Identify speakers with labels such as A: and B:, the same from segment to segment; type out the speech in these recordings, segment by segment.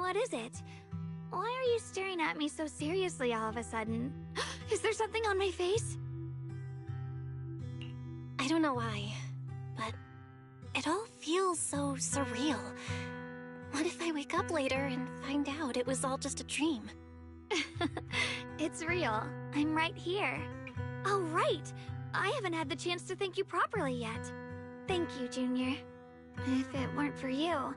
A: What is it? Why are you staring at me so seriously all of a sudden? Is there something on my face?
B: I don't know why, but it all feels so surreal. What if I wake up later and find out it was all just a dream?
A: It's real. I'm right here. Oh, right! I haven't had the chance to thank you properly yet. Thank you, Junior. If it weren't for you,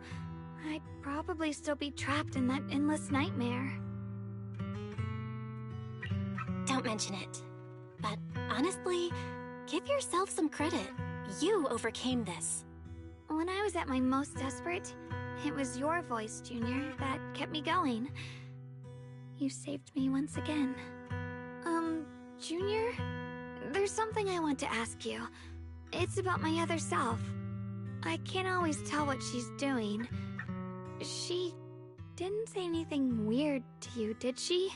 A: I'd probably still be trapped in that endless nightmare.
B: Don't mention it. But honestly, give yourself some credit. You overcame this.
A: When I was at my most desperate, it was your voice, Junior, that kept me going. You saved me once again. Junior? There's something I want to ask you. It's about my other self. I can't always tell what she's doing. She didn't say anything weird to you, did she?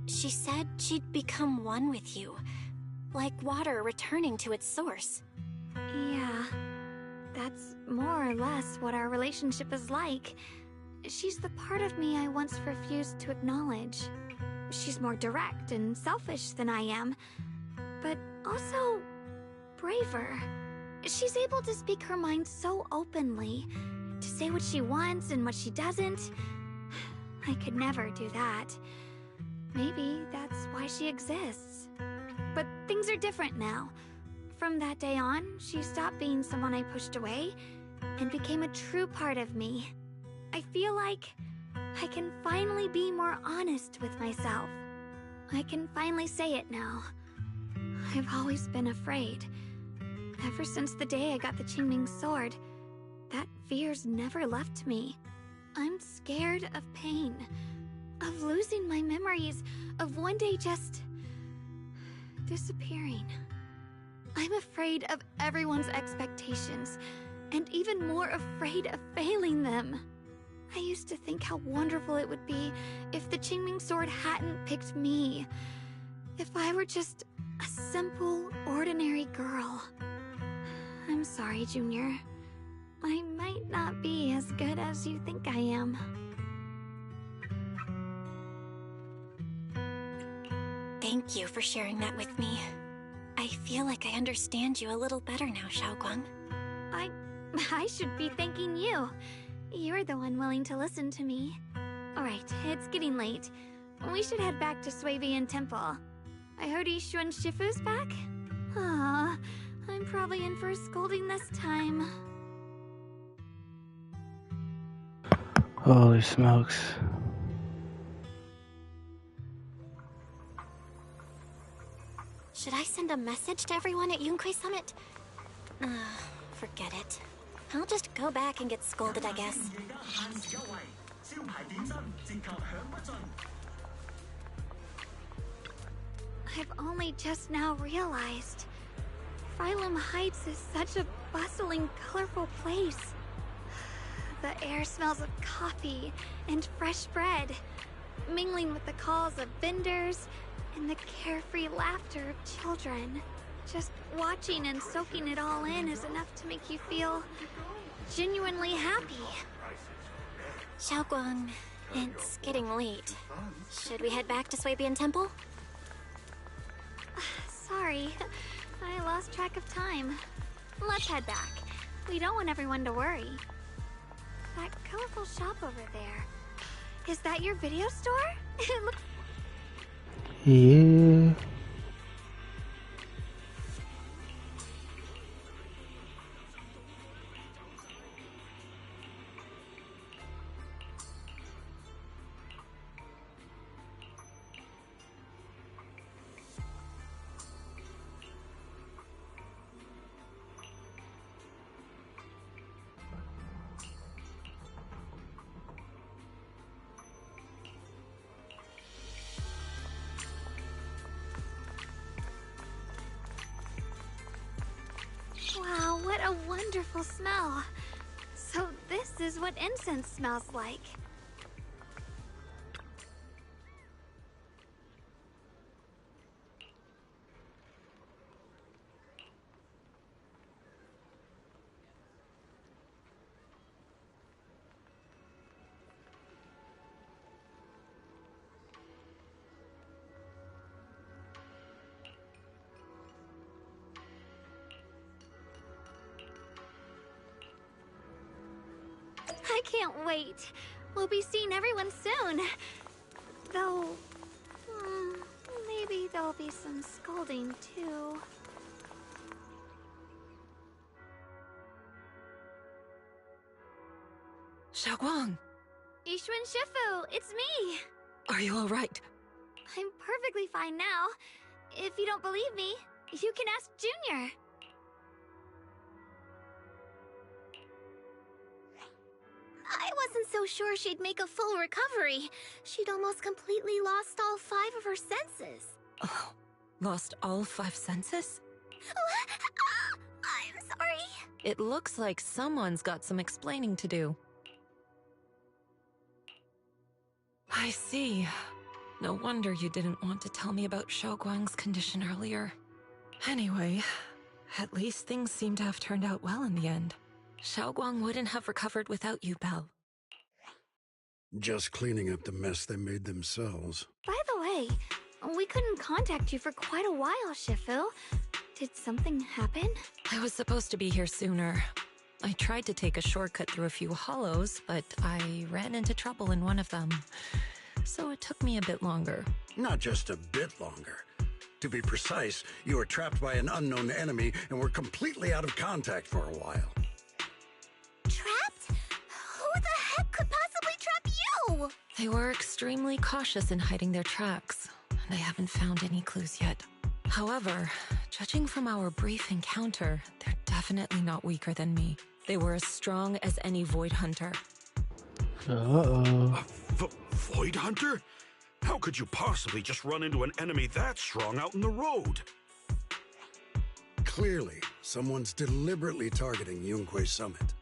B: She said she'd become one with you, like water returning to its source.
A: Yeah, that's more or less what our relationship is like. She's the part of me I once refused to acknowledge. She's more direct and selfish than I am, but also braver. She's able to speak her mind so openly, to say what she wants and what she doesn't. I could never do that. Maybe that's why she exists. But things are different now. From that day on, she stopped being someone I pushed away and became a true part of me. I feel like I can finally be more honest with myself. I can finally say it now. I've always been afraid. Ever since the day I got the Qingming sword, that fear's never left me. I'm scared of pain, of losing my memories, of one day just disappearing. I'm afraid of everyone's expectations, and even more afraid of failing them. I used to think how wonderful it would be if the Qingming sword hadn't picked me. If I were just a simple, ordinary girl. I'm sorry, Junior. I might not be as good as you think I am.
B: Thank you for sharing that with me. I feel like I understand you a little better now, Xiaoguang.
A: I should be thanking you. You're the one willing to listen to me. Alright, it's getting late. We should head back to Suivian Temple. I heard Ishu and Shifu's back? Aw, I'm probably in for a scolding this time.
C: Holy smokes.
B: Should I send a message to everyone at Yunkai Summit? Forget it. I'll just go back and get scolded, I guess.
A: I've only just now realized. Phylum Heights is such a bustling, colorful place. The air smells of coffee and fresh bread, mingling with the calls of vendors and the carefree laughter of children. Just watching and soaking it all in is enough to make you feel genuinely happy.
B: Xiaoguang, it's getting late. Should we head back to Suibian Temple?
A: Sorry, I lost track of time. Let's head back. We don't want everyone to worry. That colorful shop over there. Is that your video store? It looks...
C: Yeah.
A: Wow, what a wonderful smell. So this is what incense smells like. I can't wait. We'll be seeing everyone soon. Though, maybe there'll be some scolding too.
C: Xiaoguang!
A: Ishun Shifu, it's me!
C: Are you alright?
A: I'm perfectly fine now. If you don't believe me, you can ask Junior.
B: I wasn't so sure she'd make a full recovery. She'd almost completely lost all 5 of her senses.
C: Oh, lost all 5 senses?
B: I'm sorry.
C: It looks like someone's got some explaining to do. I see. No wonder you didn't want to tell me about Xiaoguang's condition earlier. Anyway, at least things seem to have turned out well in the end. Xiaoguang wouldn't have recovered without you, Belle.
D: Just cleaning up the mess they made themselves.
A: By the way, we couldn't contact you for quite a while, Shifu. Did something happen?
C: I was supposed to be here sooner. I tried to take a shortcut through a few hollows, but I ran into trouble in one of them. So it took me a bit longer.
D: Not just a bit longer. To be precise, you were trapped by an unknown enemy and were completely out of contact for a while.
B: Trapped? Who the heck could possibly trap you?
C: They were extremely cautious in hiding their tracks, and I haven't found any clues yet. However, judging from our brief encounter, they're definitely not weaker than me. They were as strong as any Void Hunter.
E: A Void Hunter? How could you possibly just run into an enemy that strong out in the road?
D: Clearly, someone's deliberately targeting Yunque Summit.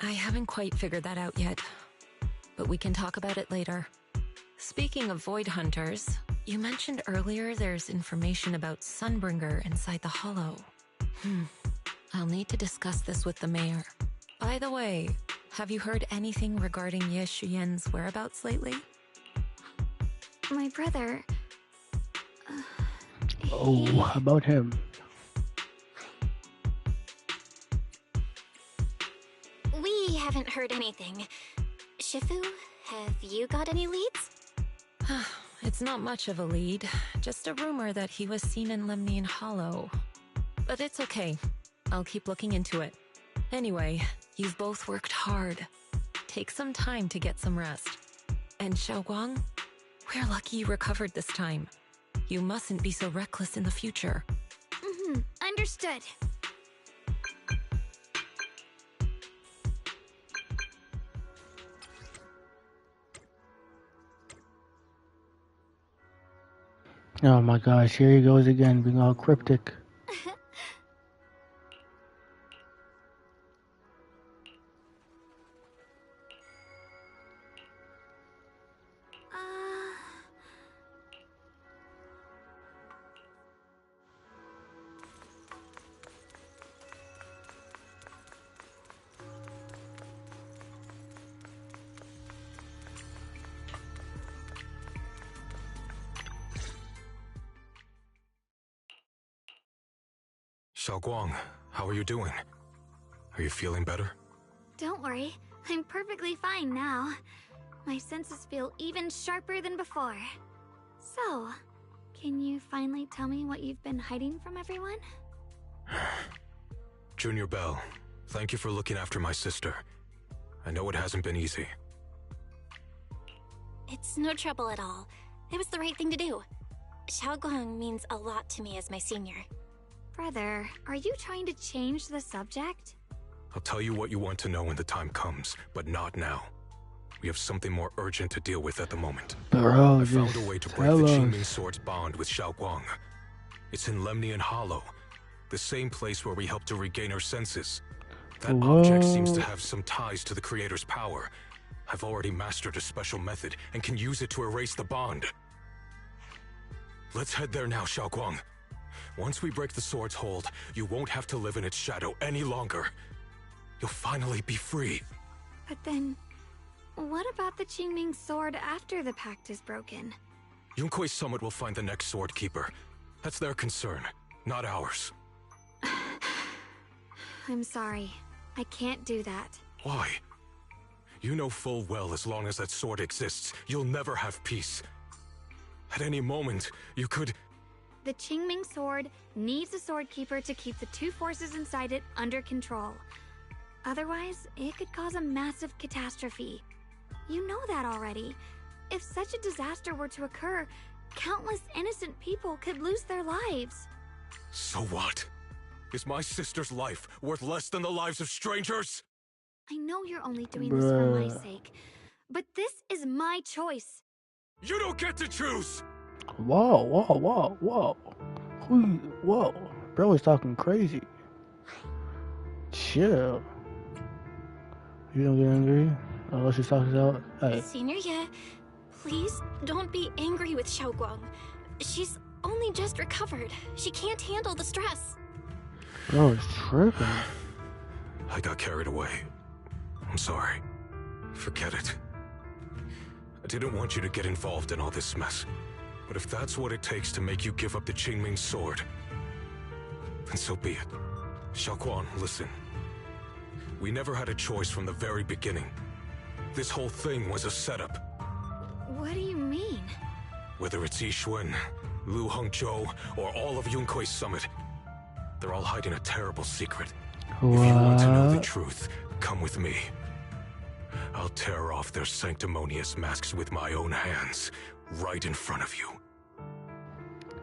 C: I haven't quite figured that out yet, but we can talk about it later. Speaking of Void Hunters, you mentioned earlier there's information about Sunbringer inside the hollow. I'll need to discuss this with the mayor. By the way, have you heard anything regarding Ye Shuyen's whereabouts lately?
A: My brother...
F: how about him?
B: We haven't heard anything. Shifu, have you got any leads?
C: It's not much of a lead, just a rumor that he was seen in Lemnian Hollow. But it's okay. I'll keep looking into it. Anyway, you've both worked hard. Take some time to get some rest. And Xiaoguang, we're lucky you recovered this time. You mustn't be so reckless in the future.
A: Understood.
F: Oh my gosh, here he goes again, being all cryptic.
E: Xiaoguang, how are you doing? Are you feeling better?
A: Don't worry, I'm perfectly fine now. My senses feel even sharper than before. So, can you finally tell me what you've been hiding from everyone?
E: Junior Bell, thank you for looking after my sister. I know it hasn't been easy.
B: It's no trouble at all. It was the right thing to do. Xiaoguang means a lot to me as my senior.
A: Brother, are you trying to change the subject?
E: I'll tell you what you want to know when the time comes, but not now. We have something more urgent to deal with at the moment.
F: Bro,
E: I found a way to break the Qingming Sword's bond with Xiaoguang. It's in Lemnian Hollow, the same place where we helped to regain her senses. That object seems to have some ties to the Creator's power. I've already mastered a special method and can use it to erase the bond. Let's head there now, Xiaoguang. Once we break the sword's hold, you won't have to live in its shadow any longer. You'll finally be free.
A: But then, what about the Qingming sword after the pact is broken?
E: Yunque Summit will find the next sword keeper. That's their concern, not ours.
A: I'm sorry. I can't do that.
E: Why? You know full well as long as that sword exists, you'll never have peace. At any moment, you could...
A: The Qingming sword needs a sword keeper to keep the two forces inside it under control. Otherwise, it could cause a massive catastrophe. You know that already. If such a disaster were to occur, countless innocent people could lose their lives.
E: So what? Is my sister's life worth less than the lives of strangers?
A: I know you're only doing this for my sake, but this is my choice.
E: You don't get to choose!
F: Whoa. Whoa. Bro is talking crazy. Chill. You don't get angry? Unless she talks out. Hey.
B: Senior Ye, please don't be angry with Xiaoguang. She's only just recovered. She can't handle the stress.
F: Bro is tripping.
E: I got carried away. I'm sorry. Forget it. I didn't want you to get involved in all this mess. But if that's what it takes to make you give up the Qingming sword, then so be it. Xiaoguang, listen. We never had a choice from the very beginning. This whole thing was a setup.
A: What do you mean?
E: Whether it's Yixuan, Lu Hongzhou, or all of Yunkui's summit, they're all hiding a terrible secret.
F: What?
E: If you want to know the truth, come with me. I'll tear off their sanctimonious masks with my own hands, right in front of you.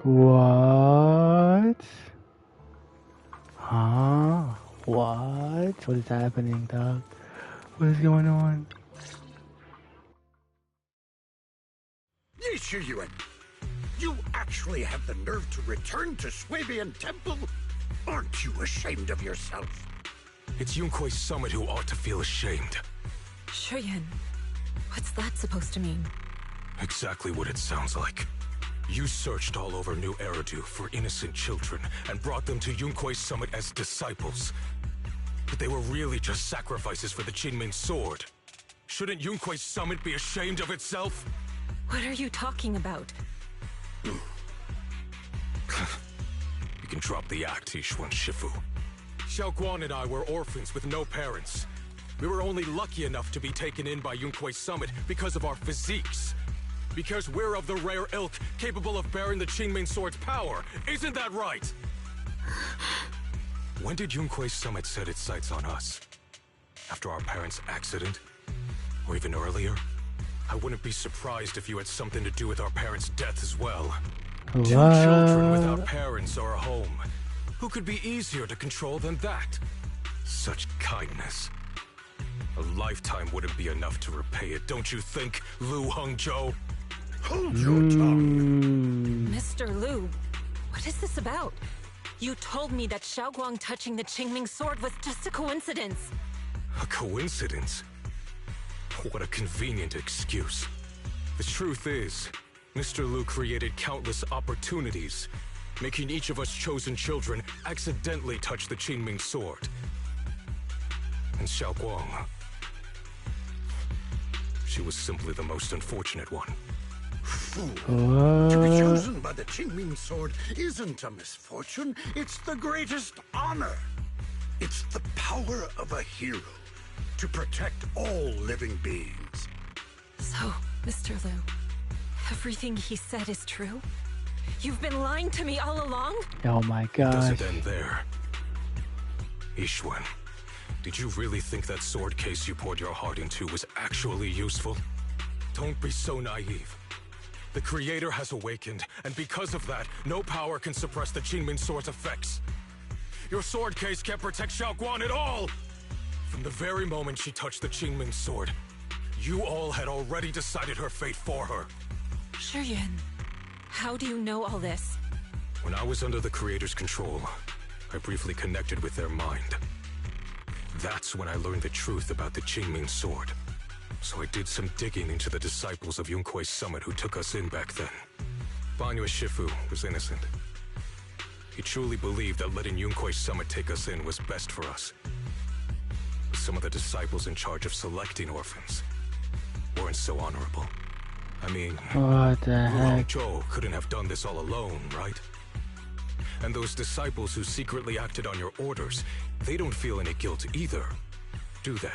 F: What? Huh? What? What is happening, dog? What is going on?
D: Yixuan, you actually have the nerve to return to Swabian Temple? Aren't you ashamed of yourself?
E: It's Yunkui's summit who ought to feel ashamed.
C: Shuyan, what's that supposed to mean?
E: Exactly what it sounds like. You searched all over New Eridu for innocent children and brought them to Yunkui's summit as disciples. But they were really just sacrifices for the Qingming sword. Shouldn't Yunkui's summit be ashamed of itself?
C: What are you talking about?
E: You can drop the act, Yixuan Shifu. Xiaoguang and I were orphans with no parents. We were only lucky enough to be taken in by Yunkui's summit because of our physiques. Because we're of the rare ilk capable of bearing the Qingming sword's power. Isn't that right? When did Yunkui's summit set its sights on us? After our parents' accident? Or even earlier? I wouldn't be surprised if you had something to do with our parents' death as well.
F: What?
E: 2 children without parents or a home. Who could be easier to control than that? Such kindness. A lifetime wouldn't be enough to repay it, don't you think, Lu Hongzhou?
D: Hold your tongue.
C: Mr. Lu, what is this about? You told me that Xiaoguang touching the Qingming sword was just a coincidence.
E: A coincidence? What a convenient excuse. The truth is, Mr. Lu created countless opportunities, making each of us chosen children accidentally touch the Qingming sword. And Xiaoguang, she was simply the most unfortunate one.
D: Fool.
F: What?
D: To be chosen by the Qingming sword isn't a misfortune, it's the greatest honor. It's the power of a hero to protect all living beings.
C: So, Mr. Lu, everything he said is true? You've been lying to me all along?
F: Oh my
E: Does
F: gosh.
E: it end there? Yixuan, did you really think that sword case you poured your heart into was actually useful? Don't be so naive. The Creator has awakened, and because of that, no power can suppress the Qingming sword's effects. Your sword case can't protect Xiaoguang at all! From the very moment she touched the Qingming sword, you all had already decided her fate for her.
C: Shuyan, how do you know all this?
E: When I was under the Creator's control, I briefly connected with their mind. That's when I learned the truth about the Qingming sword. So I did some digging into the disciples of Yunkui's summit who took us in back then. Banyue Shifu was innocent. He truly believed that letting Yunkui's summit take us in was best for us. Some of the disciples in charge of selecting orphans weren't so honorable. I mean,
F: What the
E: Lu
F: heck?
E: Hongzhou couldn't have done this all alone, right? And those disciples who secretly acted on your orders, they don't feel any guilt either, do they?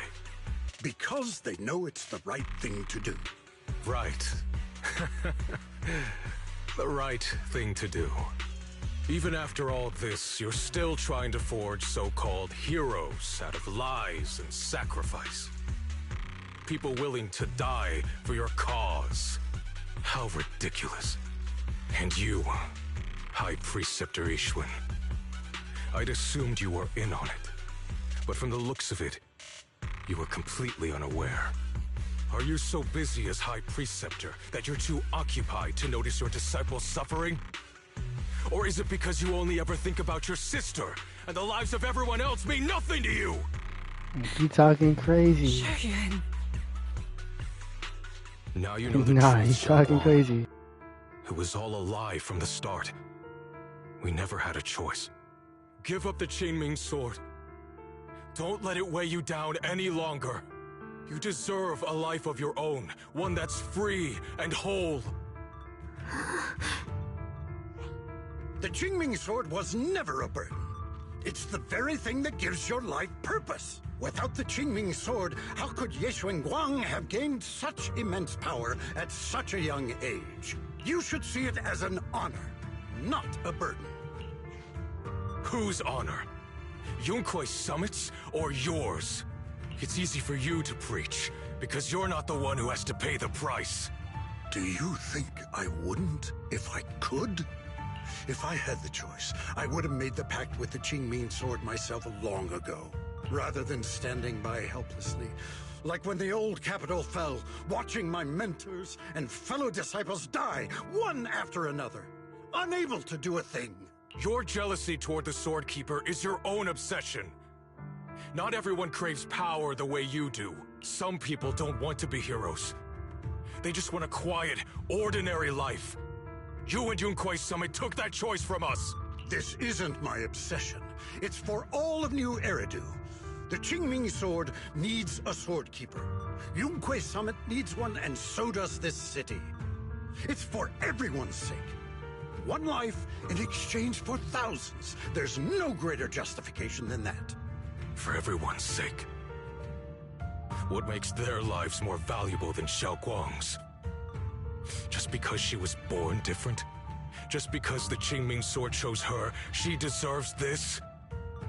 D: Because they know it's the right thing to do.
E: Right. The right thing to do. Even after all this, you're still trying to forge so-called heroes out of lies and sacrifice. People willing to die for your cause. How ridiculous. And you, High Preceptor Ishwin. I'd assumed you were in on it. But from the looks of it, you were completely unaware. Are you so busy as High Preceptor that you're too occupied to notice your disciples suffering? Or is it because you only ever think about your sister, and the lives of everyone else mean nothing to you?
F: You talking crazy.
C: Shuyan.
E: Now you know the
F: Nah,
E: truth,
F: he's talking
E: Xiaowang.
F: crazy.
E: It was all a lie from the start. We never had a choice. Give up the Qingming sword. Don't let it weigh you down any longer. You deserve a life of your own, one that's free and whole.
D: The Qingming sword was never a burden. It's the very thing that gives your life purpose. Without the Qingming sword, how could Yeshuang Guang have gained such immense power at such a young age? You should see it as an honor, not a burden.
E: Whose honor? Yunkui's summit's or yours? It's easy for you to preach, because you're not the one who has to pay the price.
D: Do you think I wouldn't if I could? If I had the choice, I would have made the pact with the Qingming sword myself long ago, rather than standing by helplessly, like when the old capital fell, watching my mentors and fellow disciples die, one after another, unable to do a thing.
E: Your jealousy toward the Sword Keeper is your own obsession. Not everyone craves power the way you do. Some people don't want to be heroes. They just want a quiet, ordinary life. You and Yunkui's summit took that choice from us.
D: This isn't my obsession. It's for all of New Eridu. The Qingming sword needs a sword keeper. Yunkui's summit needs one, and so does this city. It's for everyone's sake. One life in exchange for thousands. There's no greater justification than that.
E: For everyone's sake. What makes their lives more valuable than Xiao Guang's? Just because she was born different? Just because the Qingming sword chose her, she deserves this?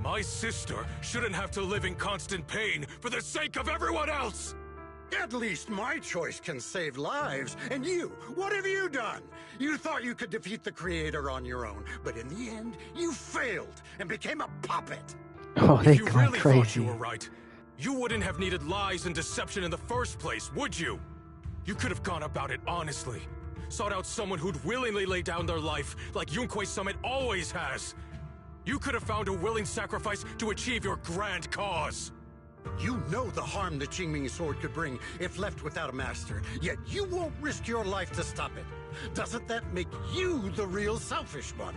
E: My sister shouldn't have to live in constant pain for the sake of everyone else!
D: At least my choice can save lives. And you, what have you done? You thought you could defeat the Creator on your own, but in the end, you failed and became a puppet.
F: Oh, they
E: If you
F: going
E: really thought
F: crazy.
E: you were right, you wouldn't have needed lies and deception in the first place, would you? You could have gone about it honestly. Sought out someone who'd willingly lay down their life, like Yunkui's summit always has. You could have found a willing sacrifice to achieve your grand cause.
D: You know the harm the Qingming sword could bring if left without a master, yet you won't risk your life to stop it. Doesn't that make you the real selfish one?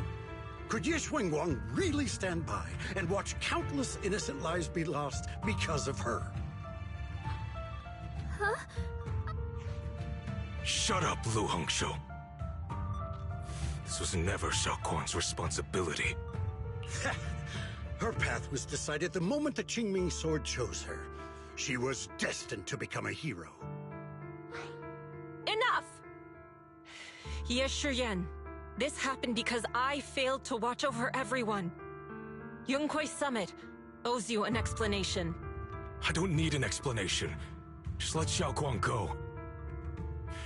D: Could Yeshuang Guang really stand by and watch countless innocent lives be lost because of her?
A: Huh?
E: Shut up, Lu Hongshou. This was never Xiao Guang's responsibility.
D: Her path was decided the moment the Qingming sword chose her. She was destined to become a hero.
C: Enough! Ye Shiyan, this happened because I failed to watch over everyone. Yunkui's summit owes you an explanation.
E: I don't need an explanation. Just let Xiao Guang go.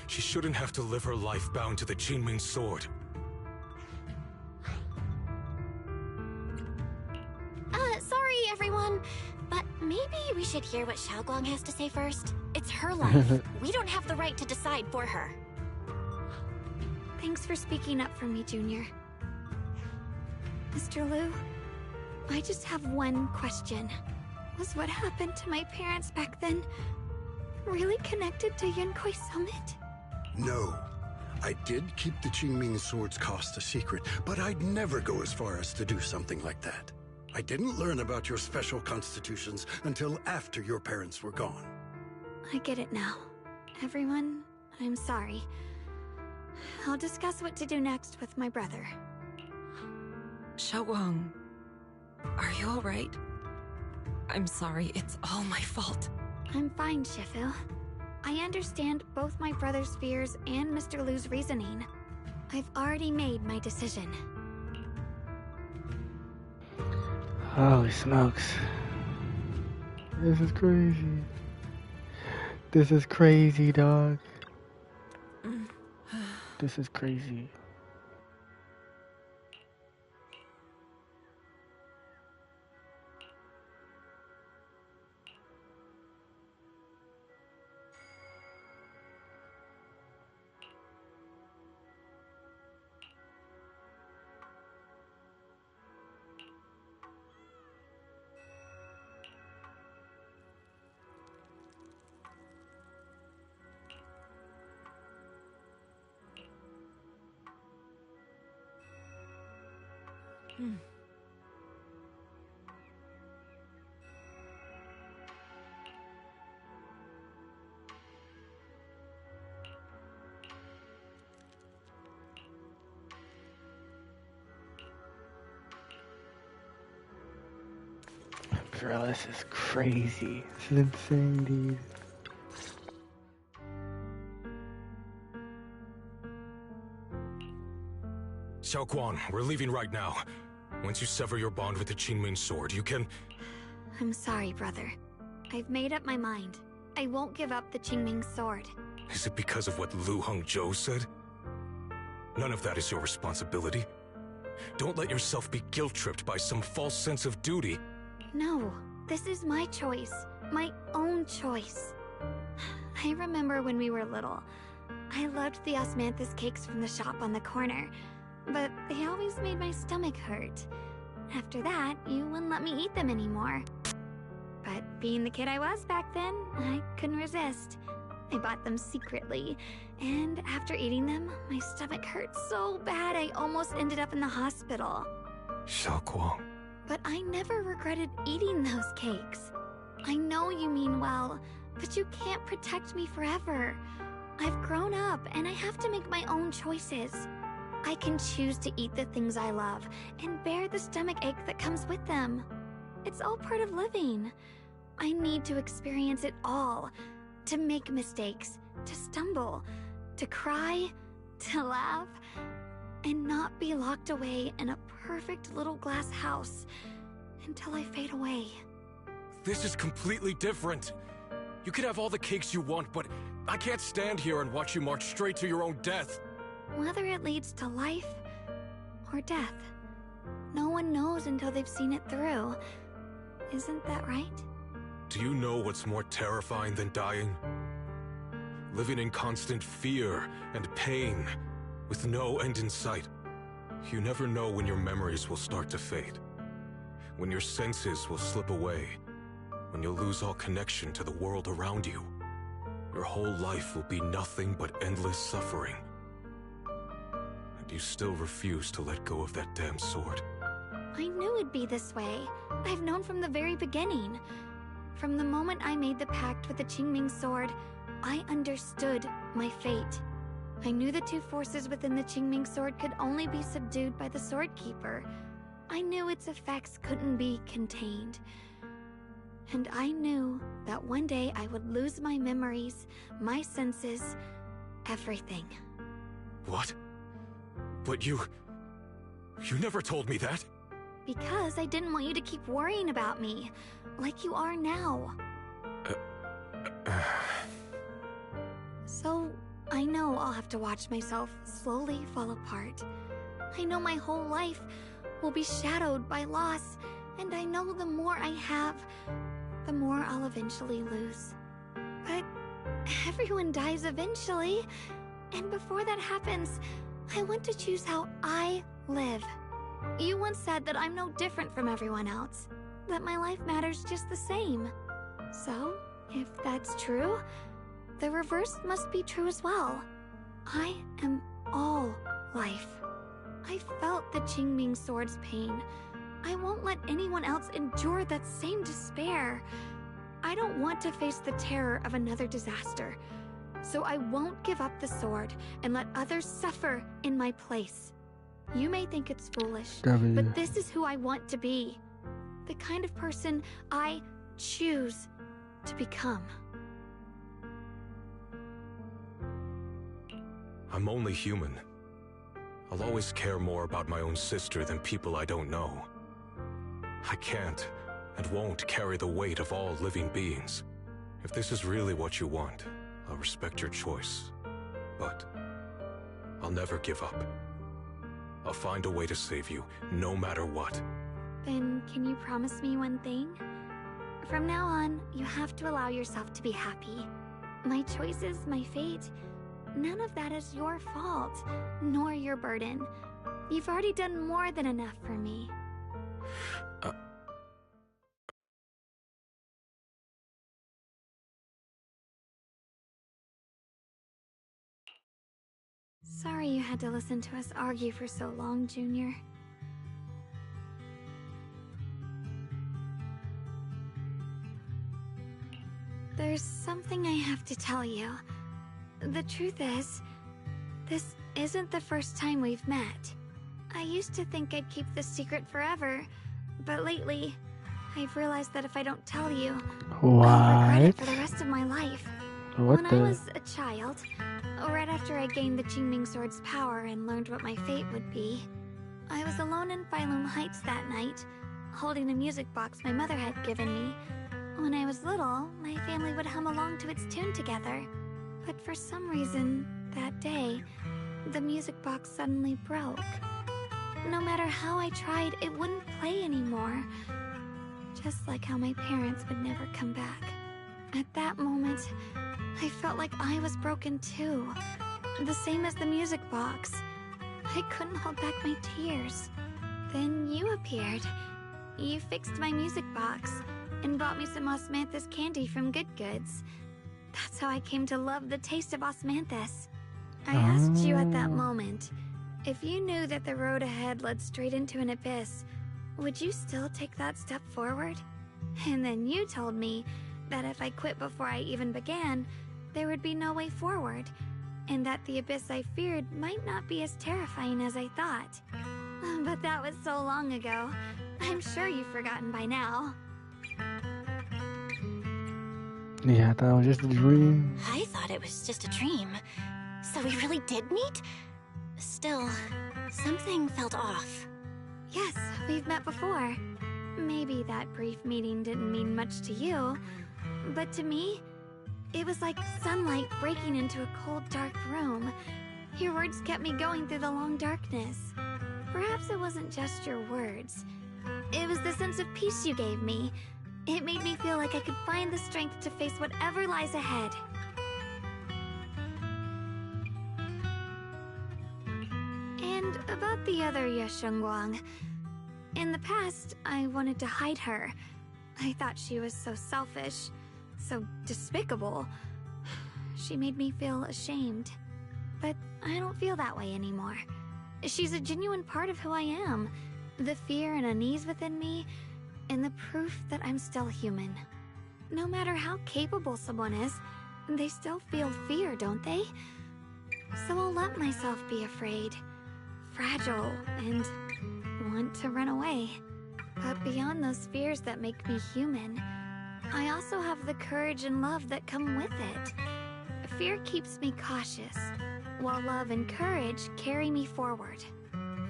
E: She shouldn't have to live her life bound to the Qingming sword.
B: Sorry, everyone, but maybe we should hear what Xiao Guang has to say first. It's her life. We don't have the right to decide for her.
A: Thanks for speaking up for me, Junior. Mr. Liu, I just have one question. Was what happened to my parents back then really connected to Yunkui Summit?
D: No. I did keep the Qingming sword's cost a secret, but I'd never go as far as to do something like that. I didn't learn about your special constitutions until after your parents were gone.
A: I get it now. Everyone, I'm sorry. I'll discuss what to do next with my brother.
C: Xiao Guang, are you alright? I'm sorry, it's all my fault.
A: I'm fine, Shifu. I understand both my brother's fears and Mr. Lu's reasoning. I've already made my decision.
F: Holy smokes. This is crazy. This is crazy, dog. This is crazy. Bro, this is crazy. This is insane, dude.
E: Xiaoguang, we're leaving right now. Once you sever your bond with the Qingming sword, you can...
A: I'm sorry, brother. I've made up my mind. I won't give up the Qingming sword.
E: Is it because of what Lu Hongzhou said? None of that is your responsibility. Don't let yourself be guilt-tripped by some false sense of duty.
A: No, this is my choice. My own choice. I remember when we were little. I loved the osmanthus cakes from the shop on the corner, but they always made my stomach hurt. After that, you wouldn't let me eat them anymore. But being the kid I was back then, I couldn't resist. I bought them secretly, and after eating them, my stomach hurt so bad I almost ended up in the hospital.
E: Xiaoguang.
A: But I never regretted eating those cakes. I know you mean well, but you can't protect me forever. I've grown up, and I have to make my own choices. I can choose to eat the things I love, and bear the stomach ache that comes with them. It's all part of living. I need to experience it all. To make mistakes, to stumble, to cry, to laugh, and not be locked away in a perfect little glass house until I fade away.
E: This is completely different. You can have all the cakes you want, but I can't stand here and watch you march straight to your own death.
A: Whether it leads to life or death, no one knows until they've seen it through. Isn't that right?
E: Do you know what's more terrifying than dying? Living in constant fear and pain, with no end in sight. You never know when your memories will start to fade. When your senses will slip away. When you'll lose all connection to the world around you. Your whole life will be nothing but endless suffering. And you still refuse to let go of that damn sword.
A: I knew it'd be this way. I've known from the very beginning. From the moment I made the pact with the Qingming sword, I understood my fate. I knew the two forces within the Qingming sword could only be subdued by the sword keeper. I knew its effects couldn't be contained. And I knew that one day I would lose my memories, my senses, everything.
E: What? But you never told me that.
A: Because I didn't want you to keep worrying about me, like you are now. So, I know I'll have to watch myself slowly fall apart. I know my whole life will be shadowed by loss, and I know the more I have, the more I'll eventually lose. But everyone dies eventually, and before that happens, I want to choose how I live. You once said that I'm no different from everyone else, that my life matters just the same. So, if that's true, the reverse must be true as well. I am all life. I felt the Qingming sword's pain. I won't let anyone else endure that same despair. I don't want to face the terror of another disaster. So I won't give up the sword and let others suffer in my place. You may think it's foolish, but this is who I want to be. The kind of person I choose to become.
E: I'm only human. I'll always care more about my own sister than people I don't know. I can't and won't carry the weight of all living beings. If this is really what you want, I'll respect your choice. But I'll never give up. I'll find a way to save you, no matter what.
A: Then can you promise me one thing? From now on, you have to allow yourself to be happy. My choices, my fate, none of that is your fault, nor your burden. You've already done more than enough for me. Sorry you had to listen to us argue for so long, Junior. There's something I have to tell you. The truth is, this isn't the first time we've met. I used to think I'd keep this secret forever, but lately, I've realized that if I don't tell you, I'll regret it for the rest of my life. When I was a child, right after I gained the Qingming Sword's power and learned what my fate would be, I was alone in Phylum Heights that night, holding a music box my mother had given me. When I was little, my family would hum along to its tune together. But for some reason, that day, the music box suddenly broke. No matter how I tried, it wouldn't play anymore. Just like how my parents would never come back. At that moment, I felt like I was broken too. The same as the music box. I couldn't hold back my tears. Then you appeared. You fixed my music box and brought me some osmanthus candy from Good Goods. That's how I came to love the taste of osmanthus. I asked you at that moment, if you knew that the road ahead led straight into an abyss, would you still take that step forward? And then you told me that if I quit before I even began, there would be no way forward, and that the abyss I feared might not be as terrifying as I thought. But that was so long ago. I'm sure you've forgotten by now.
F: Yeah, I thought it was just a dream.
B: I thought it was just a dream. So we really did meet? Still, something felt off.
A: Yes, we've met before. Maybe that brief meeting didn't mean much to you, but to me, it was like sunlight breaking into a cold, dark room. Your words kept me going through the long darkness. Perhaps it wasn't just your words. It was the sense of peace you gave me. It made me feel like I could find the strength to face whatever lies ahead. And about the other Yeshengguang. In the past, I wanted to hide her. I thought she was so selfish, so despicable. She made me feel ashamed. But I don't feel that way anymore. She's a genuine part of who I am. The fear and unease within me, and the proof that I'm still human. No matter how capable someone is, they still feel fear, don't they? So I'll let myself be afraid, fragile, and want to run away. But beyond those fears that make me human, I also have the courage and love that come with it. Fear keeps me cautious, while love and courage carry me forward.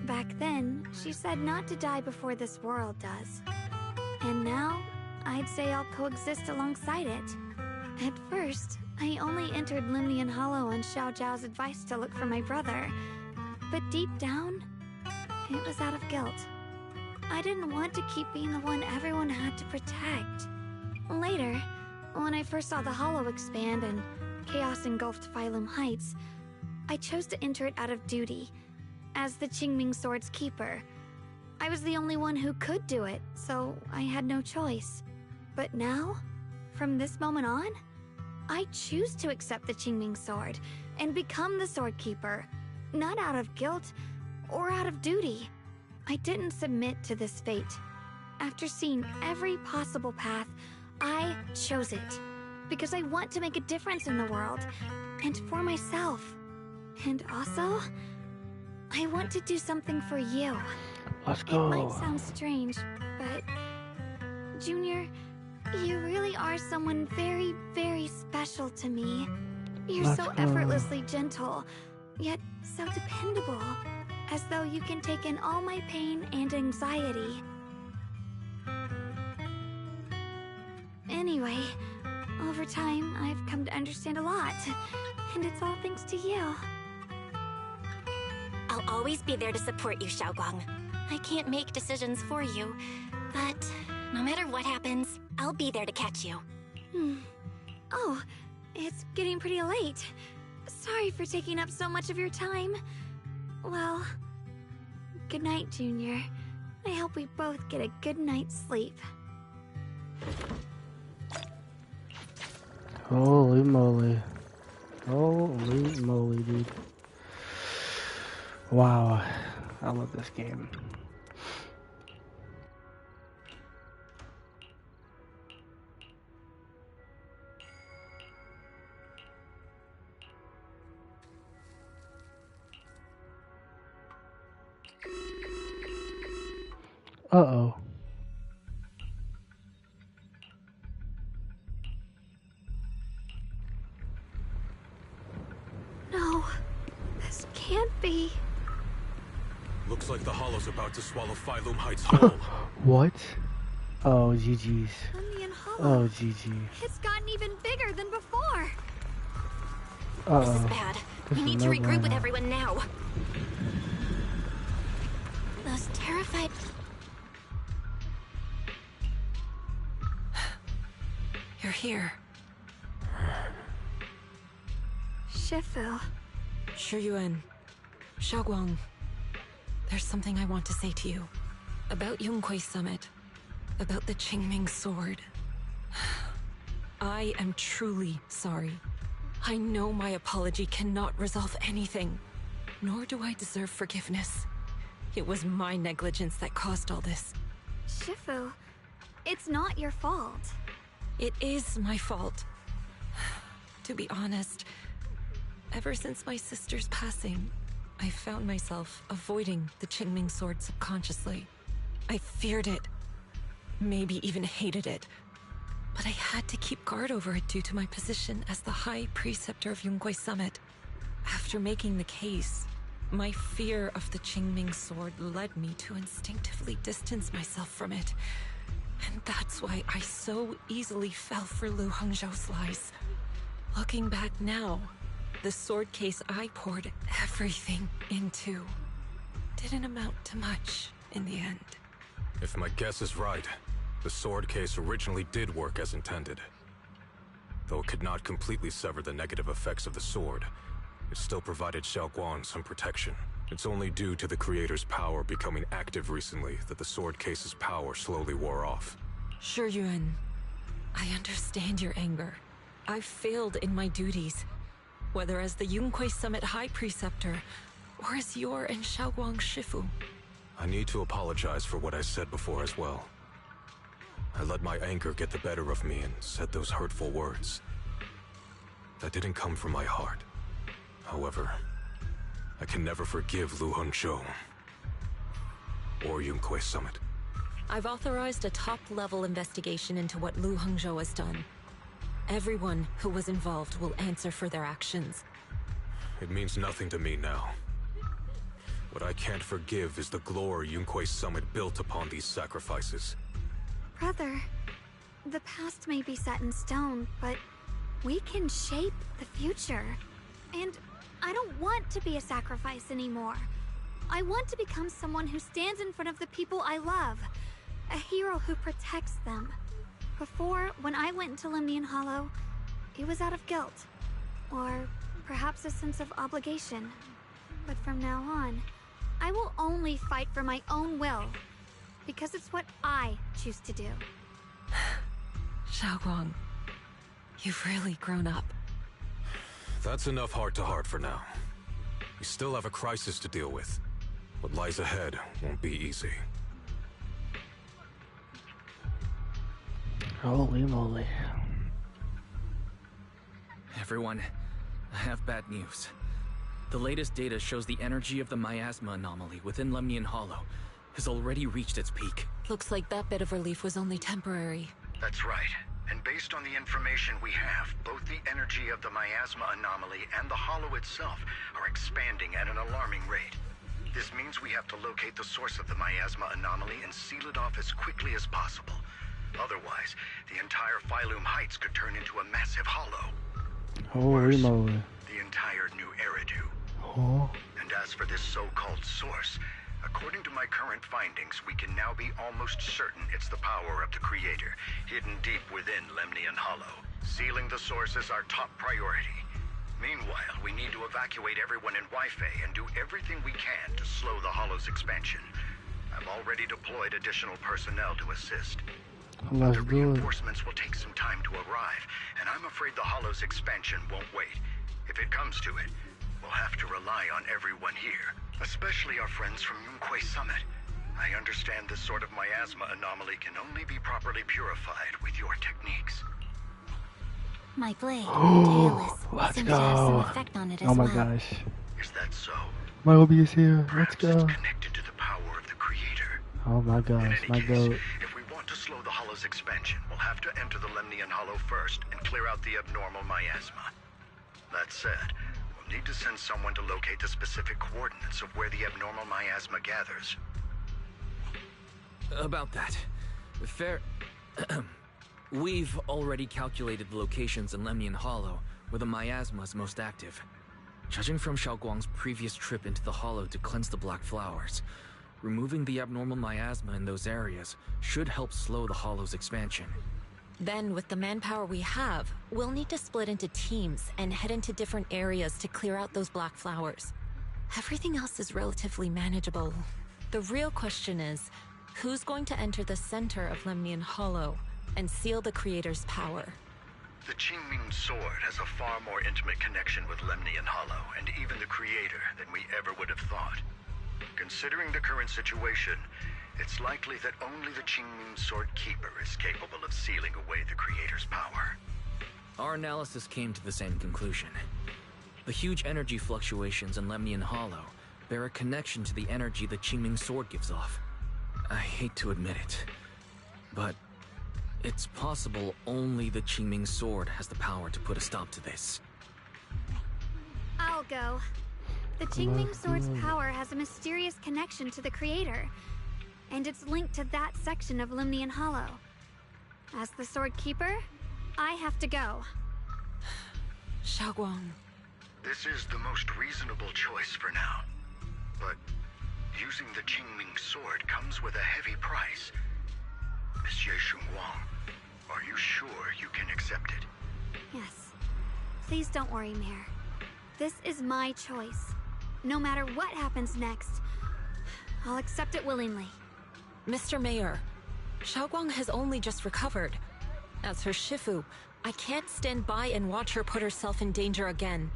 A: Back then, she said not to die before this world does. And now, I'd say I'll coexist alongside it. At first, I only entered Limnian Hollow on Xiao Zhao's advice to look for my brother. But deep down, it was out of guilt. I didn't want to keep being the one everyone had to protect. Later, when I first saw the Hollow expand and chaos engulfed Phylum Heights, I chose to enter it out of duty, as the Qingming Sword's keeper. I was the only one who could do it, so I had no choice. But now, from this moment on, I choose to accept the Qingming Sword and become the Sword Keeper, not out of guilt or out of duty. I didn't submit to this fate. After seeing every possible path, I chose it, because I want to make a difference in the world, and for myself. And also, I want to do something for you.
F: Let's go.
A: It might sound strange, but Junior, you really are someone very, very special to me. You're so effortlessly gentle, yet so dependable, as though you can take in all my pain and anxiety. Anyway, over time, I've come to understand a lot, and it's all thanks to you.
B: I'll always be there to support you, Xiaoguang. I can't make decisions for you, but no matter what happens, I'll be there to catch you.
A: Oh, it's getting pretty late. Sorry for taking up so much of your time. Well, good night, Junior. I hope we both get a good night's sleep.
F: Holy moly. Holy moly, dude. Wow. I love this game. Uh-oh.
A: No, this can't be.
E: Looks like the Hollow's about to swallow Phylum Heights whole.
F: What? Oh, GG's.
A: Lemnian Hollow.
F: Oh, GG.
A: It's gotten even bigger than before.
F: Uh-oh.
B: This is bad. We need to regroup with everyone now. Those terrified...
C: You're here.
A: Shifu.
C: Shiyuan. Xiaoguang. There's something I want to say to you. About Yunquei Summit. About the Qingming sword. I am truly sorry. I know my apology cannot resolve anything. Nor do I deserve forgiveness. It was my negligence that caused all this.
A: Shifu, it's not your fault.
C: It is my fault. To be honest, ever since my sister's passing, I found myself avoiding the Qingming sword subconsciously. I feared it, maybe even hated it, but I had to keep guard over it due to my position as the High Preceptor of Yunquei Summit. After making the case, my fear of the Qingming sword led me to instinctively distance myself from it. And that's why I so easily fell for Lu Hangzhou's lies. Looking back now, the sword case I poured everything into didn't amount to much in the end.
E: If my guess is right, the sword case originally did work as intended. Though it could not completely sever the negative effects of the sword, it still provided Xiaoguang some protection. It's only due to the creator's power becoming active recently that the sword case's power slowly wore off.
C: Shiyuan, I understand your anger. I failed in my duties, whether as the Yunquei Summit High Preceptor, or as your and Xiaoguang's Shifu.
E: I need to apologize for what I said before as well. I let my anger get the better of me and said those hurtful words. That didn't come from my heart. However, I can never forgive Lu Hangzhou or Yunquei Summit.
C: I've authorized a top-level investigation into what Lu Hangzhou has done. Everyone who was involved will answer for their actions.
E: It means nothing to me now. What I can't forgive is the glory Yunquei Summit built upon these sacrifices.
A: Brother, the past may be set in stone, but we can shape the future. And I don't want to be a sacrifice anymore. I want to become someone who stands in front of the people I love. A hero who protects them. Before, when I went into Lemnian Hollow, it was out of guilt. Or perhaps a sense of obligation. But from now on, I will only fight for my own will. Because it's what I choose to do.
C: Xiaoguang, you've really grown up.
E: That's enough heart-to-heart for now. We still have a crisis to deal with. What lies ahead won't be easy.
F: Holy moly.
G: Everyone, I have bad news. The latest data shows the energy of the miasma anomaly within Lemnian Hollow has already reached its peak.
C: Looks like that bit of relief was only temporary.
H: That's right.
D: And based on the information we have, both the energy of the miasma anomaly and the hollow itself are expanding at an alarming rate. This means we have to locate the source of the miasma anomaly and seal it off as quickly as possible. Otherwise, the entire Phylum Heights could turn into a massive hollow.
F: Holy moly.
D: The entire new Eridu.
F: Oh.
D: And as for this so-called source, according to my current findings, we can now be almost certain it's the power of the Creator, hidden deep within Lemnian Hollow. Sealing the source is our top priority. Meanwhile, we need to evacuate everyone in Wi-Fi and do everything we can to slow the Hollow's expansion. I've already deployed additional personnel to assist.
F: Let's
D: The
F: do it.
D: reinforcements will take some time to arrive, and I'm afraid the Hollow's expansion won't wait. If it comes to it, we'll have to rely on everyone here, especially our friends from Yunquay Summit. I understand this sort of miasma anomaly can only be properly purified with your techniques.
B: My blade, tailless,
F: Let's
B: seems to have some
F: go.
B: effect on it as
F: Oh my
B: well.
F: gosh.
D: Is that so?
F: My hobby is here. Let's
D: Perhaps it's
F: go.
D: connected to the power of the Creator.
F: Oh my
D: In
F: gosh.
D: any
F: My
D: case,
F: goat.
D: if we want to slow the Hollow's expansion, we'll have to enter the Lemnian Hollow first and clear out the abnormal miasma. That said, we'll need to send someone to locate the specific coordinates of where the abnormal miasma gathers.
G: About that. Fair... We've already calculated the locations in Lemnian Hollow where the miasma is most active. Judging from Xiaoguang's previous trip into the Hollow to cleanse the Black Flowers, removing the abnormal miasma in those areas should help slow the Hollow's expansion.
C: Then, with the manpower we have, we'll need to split into teams and head into different areas to clear out those black flowers. Everything else is relatively manageable. The real question is, who's going to enter the center of Lemnian Hollow and seal the Creator's power?
D: The Qingming Sword has a far more intimate connection with Lemnian Hollow and even the Creator than we ever would have thought. Considering the current situation, it's likely that only the Qingming Sword Keeper is capable of sealing away the Creator's power.
G: Our analysis came to the same conclusion. The huge energy fluctuations in Lemnian Hollow bear a connection to the energy the Qingming Sword gives off. I hate to admit it, but it's possible only the Qingming Sword has the power to put a stop to this.
A: I'll go. The Qingming Sword's power has a mysterious connection to the Creator, and it's linked to that section of Lemnian Hollow. As the Sword Keeper, I have to go.
C: Xiaoguang.
D: This is the most reasonable choice for now. But using the Qingming Sword comes with a heavy price. Monsieur Xunguang, are you sure you can accept it?
A: Yes. Please don't worry, Mayor. This is my choice. No matter what happens next, I'll accept it willingly.
C: Mr. Mayor, Xiaoguang has only just recovered. As her Shifu, I can't stand by and watch her put herself in danger again.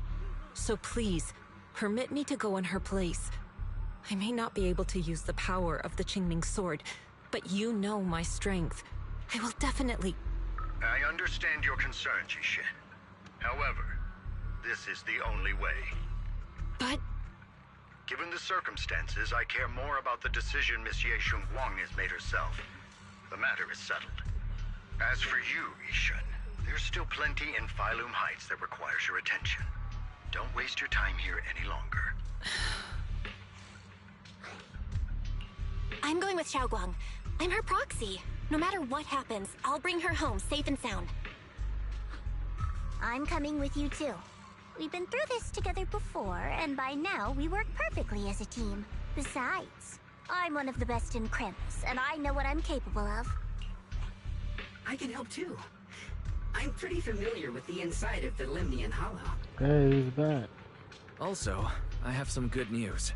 C: So please, permit me to go in her place. I may not be able to use the power of the Qingming Sword, but you know my strength. I will definitely...
D: I understand your concern, Jishin. However, this is the only way.
C: But...
D: Given the circumstances, I care more about the decision Miss Ye Xunguang has made herself. The matter is settled. As for you, Yishun, there's still plenty in Phylum Heights that requires your attention. Don't waste your time here any longer.
B: I'm going with Xiaoguang. I'm her proxy. No matter what happens, I'll bring her home safe and sound.
H: I'm coming with you too. We've been through this together before, and by now we work perfectly as a team. Besides, I'm one of the best in crimps, and I know what I'm capable of.
I: I can help too. I'm pretty familiar with the inside of the Lemnian Hollow.
F: Hey, he's back.
G: Also, I have some good news.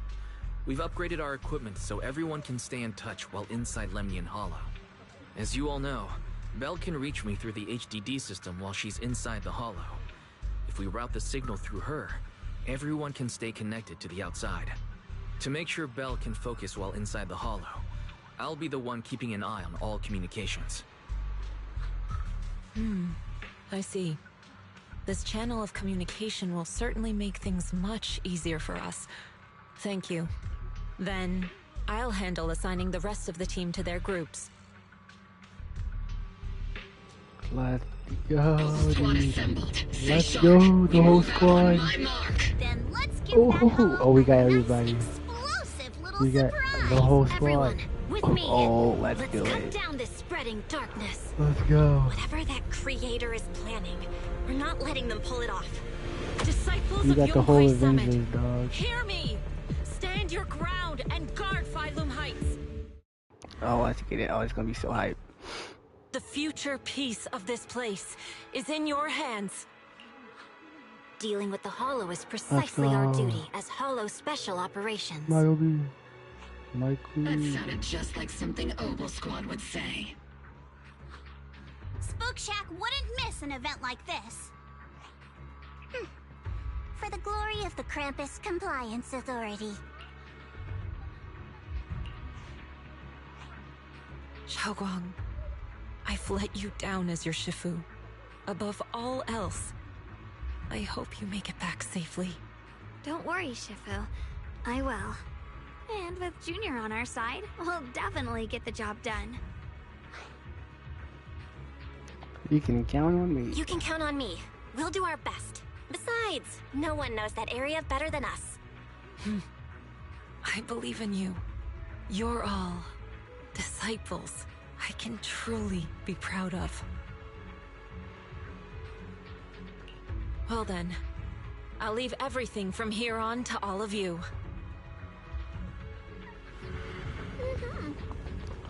G: We've upgraded our equipment so everyone can stay in touch while inside Lemnian Hollow. As you all know, Belle can reach me through the HDD system while she's inside the Hollow. If we route the signal through her, everyone can stay connected to the outside. To make sure Belle can focus while inside the Hollow, I'll be the one keeping an eye on all communications.
C: I see. This channel of communication will certainly make things much easier for us. Thank you. Then, I'll handle assigning the rest of the team to their groups.
F: Let's go, dude. Let's go, the whole squad.
H: Then let's give
F: Oh, we got everybody.
H: explosive little
F: We got
H: surprise.
F: the whole squad.
B: Everyone, with me.
F: Oh, let's do
B: cut
F: it.
B: down this spreading darkness.
F: Let's go.
B: Whatever that creator is planning, we're not letting them pull it off. Disciples
F: You
B: of
F: got the whole
B: Yunhui Summit,
F: Avengers, dog.
C: Hear me! Stand your ground and guard Phylum Heights.
F: Oh, let's get it. Oh, it's gonna be so hype.
C: The future peace of this place is in your hands.
B: Dealing with the Hollow is precisely our duty as Hollow Special Operations.
F: Michael.
J: That sounded just like something Oval Squad would say.
H: Spook Shack wouldn't miss an event like this. For the glory of the Krampus Compliance Authority.
C: Xiaoguang, I've let you down as your Shifu. Above all else, I hope you make it back safely.
A: Don't worry, Shifu. I will. And with Junior on our side, we'll definitely get the job done.
F: You can count on me.
B: You can count on me. We'll do our best. Besides, no one knows that area better than us.
C: I believe in you. You're all disciples I can truly be proud of. Well then, I'll leave everything from here on to all of you.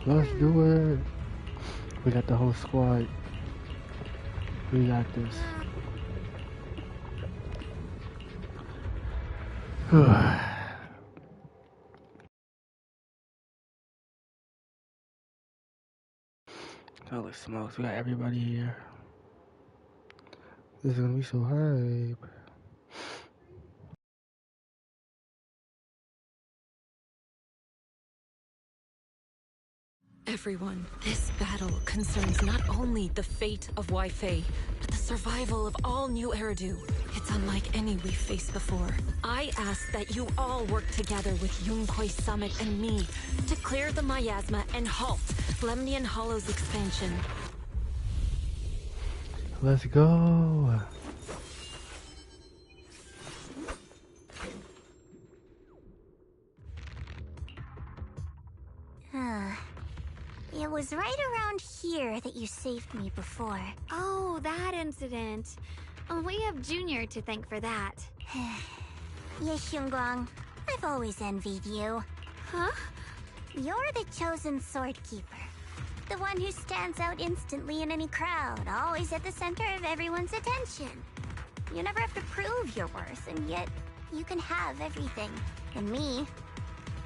F: Let's do it. We got the whole squad. We got this. Holy smokes, we got everybody here. This is gonna be so hype.
C: Everyone, this battle concerns not only the fate of Weifei, but the survival of all New Eridu. It's unlike any we've faced before. I ask that you all work together with Yunhui Summit and me to clear the miasma and halt Lemnian Hollow's expansion.
F: Let's go.
H: It was right around here that you saved me before.
A: Oh, that incident. We have Junior to thank for that.
H: Yes, Xiongguang. I've always envied you.
A: Huh?
H: You're the chosen sword keeper. The one who stands out instantly in any crowd, always at the center of everyone's attention. You never have to prove your worth, and yet you can have everything. And me,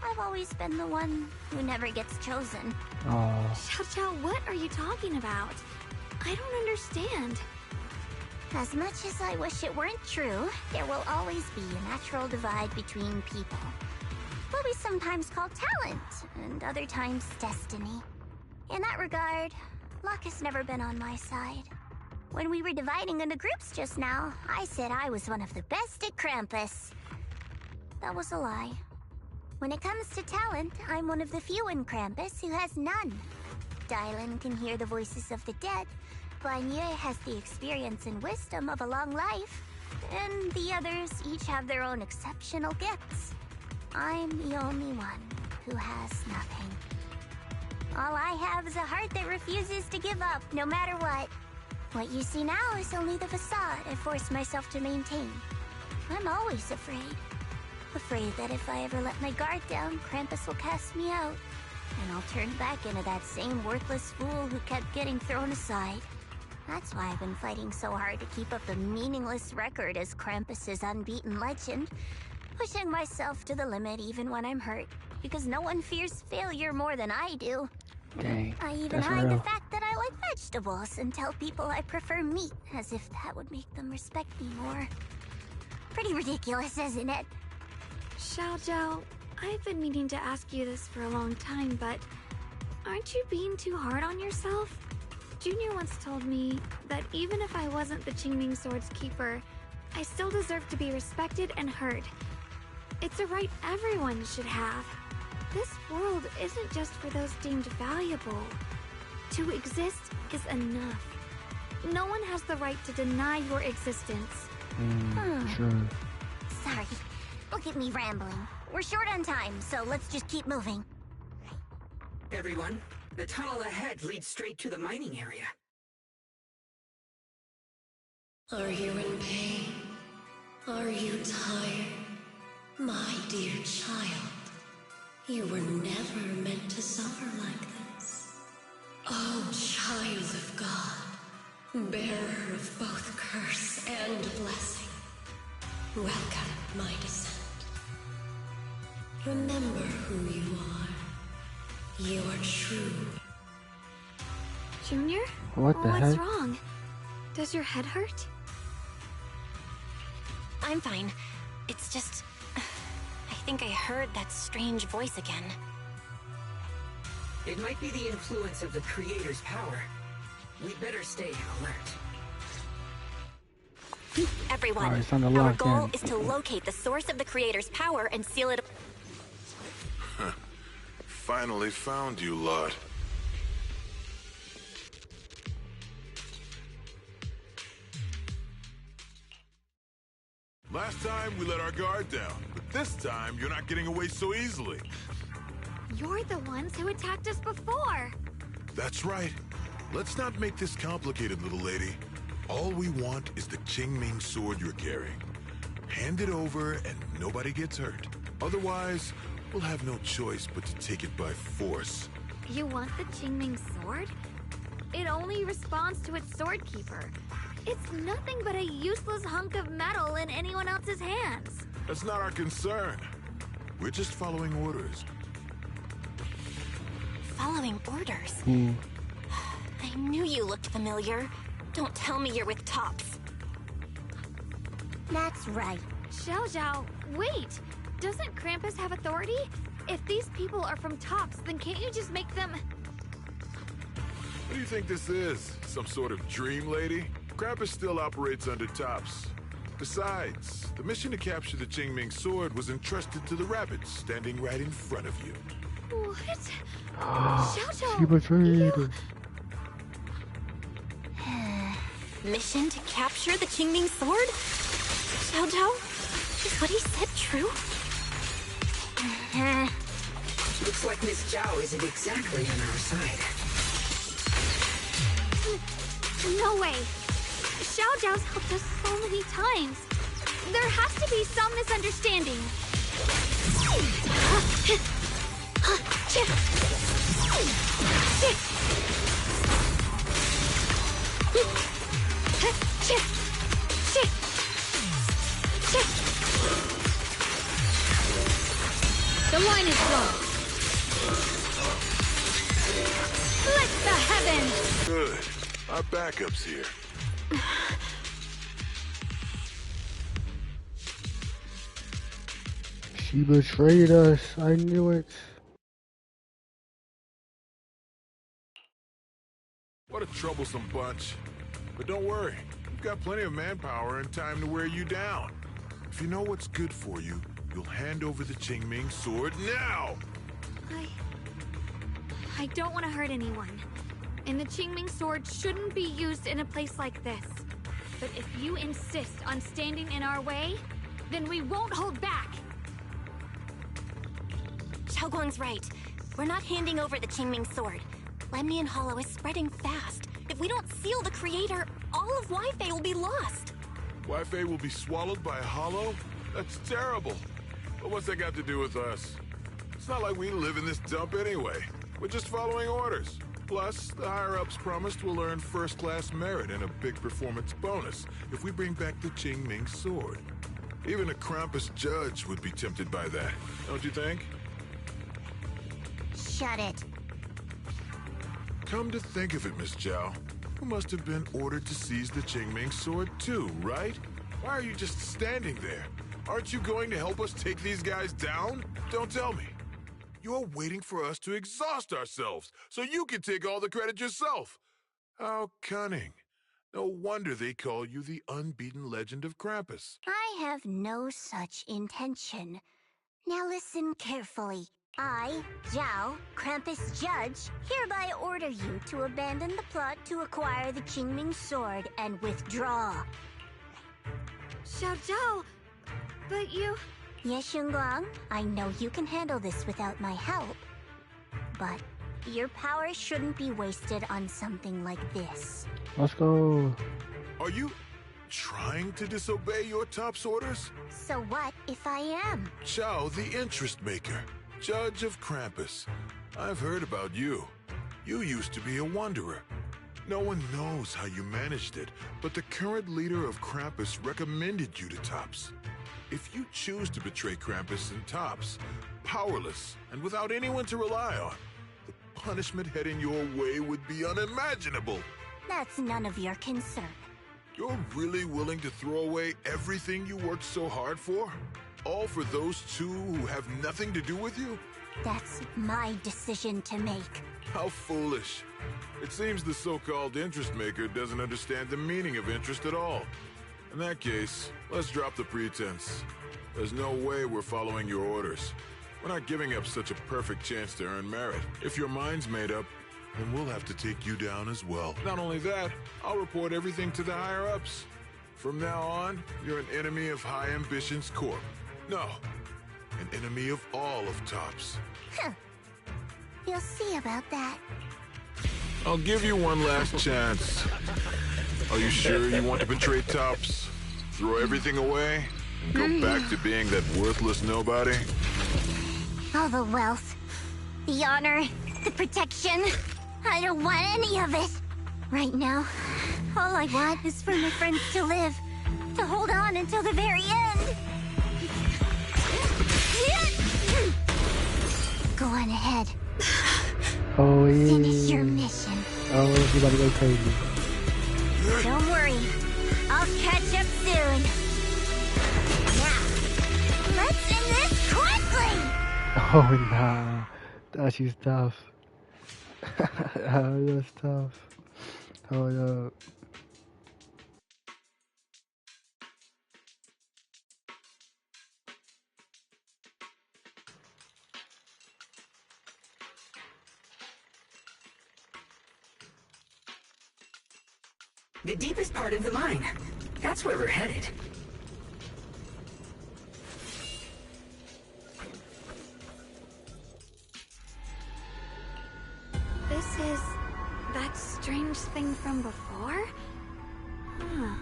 H: I've always been the one who never gets chosen.
A: Xiao, what are you talking about? I don't understand.
H: As much as I wish it weren't true, there will always be a natural divide between people. What we sometimes call talent, and other times destiny. In that regard, luck has never been on my side. When we were dividing into groups just now, I said I was one of the best at Krampus. That was a lie. When it comes to talent, I'm one of the few in Krampus who has none. Dylan can hear the voices of the dead, Blanye has the experience and wisdom of a long life, and the others each have their own exceptional gifts. I'm the only one who has nothing. All I have is a heart that refuses to give up, no matter what. What you see now is only the facade I forced myself to maintain. I'm always afraid. Afraid that if I ever let my guard down, Krampus will cast me out, and I'll turn back into that same worthless fool who kept getting thrown aside. That's why I've been fighting so hard to keep up a meaningless record as Krampus's unbeaten legend, pushing myself to the limit even when I'm hurt, because no one fears failure more than I do.
F: Dang,
H: I even
F: that's
H: hide
F: real.
H: the fact that I like vegetables and tell people I prefer meat, as if that would make them respect me more. Pretty ridiculous, isn't it?
A: Xiao, I've been meaning to ask you this for a long time, but aren't you being too hard on yourself? Junior once told me that even if I wasn't the Qingming Sword's keeper, I still deserve to be respected and heard. It's a right everyone should have. This world isn't just for those deemed valuable. To exist is enough. No one has the right to deny your existence.
F: Sure.
H: Sorry. Look at me rambling. We're short on time, so let's just keep moving.
I: Everyone, the tunnel ahead leads straight to the mining area.
J: Are you in pain? Are you tired? My dear child, you were never meant to suffer like this. Oh, child of God, bearer of both curse and blessing, welcome my descent. Remember who you are. You are true.
A: Junior?
F: What the
A: What's
F: heck?
A: wrong? Does your head hurt?
B: I'm fine. It's just... I think I heard that strange voice again.
I: It might be the influence of the Creator's power. We'd better stay alert.
B: Everyone,
F: Alright, it's on the
B: our
F: lock
B: goal
F: in.
B: is to locate the source of the Creator's power and seal it...
K: Finally found you, lot. Last time we let our guard down, but this time you're not getting away so easily.
A: You're the ones who attacked us before.
K: That's right. Let's not make this complicated, little lady. All we want is the Qingming sword you're carrying. Hand it over and nobody gets hurt. Otherwise, we'll have no choice but to take it by force.
A: You want the Qingming sword? It only responds to its sword keeper. It's nothing but a useless hunk of metal in anyone else's hands.
K: That's not our concern. We're just following orders.
B: Following orders? I knew you looked familiar. Don't tell me you're with Tops.
H: That's right.
A: Xiao Zhao, wait! Doesn't Krampus have authority? If these people are from Tops, then can't you just make them...
K: What do you think this is? Some sort of dream lady? Krampus still operates under Tops. Besides, the mission to capture the Qingming sword was entrusted to the rabbits standing right in front of you.
A: What? Xiao Zhao,
F: She betrayed us.
B: Mission to capture the Qingming sword? Xiao Zhao? Is what he said true?
I: Looks like Miss Zhao isn't exactly on our side.
A: No way! Xiao Zhao's helped us so many times. There has to be some misunderstanding. The line is blocked. Split the heavens!
K: Good. Our backup's here.
F: She betrayed us. I knew it.
K: What a troublesome bunch. But don't worry. We've got plenty of manpower and time to wear you down. If you know what's good for you, you'll hand over the Qingming sword now!
A: I don't want to hurt anyone. And the Qingming sword shouldn't be used in a place like this. But if you insist on standing in our way, then we won't hold back.
B: Xiao Guang's right. We're not handing over the Qingming sword. Lemnian Hollow is spreading fast. If we don't seal the Creator, all of Wi-Fi will be lost.
K: Wi-Fi will be swallowed by a hollow? That's terrible. But what's that got to do with us? It's not like we live in this dump anyway. We're just following orders. Plus, the higher-ups promised we'll earn first-class merit and a big performance bonus if we bring back the Qingming sword. Even a Krampus judge would be tempted by that, don't you think?
H: Shut it.
K: Come to think of it, Miss Zhao, you must have been ordered to seize the Qingming sword too, right? Why are you just standing there? Aren't you going to help us take these guys down? Don't tell me. You're waiting for us to exhaust ourselves so you can take all the credit yourself. How cunning. No wonder they call you the unbeaten legend of Krampus.
H: I have no such intention. Now listen carefully. I, Zhao, Krampus Judge, hereby order you to abandon the plot to acquire the Qingming sword and withdraw.
A: Xiao Zhao, but you...
H: Yes, Xingguang, I know you can handle this without my help. But your power shouldn't be wasted on something like this.
F: Let's go.
K: Are you trying to disobey your top's orders?
H: So what if I am?
K: Zhao, the interest maker, Judge of Krampus. I've heard about you. You used to be a wanderer. No one knows how you managed it, but the current leader of Krampus recommended you to Tops. If you choose to betray Krampus and Tops, powerless and without anyone to rely on, the punishment heading your way would be unimaginable.
H: That's none of your concern.
K: You're really willing to throw away everything you worked so hard for? All for those two who have nothing to do with you?
H: That's my decision to make.
K: How foolish. It seems the so-called interest maker doesn't understand the meaning of interest at all. In that case, let's drop the pretense. There's no way we're following your orders. We're not giving up such a perfect chance to earn merit. If your mind's made up, then we'll have to take you down as well. Not only that, I'll report everything to the higher-ups. From now on, you're an enemy of High Ambitions Corp. No, an enemy of all of Tops.
H: Huh. You'll see about that.
K: I'll give you one last chance. Are you sure you want to betray Tops? Throw everything away? And go back to being that worthless nobody?
H: All the wealth, the honor, the protection. I don't want any of it. Right now, all I want is for my friends to live. To hold on until the very end. Go on ahead.
F: Oh yeah.
H: Finish your mission.
F: Oh, you about to go crazy.
H: Don't worry. I'll catch up soon. Now, let's end this quickly!
F: Oh nah. That she's tough. Oh, that's tough. Hold up.
I: The deepest part of the mine. That's where we're headed.
A: This is that strange thing from before? Huh.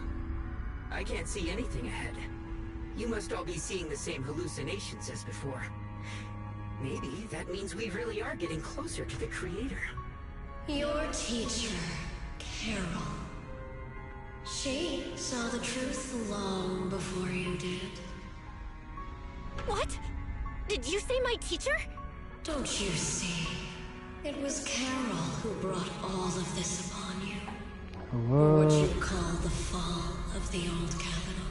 I: I can't see anything ahead. You must all be seeing the same hallucinations as before. Maybe that means we really are getting closer to the creator.
J: Your teacher, Carol. She saw the truth long before you did.
B: What? Did you say my teacher?
J: Don't you see? It was Carol who brought all of this upon you. What you call the fall of the old capital.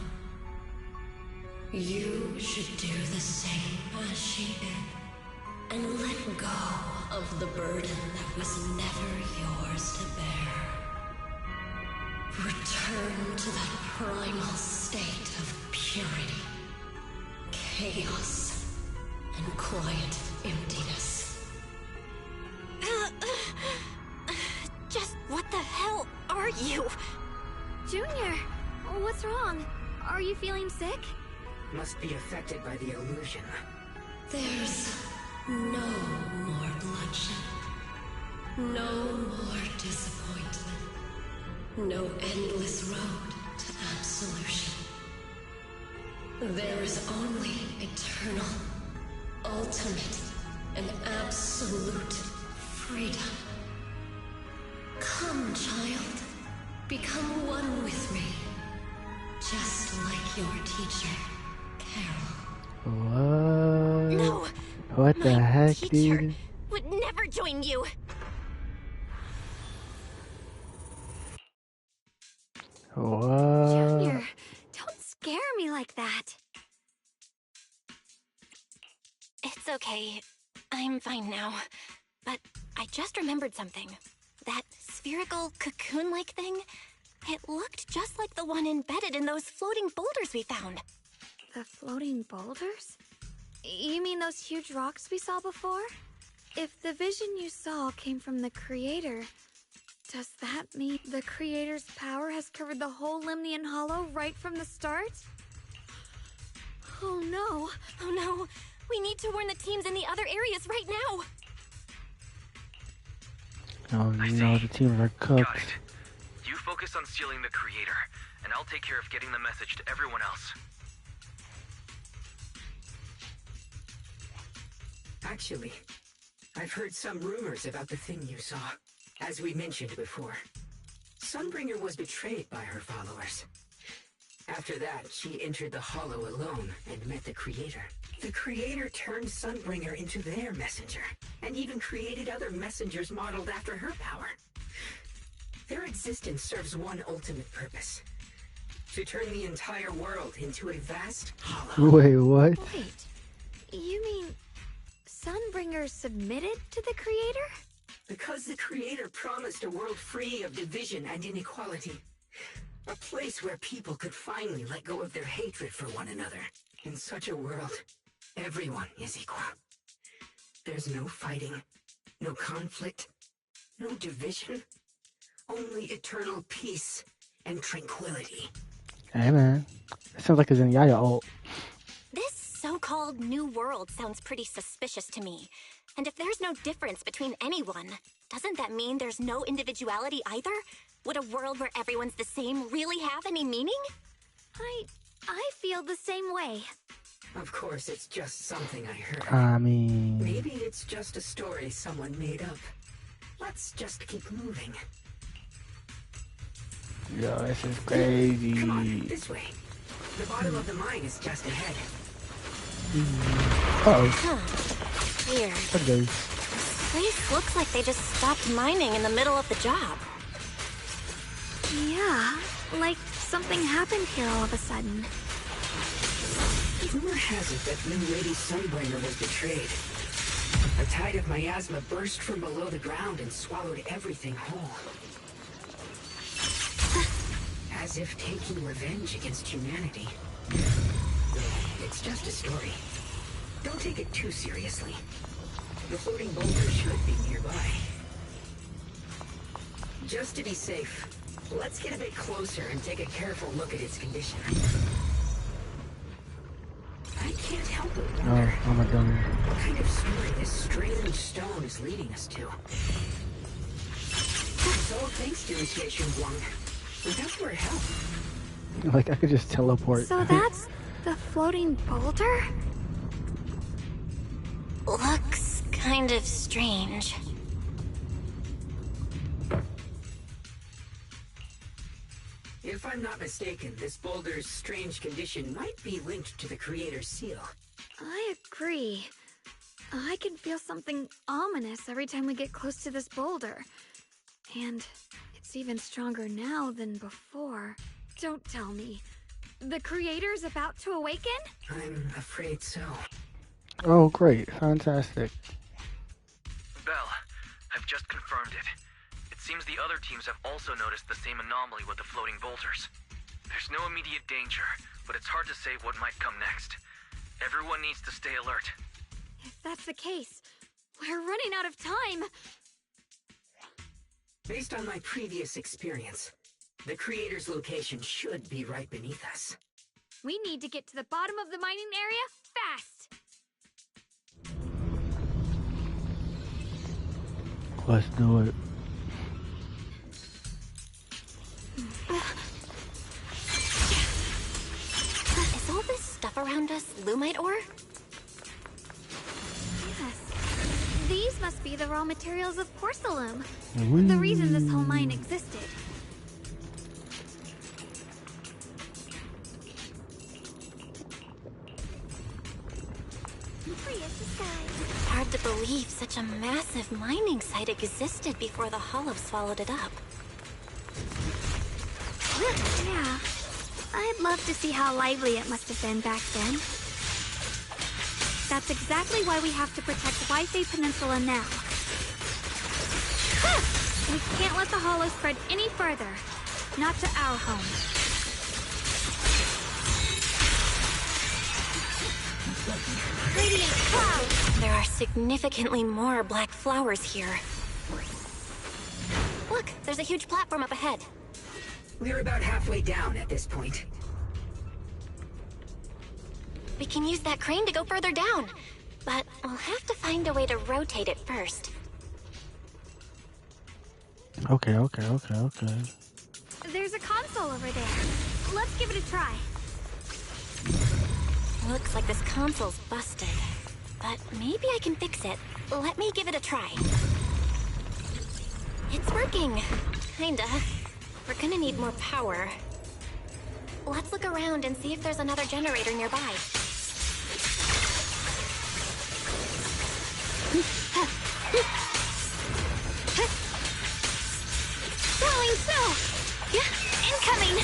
J: You should do the same as she did. And let go of the burden that was never yours to bear. Return to that primal state of purity, chaos, and quiet emptiness.
B: Just what the hell are you?
A: Junior, what's wrong? Are you feeling sick?
I: Must be affected by the illusion.
J: There's no more bloodshed. No more disappointment. No endless road to absolution. There is only eternal, ultimate, and absolute freedom. Come, child. Become one with me. Just like your teacher, Carol.
F: What?
B: No!
F: What the heck,
B: teacher
F: dude?
B: would never join you!
F: What?
A: Junior, don't scare me like that.
B: It's okay. I'm fine now. But I just remembered something. That spherical cocoon-like thing, it looked just like the one embedded in those floating boulders we found.
A: The floating boulders? You mean those huge rocks we saw before? If the vision you saw came from the Creator, does that mean the Creator's power has covered the whole Lemnian Hollow right from the start? Oh no.
B: Oh no. We need to warn the teams in the other areas right now.
F: Oh no, the teams are cooked.
G: Got it. You focus on stealing the Creator, and I'll take care of getting the message to everyone else.
I: Actually, I've heard some rumors about the thing you saw. As we mentioned before, Sunbringer was betrayed by her followers. After that, she entered the Hollow alone and met the Creator. The Creator turned Sunbringer into their messenger, and even created other messengers modeled after her power. Their existence serves one ultimate purpose: to turn the entire world into a vast hollow.
F: Wait, what?
A: Wait, you mean Sunbringer submitted to the Creator?
I: Because the Creator promised a world free of division and inequality. A place where people could finally let go of their hatred for one another. In such a world, everyone is equal. There's no fighting, no conflict, no division. Only eternal peace and tranquility.
F: Hey man, that sounds like a Zenyatta ult.
B: This so-called new world sounds pretty suspicious to me. And if there's no difference between anyone, doesn't that mean there's no individuality either? Would a world where everyone's the same really have any meaning?
A: I feel the same way.
I: Of course, it's just something I heard.
F: I mean...
I: Maybe it's just a story someone made up. Let's just keep moving.
F: Yo, this is crazy.
I: Come on, this way. The bottom of the mine is just ahead.
F: Uh-oh.
B: Weird.
F: Okay.
B: This place looks like they just stopped mining in the middle of the job.
A: Yeah, like something happened here all of a sudden.
I: Rumor has it that new Lady Sunbringer was betrayed. A tide of miasma burst from below the ground and swallowed everything whole. As if taking revenge against humanity. It's just a story. Don't take it too seriously. The floating boulder should be nearby. Just to be safe, let's get a bit closer and take a careful look at its condition. I can't help but wonder
F: Oh my god.
I: what kind of story this strange stone is leading us to. It's all thanks to Initiation 1. Without your help.
F: Like, I could just teleport.
A: So that's the floating boulder?
B: Looks kind of strange.
I: If I'm not mistaken, this boulder's strange condition might be linked to the Creator's seal.
A: I agree. I can feel something ominous every time we get close to this boulder. And it's even stronger now than before. Don't tell me. The Creator's about to awaken?
I: I'm afraid so.
F: Oh, great. Fantastic.
G: Belle, I've just confirmed it. It seems the other teams have also noticed the same anomaly with the floating boulders. There's no immediate danger, but it's hard to say what might come next. Everyone needs to stay alert.
A: If that's the case, we're running out of time.
I: Based on my previous experience, the Creator's location should be right beneath us.
A: We need to get to the bottom of the mining area fast.
F: Let's do it.
B: Is all this stuff around us Lumite ore?
A: Yes. These must be the raw materials of porcelain. The reason this whole mine existed.
B: It's hard to believe such a massive mining site existed before the Hollow swallowed it up.
A: Yeah. I'd love to see how lively it must have been back then. That's exactly why we have to protect Wi-Fi Peninsula now. We can't let the Hollow spread any further. Not to our home.
B: Radiant cloud! There are significantly more black flowers here. Look, there's a huge platform up ahead.
I: We're about halfway down at this point.
B: We can use that crane to go further down, but we'll have to find a way to rotate it first.
F: Okay.
A: There's a console over there. Let's give it a try.
B: Looks like this console's busted, but maybe I can fix it. Let me give it a try. It's working. Kinda. We're gonna need more power. Let's look around and see if there's another generator nearby. Falling snow! Incoming!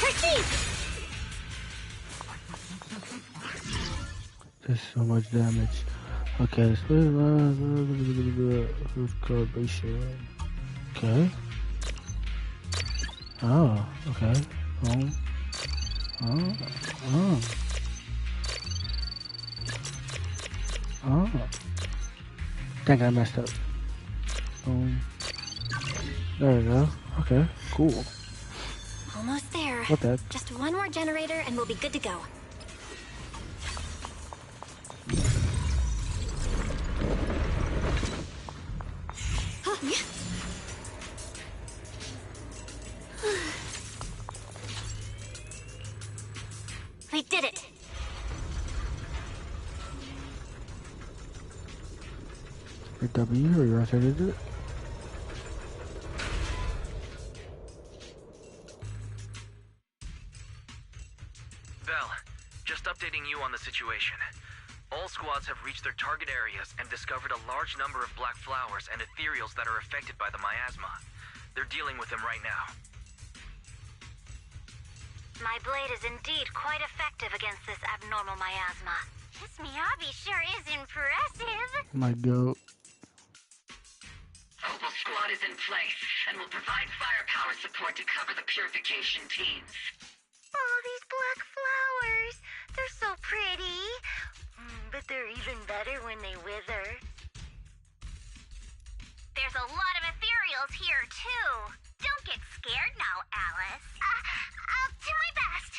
B: Proceed!
F: There's so much damage. Okay, who's calibration? Okay. Oh, okay. Oh. Dang, I messed up. There we go. Okay, cool.
B: Almost there.
F: What the?
B: Just one more generator and we'll be good to go. We did it!
F: For W, or you rotated it?
G: Val, just updating you on the situation. All squads have reached their target areas and discovered a large number of black flowers and ethereals that are affected by the miasma. They're dealing with them right now.
L: My blade is indeed quite effective against this abnormal miasma. This Miyabi sure is impressive.
F: My goat.
M: Opal squad is in place and will provide firepower support to cover the purification teams.
L: Oh, these black flowers. They're so pretty. But they're even better when they wither. There's a lot of ethereals here, too. Don't get scared now, Alice. I'll do my best.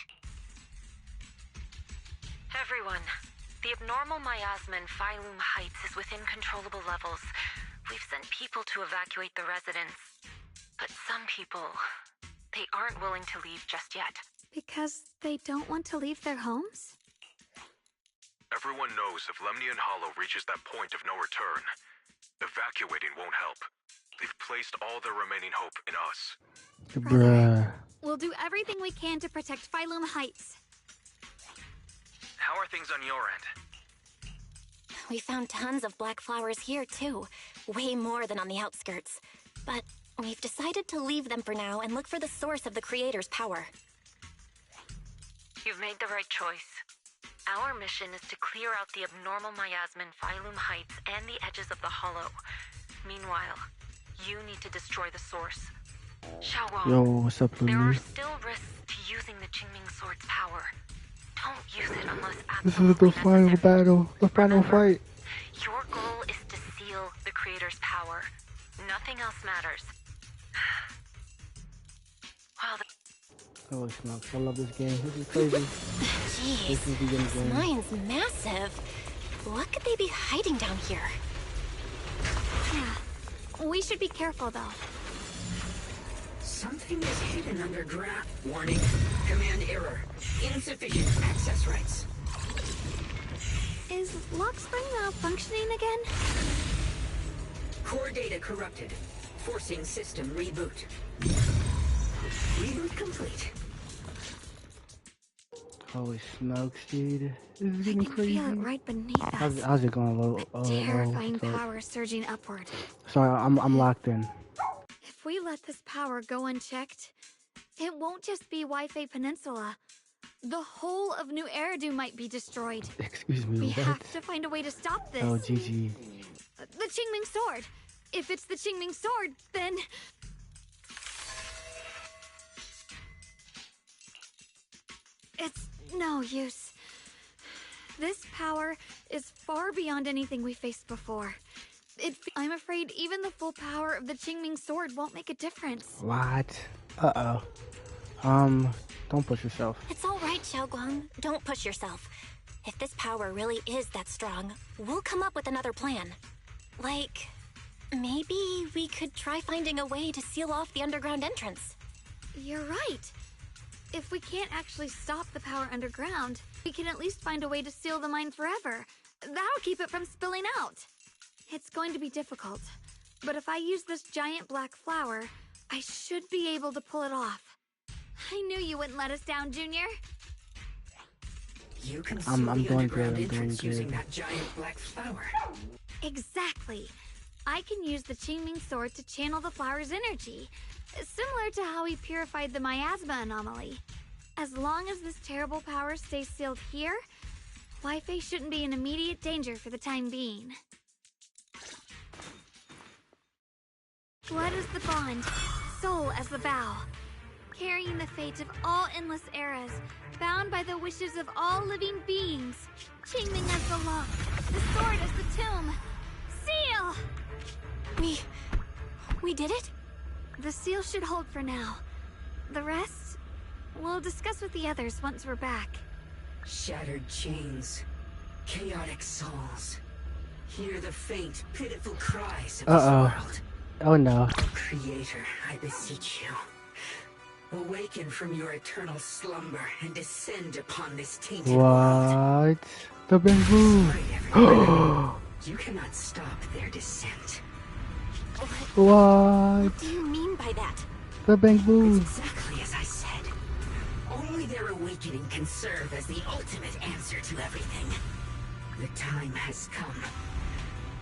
N: Everyone, the abnormal miasma in Phylum Heights is within controllable levels. We've sent people to evacuate the residents. But some people, they aren't willing to leave just yet.
A: Because they don't want to leave their homes?
E: Everyone knows if Lemnian Hollow reaches that point of no return, evacuating won't help. They've placed all their remaining hope in us.
F: Bruh.
A: We'll do everything we can to protect Phylum Heights.
G: How are things on your end?
B: We found tons of black flowers here, too. Way more than on the outskirts. But we've decided to leave them for now and look for the source of the creator's power.
N: You've made the right choice. Our mission is to clear out the abnormal miasma in Phylum Heights and the edges of the Hollow. Meanwhile, you need to destroy the source. Xiaowang,
F: Yo, what's up,
N: there are
F: Lily?
N: still risks to using the Qingming Sword's power. Don't use it unless
F: This
N: absolutely
F: is the final battle. The final fight.
N: Your goal is to seal the creator's power. Nothing else matters. Wow,
F: Holy smokes, I love this game. This is crazy.
B: Jeez,
F: This is the end
B: this
F: game.
B: mine's massive. What could they be hiding down here?
A: Yeah. We should be careful, though.
I: Something is hidden underground. Warning. Command error. Insufficient access rights.
A: Is Lockspring malfunctioning again?
I: Core data corrupted. Forcing system reboot. Reboot complete.
F: Holy smokes, dude. This is getting crazy.
A: Feel it right beneath us.
F: How's it going? Low?
A: Terrifying power surging upward.
F: Sorry, I'm locked in.
A: If we let this power go unchecked, it won't just be Wi-Fi Peninsula. The whole of New Eridu might be destroyed.
F: Excuse me,
A: We
F: what?
A: have to find a way to stop this.
F: Oh, GG.
A: The Qingming Sword. If it's the Qingming Sword, then... It's no use. This power is far beyond anything we faced before. I'm afraid even the full power of the Qingming sword won't make a difference.
F: What? Uh-oh. Don't push yourself.
B: It's all right, Xiaoguang. Don't push yourself. If this power really is that strong, we'll come up with another plan. Like, maybe we could try finding a way to seal off the underground entrance.
A: You're right. If we can't actually stop the power underground, we can at least find a way to seal the mine forever. That'll keep it from spilling out. It's going to be difficult, but if I use this giant black flower, I should be able to pull it off. I knew you wouldn't let us down, Junior.
I: You can seal the underground entrance using that giant black flower.
A: Exactly. I can use the Qingming sword to channel the flower's energy, similar to how we purified the miasma anomaly. As long as this terrible power stays sealed here, Wi-Fi shouldn't be in immediate danger for the time being. Blood is the bond, soul as the vow. Carrying the fate of all endless eras, bound by the wishes of all living beings. Qingming as the lock, the sword as the tomb. Seal!
B: We did it?
A: The seal should hold for now. The rest, we'll discuss with the others once we're back.
I: Shattered chains, chaotic souls. Hear the faint, pitiful cries of this world.
F: Oh no.
I: Creator, I beseech you. Awaken from your eternal slumber and descend upon this tainted world.
F: What? The bamboo.
I: You cannot stop their descent.
F: What?
B: What do you mean by that?
F: The bamboo.
I: It's exactly as I said. Only their awakening can serve as the ultimate answer to everything. The time has come.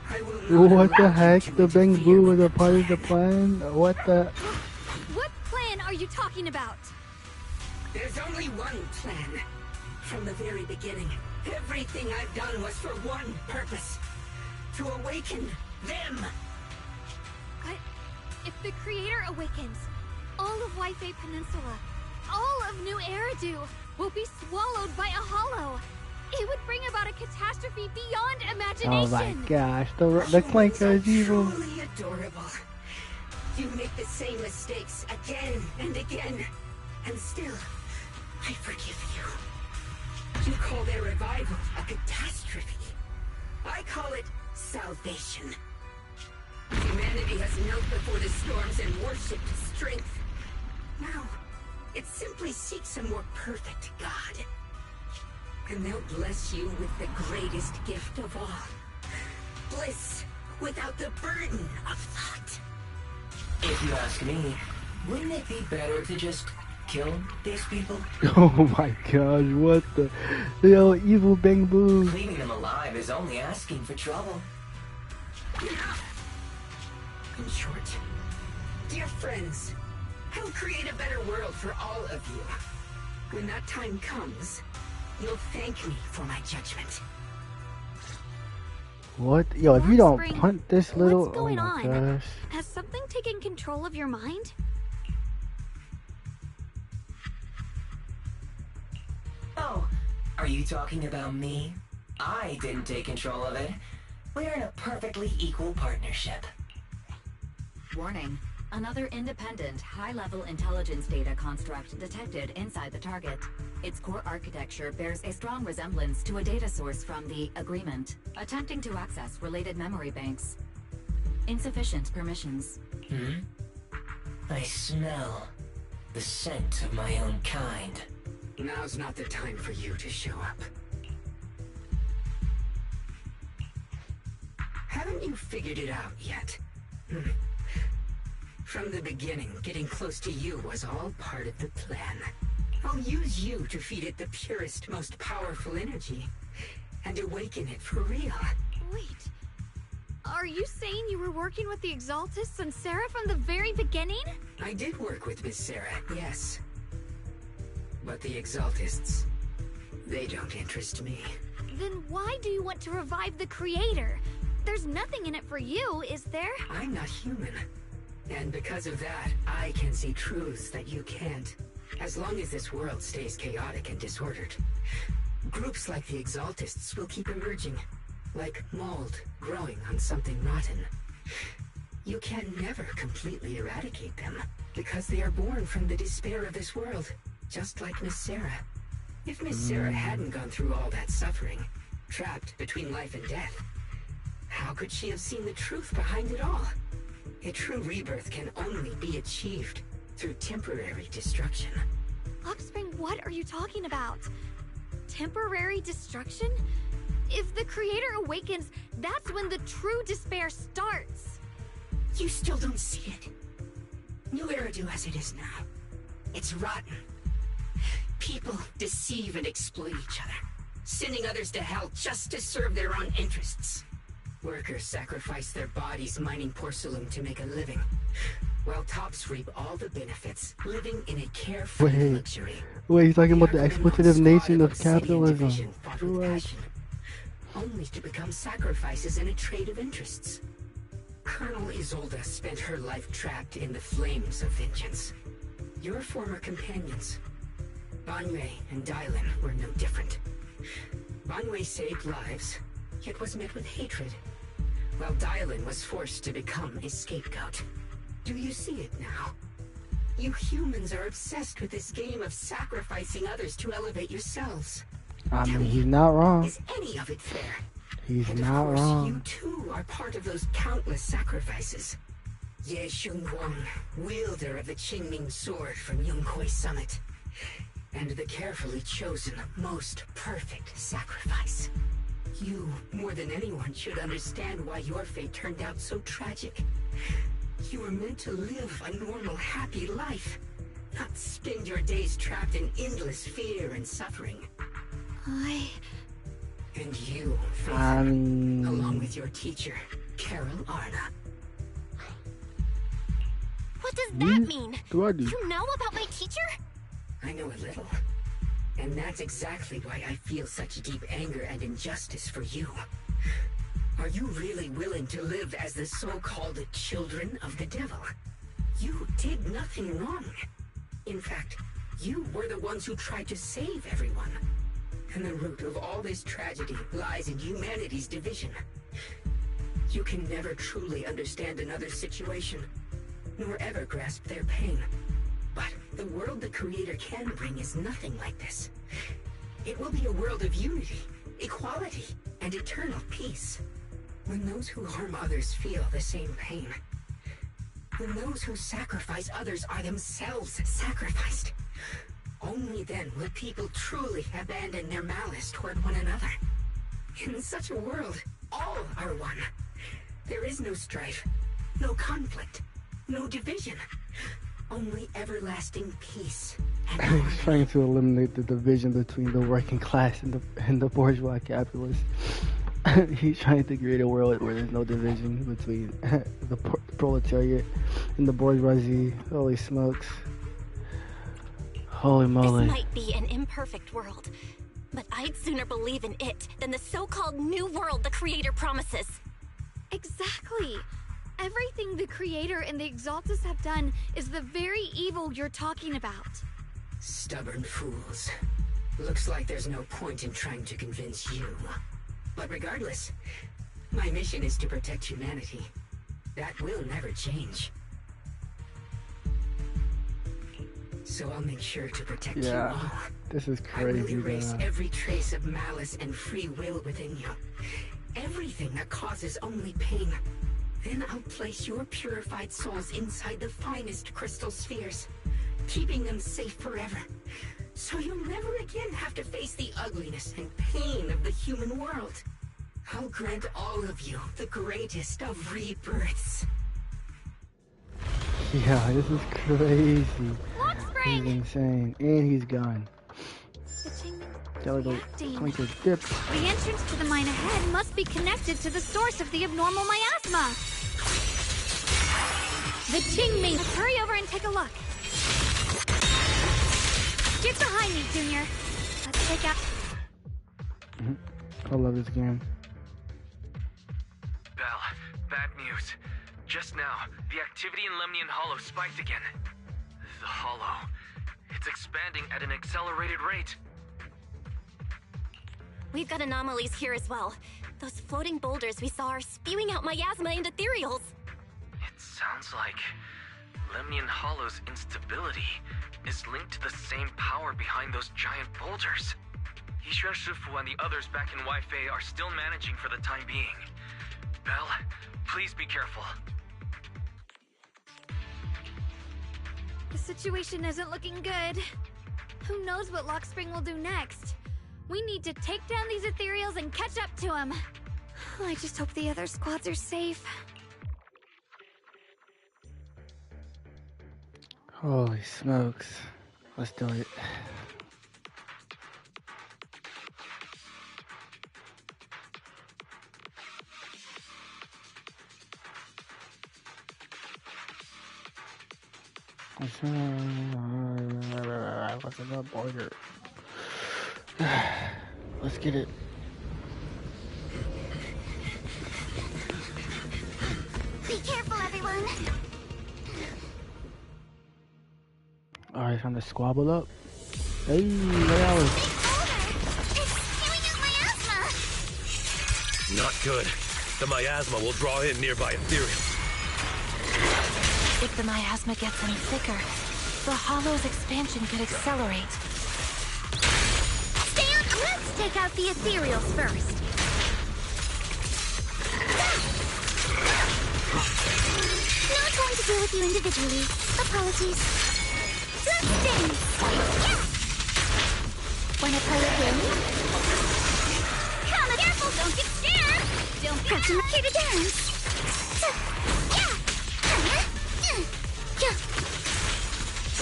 I: I will not
F: What the
I: allow
F: heck?
I: you to
F: The bamboo was a
I: interfere
F: part of the plan? What the?
A: What plan are you talking about?
I: There's only one plan. From the very beginning, everything I've done was for one purpose. To awaken them.
A: But if the Creator awakens, all of Wi-Fi Peninsula, all of New Eridu will be swallowed by a hollow. It would bring about a catastrophe beyond imagination.
F: Oh my gosh, the Clanker is evil.
I: Truly adorable. You make the same mistakes again and again, and still, I forgive you. You call their revival a catastrophe. I call it salvation. Humanity has knelt before the storms and worshipped strength. Now, it simply seeks a more perfect God. And they'll bless you with the greatest gift of all. Bliss without the burden of thought.
O: If you ask me, wouldn't it be better to just kill these people?
F: Oh my gosh, what the? Yo, evil bamboo.
O: Leaving them alive is only asking for trouble.
I: In short, dear friends, I'll create a better world for all of you. When that time comes, you'll thank me for my judgment.
F: What? Yo, if you don't
A: Spring,
F: punt this little...
A: what's going
F: oh my
A: on?
F: gosh.
A: Has something taken control of your mind?
O: Oh, are you talking about me? I didn't take control of it. We're in a perfectly equal partnership.
P: Warning. Another independent, high-level intelligence data construct detected inside the target. Its core architecture bears a strong resemblance to a data source from the Agreement, attempting to access related memory banks. Insufficient permissions.
O: I smell the scent of my own kind.
I: Now's not the time for you to show up. Haven't you figured it out yet? From the beginning, getting close to you was all part of the plan. I'll use you to feed it the purest, most powerful energy, and awaken it for real.
A: Wait, are you saying you were working with the Exaltists and Sarah from the very beginning?
I: I did work with Miss Sarah, yes. But the Exaltists, they don't interest me.
A: Then why do you want to revive the Creator? There's nothing in it for you, is there?
I: I'm not human. And because of that, I can see truths that you can't. As long as this world stays chaotic and disordered, groups like the Exaltists will keep emerging, like mold growing on something rotten. You can never completely eradicate them, because they are born from the despair of this world, just like Miss Sarah. If Miss Sarah hadn't gone through all that suffering, trapped between life and death, how could she have seen the truth behind it all? A true rebirth can only be achieved through temporary destruction.
A: Offspring, what are you talking about? Temporary destruction? If the creator awakens, that's when the true despair starts.
I: You still don't see it. New Eridu as it is now. It's rotten. People deceive and exploit each other, sending others to hell just to serve their own interests. Workers sacrifice their bodies mining porcelain to make a living, while tops reap all the benefits, living in a carefree luxury.
F: Wait, he's talking about the exploitative nature of capitalism.
I: Only to become sacrifices in a trade of interests. Colonel Isolde spent her life trapped in the flames of vengeance. Your former companions, Banwei and Dylan, were no different. Banwei saved lives, yet was met with hatred, while Dylan was forced to become a scapegoat. Do you see it now? You humans are obsessed with this game of sacrificing others to elevate yourselves.
F: I mean, he's not wrong.
I: Is any of it fair?
F: He's
I: and
F: not
I: of course,
F: wrong.
I: You too are part of those countless sacrifices. Ye Xunguang, wielder of the Qingming sword from Yongkoi Summit, and the carefully chosen, most perfect sacrifice. You, more than anyone, should understand why your fate turned out so tragic. You were meant to live a normal, happy life, not spend your days trapped in endless fear and suffering. And you, Faith, along with your teacher, Carol Arna.
B: What does that mean?
F: What do?
B: You know about my teacher?
I: I know a little. And that's exactly why I feel such deep anger and injustice for you. Are you really willing to live as the so-called children of the devil? You did nothing wrong. In fact, you were the ones who tried to save everyone. And the root of all this tragedy lies in humanity's division. You can never truly understand another's situation, nor ever grasp their pain. But the world the Creator can bring is nothing like this. It will be a world of unity, equality, and eternal peace. When those who harm others feel the same pain. When those who sacrifice others are themselves sacrificed. Only then will people truly abandon their malice toward one another. In such a world, all are one. There is no strife, no conflict, no division. Only everlasting peace.
F: He's trying to eliminate the division between the working class and the bourgeois capitalists. He's trying to create a world where there's no division between the proletariat and the bourgeoisie. Holy smokes. Holy moly.
B: This might be an imperfect world, but I'd sooner believe in it than the so-called new world the Creator promises.
A: Exactly. Everything the Creator and the Exaltus have done is the very evil you're talking about.
I: Stubborn fools. Looks like there's no point in trying to convince you. But regardless, my mission is to protect humanity. That will never change. So I'll make sure to protect you all.
F: This is crazy.
I: I will erase every trace of malice and free will within you. Everything that causes only pain. Then I'll place your purified souls inside the finest crystal spheres, keeping them safe forever. So you'll never again have to face the ugliness and pain of the human world. I'll grant all of you the greatest of rebirths.
F: Yeah, this is crazy. He's insane. And he's gone. Gotta go point his dip.
A: The entrance to the mine ahead must be connected to the source of the abnormal miasma. The Qingming. Let's hurry over and take a look. Get behind me, Junior. Let's take out.
F: I love this game.
G: Belle, bad news. Just now, the activity in Lemnian Hollow spiked again. The Hollow. It's expanding at an accelerated rate.
B: We've got anomalies here as well. Those floating boulders we saw are spewing out miasma and ethereals.
G: It sounds like Lemnian Hollow's instability is linked to the same power behind those giant boulders. Yishuan Shifu and the others back in Wi-Fi are still managing for the time being. Belle, please be careful.
A: The situation isn't looking good. Who knows what Lockspring will do next? We need to take down these ethereals and catch up to them. I just hope the other squads are safe.
F: Holy smokes. Let's do it. What's in the border? Let's get it.
H: Be careful, everyone.
F: Alright, time to squabble up. Hey, there I was.
H: It's spewing out miasma.
Q: Not good. The miasma will draw in nearby ethereals.
N: If the miasma gets any thicker, the Hollow's expansion could accelerate.
H: Stay on. Let's take out the ethereals first. Not going to deal with you individually. Apologies. Let's dance. Yeah. When a poet wins. Come on, careful! Don't get scared. Don't be here to dance.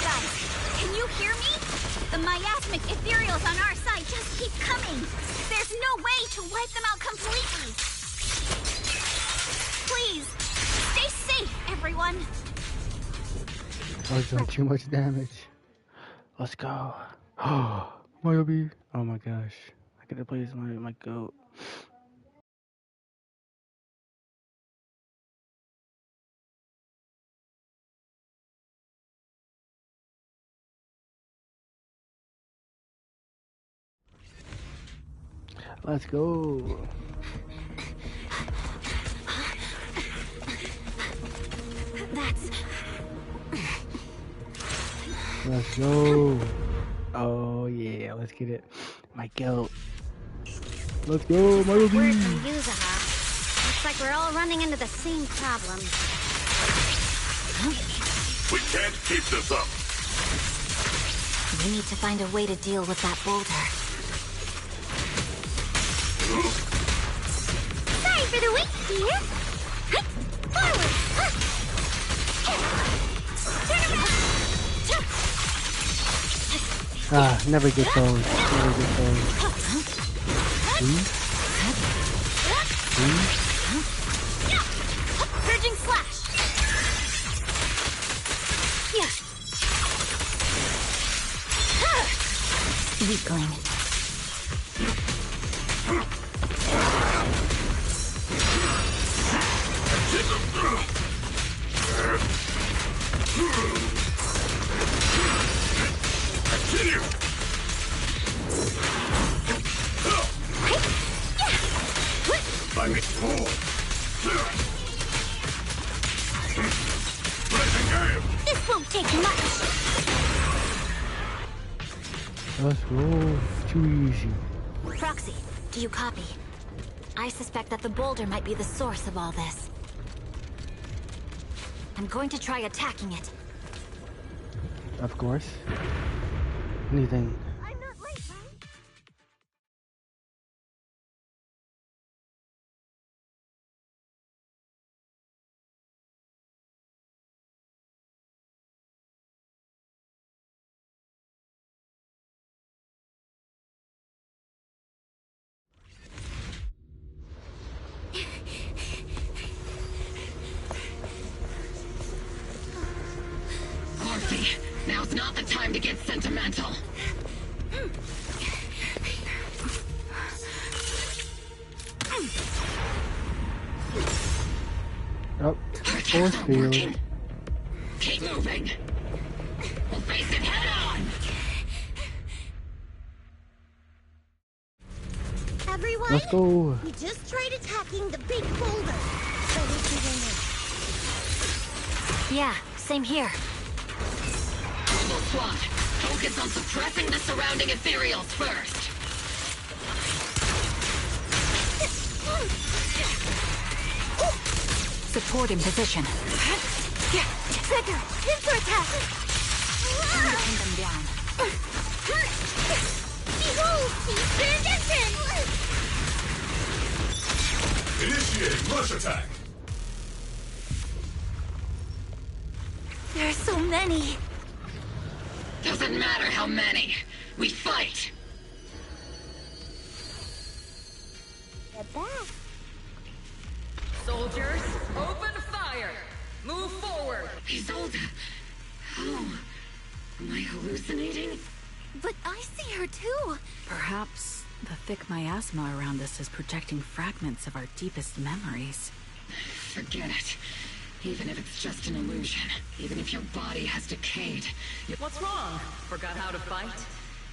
R: Guys, can you hear me? The miasmic ethereals on our side just keep coming. There's no way to wipe them out completely. Please, stay safe, everyone.
F: I was doing too much damage. Let's go. Oh, Mario B. Oh my gosh. I could have played as my goat. Let's go. Let's go. Oh yeah, let's get it. My goat. Let's go, Mario B.
R: Word from Yuzaha. Looks like we're all running into the same problem.
K: We can't keep this up.
B: We need to find a way to deal with that boulder.
H: Sorry for the wait, dear. Forward. Turn around.
F: Ah, never get those. Never get those.
R: Surging slash.
B: Weakling.
H: This won't take much.
F: Let's roll. Too easy.
B: Proxy, do you copy? I suspect that the boulder might be the source of all this. I'm going to try attacking it.
F: Of course. Anything.
H: I'm not late, right?
M: Morphe, now's not the time to get sentimental.
F: Oh, force field.
M: Keep moving. We'll face it head on.
F: Let's go.
L: We just tried attacking the big boulder. Ready to win it.
B: Yeah, same here.
M: Rebel Squad, focus on suppressing the surrounding ethereals first.
P: Support in position.
L: Trigger! Pincer attack!
P: Time to pin them down.
L: Behold! Transcendent!
E: Initiating rush attack!
L: There's so many.
M: Doesn't matter how many. We fight.
L: Get back.
N: Soldiers, open fire! Move forward!
M: Isolde! How? Am I hallucinating?
R: But I see her too.
P: Perhaps the thick miasma around us is projecting fragments of our deepest memories.
M: Forget it. Even if it's just an illusion. Even if your body has decayed.
N: What's wrong? Forgot how to fight?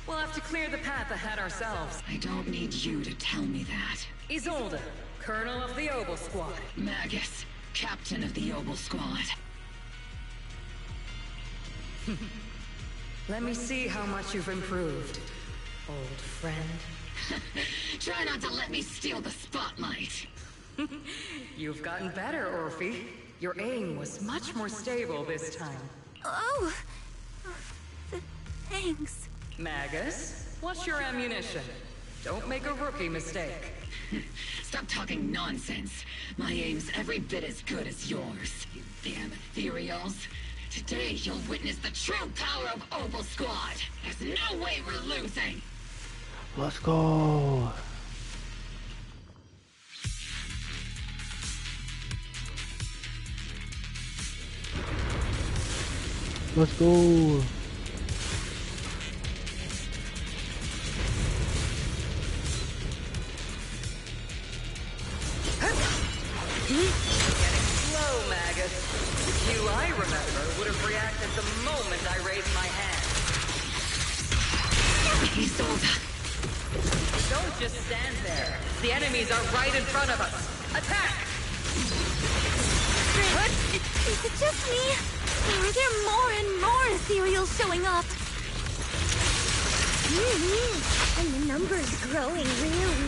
N: We'll have to clear the path ahead ourselves.
M: I don't need you to tell me that.
N: Isolde, Colonel of the Obel Squad.
M: Magus, Captain of the Obel Squad.
N: Let me see how much you've improved, old friend.
M: Try not to let me steal the spotlight.
N: You've gotten better, Orphe. Your aim was much more stable this time.
R: Oh, thanks.
N: Magus, what's your ammunition? Don't make a rookie mistake.
M: Stop talking nonsense. My aim's every bit as good as yours, you damn ethereals. Today you'll witness the true power of Obel Squad. There's no way we're losing.
F: Let's go. Let's go.
N: Getting slow, Magus. You, I remember, would have reacted the moment I raised my hand.
M: Isolde.
N: Don't just stand there. The enemies are right in front of us. Attack!
R: Is it just me? Or are there more and more ethereals showing up?
L: And the number's growing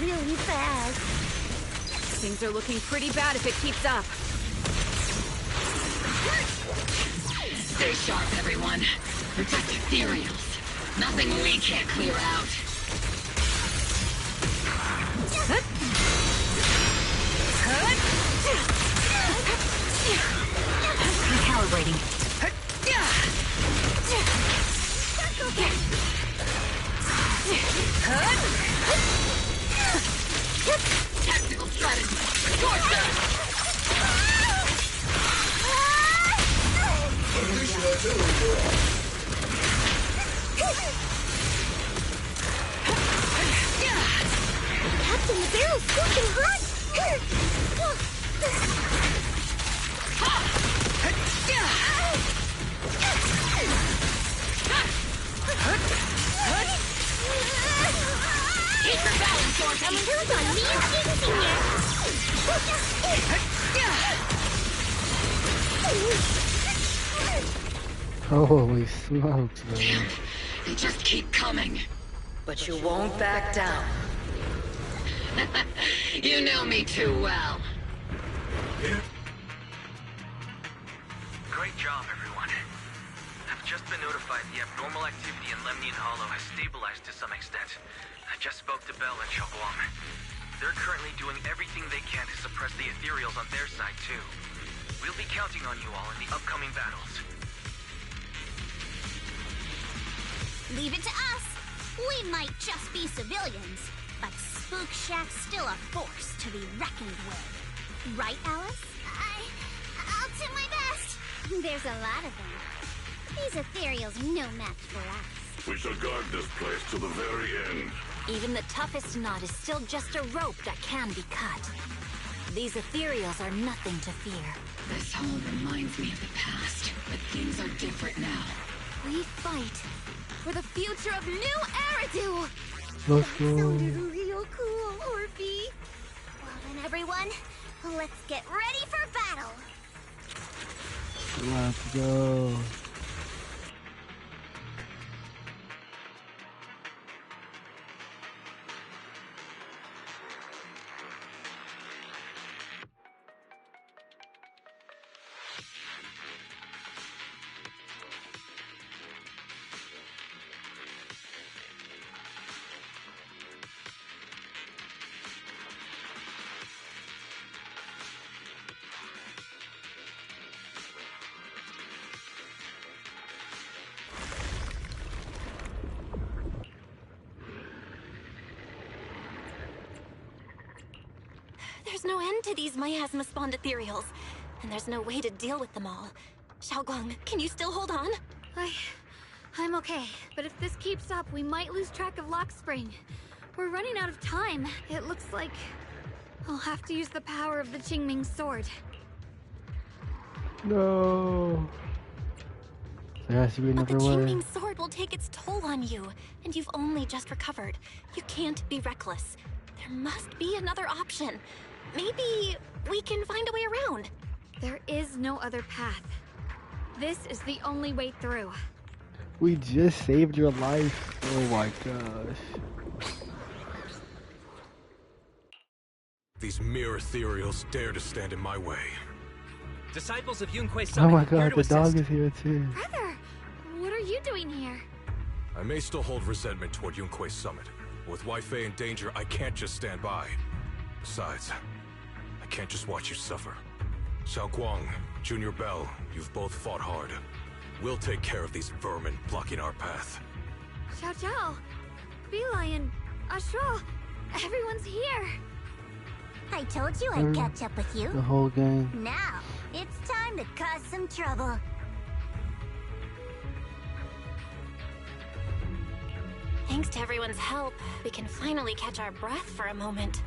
L: really fast.
R: Things are looking pretty bad if it keeps up.
M: Stay sharp, everyone. Protect ethereals. Nothing we can't clear out.
B: Recalibrating.
M: Tactical strategy. Torture!
L: Captain, the barrel's scorching hot!
M: Keep your balance, Orphe!
L: I'm on me and
F: Holy smokes, man.
M: Damn, they just keep coming.
N: But you won't back down.
M: You know me too well.
G: Great job, everyone. I've just been notified the abnormal activity in Lemnian Hollow has stabilized to some extent. I just spoke to Bell and Shaoguang. They're currently doing everything they can to suppress the ethereals on their side, too. We'll be counting on you all in the upcoming battles.
R: Leave it to us. We might just be civilians, but Spook Shack's still a force to be reckoned with. Right, Alice?
L: I'll do my best. There's a lot of them. These ethereals are no match for us.
K: We shall guard this place to the very end.
B: Even the toughest knot is still just a rope that can be cut. These ethereals are nothing to fear.
M: This all reminds me of the past, but things are different now.
R: We fight for the future of New Eridu!
F: Let's go.
L: Sounded real
R: so cool, Orphe.
H: Well then, everyone, let's get ready for battle.
F: Let's go.
B: There's no end to these miasma-spawned ethereals, and there's no way to deal with them all. Xiaoguang, can you still hold on?
A: I'm okay, but if this keeps up, we might lose track of Lock Spring. We're running out of time. It looks like I'll have to use the power of the Qingming sword.
F: No. There has to be
B: But the
F: another way.
B: Qingming sword will take its toll on you, and you've only just recovered. You can't be reckless. There must be another option. Maybe we can find a way around.
A: There is no other path. This is the only way through.
F: We just saved your life. Oh my gosh.
E: These mere ethereals dare to stand in my way.
Q: Disciples of Yunquei
F: Oh
Q: Summit,
F: my
Q: here
F: god,
Q: to
F: the
Q: assist.
F: dog is here too.
A: Brother, what are you doing here?
E: I may still hold resentment toward Yunquei Summit. With Wei-Fei in danger, I can't just stand by. Besides, I can't just watch you suffer. Xiaoguang, Junior Bell, you've both fought hard. We'll take care of these vermin blocking our path.
A: Xiao Zhao, Lion, Ashra, everyone's here.
H: I told you I'd catch up with you.
F: The whole gang.
H: Now, it's time to cause some trouble.
B: Thanks to everyone's help, we can finally catch our breath for a moment.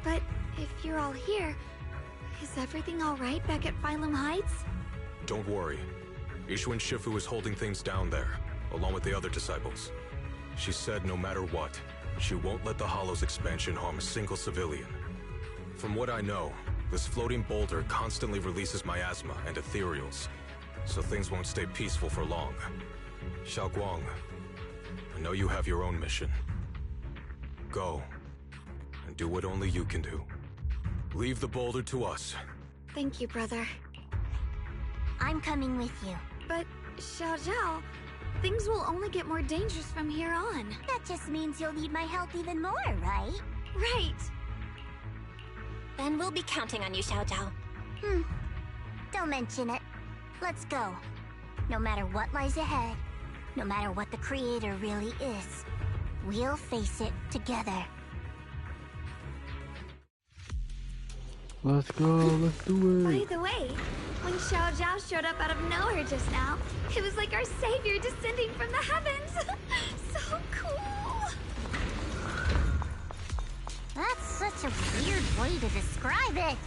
A: But if you're all here, is everything all right back at Phylum Heights?
E: Don't worry. Ishun Shifu is holding things down there, along with the other disciples. She said no matter what, she won't let the Hollow's expansion harm a single civilian. From what I know, this floating boulder constantly releases miasma and ethereals, so things won't stay peaceful for long. Xiaoguang, I know you have your own mission. Go, and do what only you can do. Leave the boulder to us.
A: Thank you, brother.
H: I'm coming with you.
A: But, Xiao Zhao, things will only get more dangerous from here on.
H: That just means you'll need my help even more, right?
A: Right.
B: Then we'll be counting on you, Xiao Zhao.
H: Don't mention it. Let's go. No matter what lies ahead, no matter what the Creator really is, we'll face it together.
F: Let's go, let's do
A: By
F: it.
A: the way, when Xiao Zhao showed up out of nowhere just now, it was like our savior descending from the heavens. So cool.
H: That's such a weird way to describe it.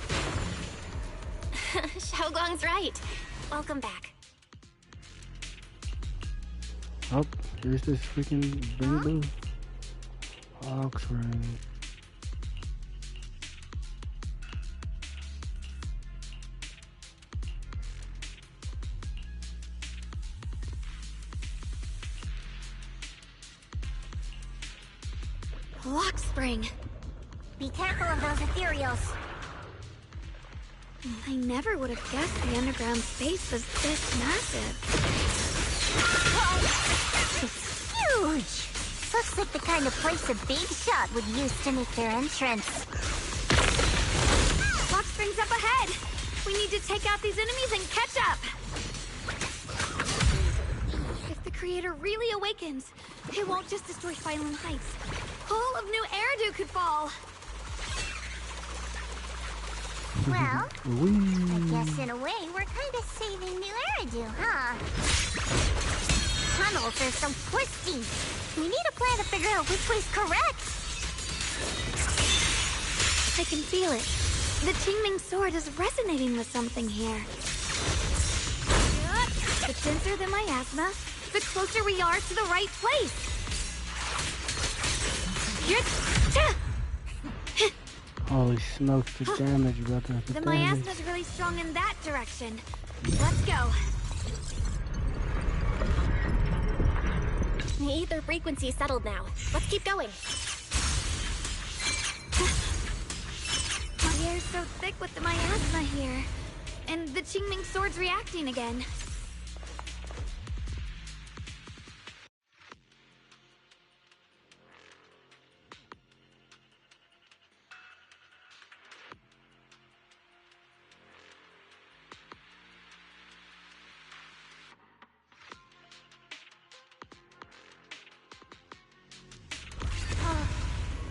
B: Xiaoguang's right. Welcome back.
F: Oh, here's this freaking boo. Oxford.
A: Lock Spring.
H: Be careful of those ethereals.
A: I never would have guessed the underground space was this massive.
H: It's huge! Looks like the kind of place a big shot would use to make their entrance.
A: Lock Spring's up ahead! We need to take out these enemies and catch up! If the Creator really awakens, it won't just destroy Phylum Heights. All of New Eridu could fall!
H: Well, I guess in a way we're kind of saving New Eridu, huh? Tunnels are so twisty. We need a plan to figure out which way's correct.
A: I can feel it. The Qingming sword is resonating with something here. The denser the miasma, the closer we are to the right place.
F: Holy smokes, the damage, brother.
A: The miasma's really strong in that direction. Let's go.
B: The ether frequency settled now. Let's keep going.
A: The air's so thick with the miasma here. And the Qingming sword's reacting again.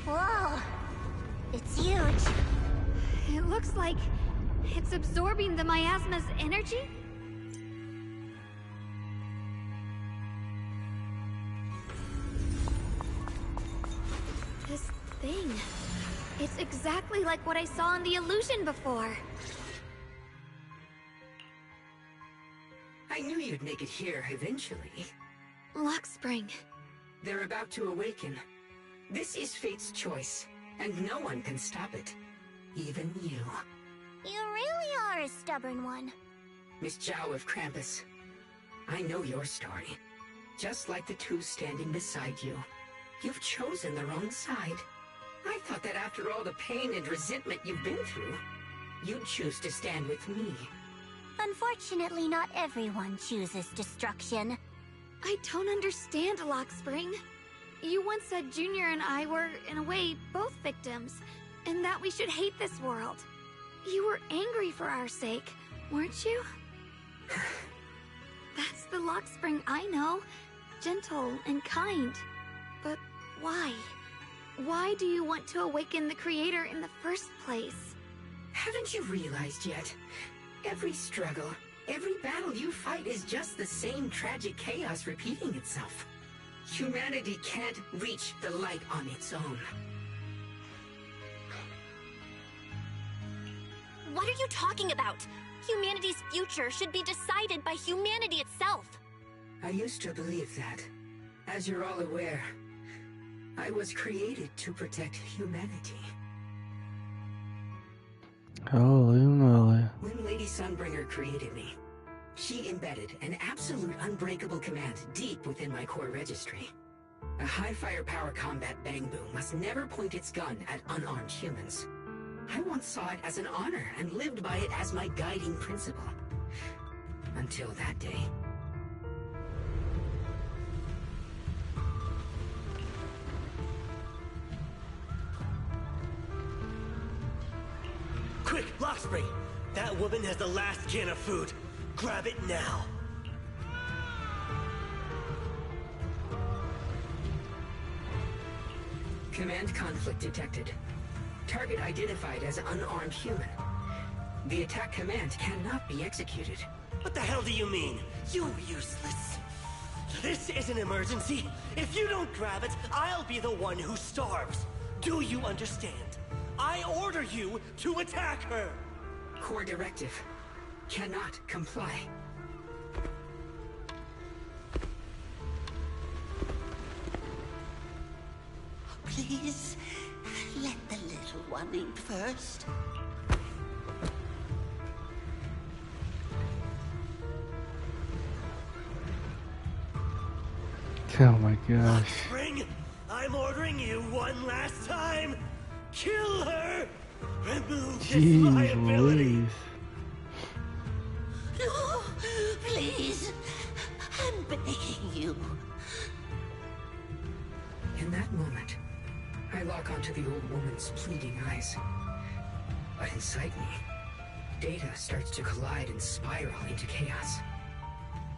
H: Whoa! It's huge.
A: It looks like it's absorbing the miasma's energy? This thing. It's exactly like what I saw in the illusion before.
I: I knew you'd make it here eventually.
A: Lock Spring.
I: They're about to awaken. This is fate's choice, and no one can stop it. Even you.
H: You really are a stubborn one.
I: Miss Zhao of Krampus. I know your story. Just like the two standing beside you. You've chosen the wrong side. I thought that after all the pain and resentment you've been through, you'd choose to stand with me.
H: Unfortunately, not everyone chooses destruction.
A: I don't understand, Lock Spring. You once said Junior and I were, in a way, both victims, and that we should hate this world. You were angry for our sake, weren't you? That's the Lock Spring I know. Gentle and kind. But why? Why do you want to awaken the Creator in the first place?
I: Haven't you realized yet? Every struggle, every battle you fight is just the same tragic chaos repeating itself. Humanity can't reach the light on its own.
B: What are you talking about? Humanity's future should be decided by humanity itself.
I: I used to believe that. As you're all aware, I was created to protect humanity.
F: Holy moly.
I: When Lady Sunbringer created me, she embedded an absolute unbreakable command deep within my core registry. A high firepower combat bang boom must never point its gun at unarmed humans. I once saw it as an honor and lived by it as my guiding principle. Until that day.
Q: Quick, Lockspring! That woman has the last can of food. Grab it now.
I: Command conflict detected. Target identified as unarmed human. The attack command cannot be executed.
Q: What the hell do you mean? You useless. This is an emergency. If you don't grab it, I'll be the one who starves. Do you understand? I order you to attack her!
I: Core directive. Cannot comply.
J: Please, let the little one eat first.
F: Oh my gosh.
Q: Spring, I'm ordering you one last time. Kill her! Remove this liability!
J: No, please. I'm begging you.
I: In that moment, I lock onto the old woman's pleading eyes. But inside me, data starts to collide and spiral into chaos.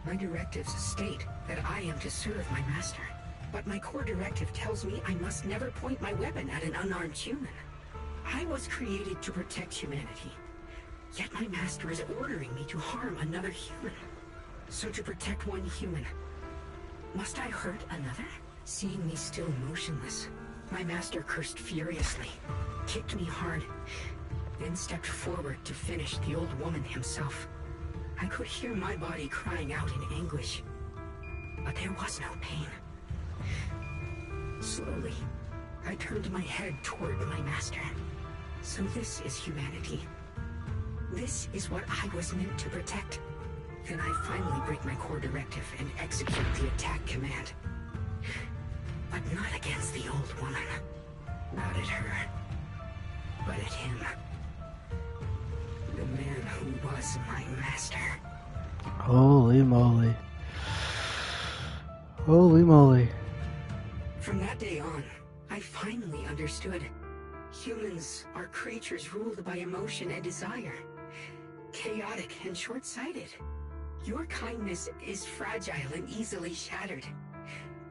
I: My directives state that I am to serve my master, but my core directive tells me I must never point my weapon at an unarmed human. I was created to protect humanity, yet my master is ordering me to harm another human. So to protect one human, must I hurt another? Seeing me still motionless, my master cursed furiously, kicked me hard, then stepped forward to finish the old woman himself. I could hear my body crying out in anguish, but there was no pain. Slowly, I turned my head toward my master. So this is humanity. This is what I was meant to protect. Then I finally break my core directive and execute the attack command. But not against the old woman. Not at her. But at him. The man who was my master.
F: Holy moly. Holy moly.
I: From that day on, I finally understood. Humans are creatures ruled by emotion and desire. Chaotic and short-sighted. Your kindness is fragile and easily shattered.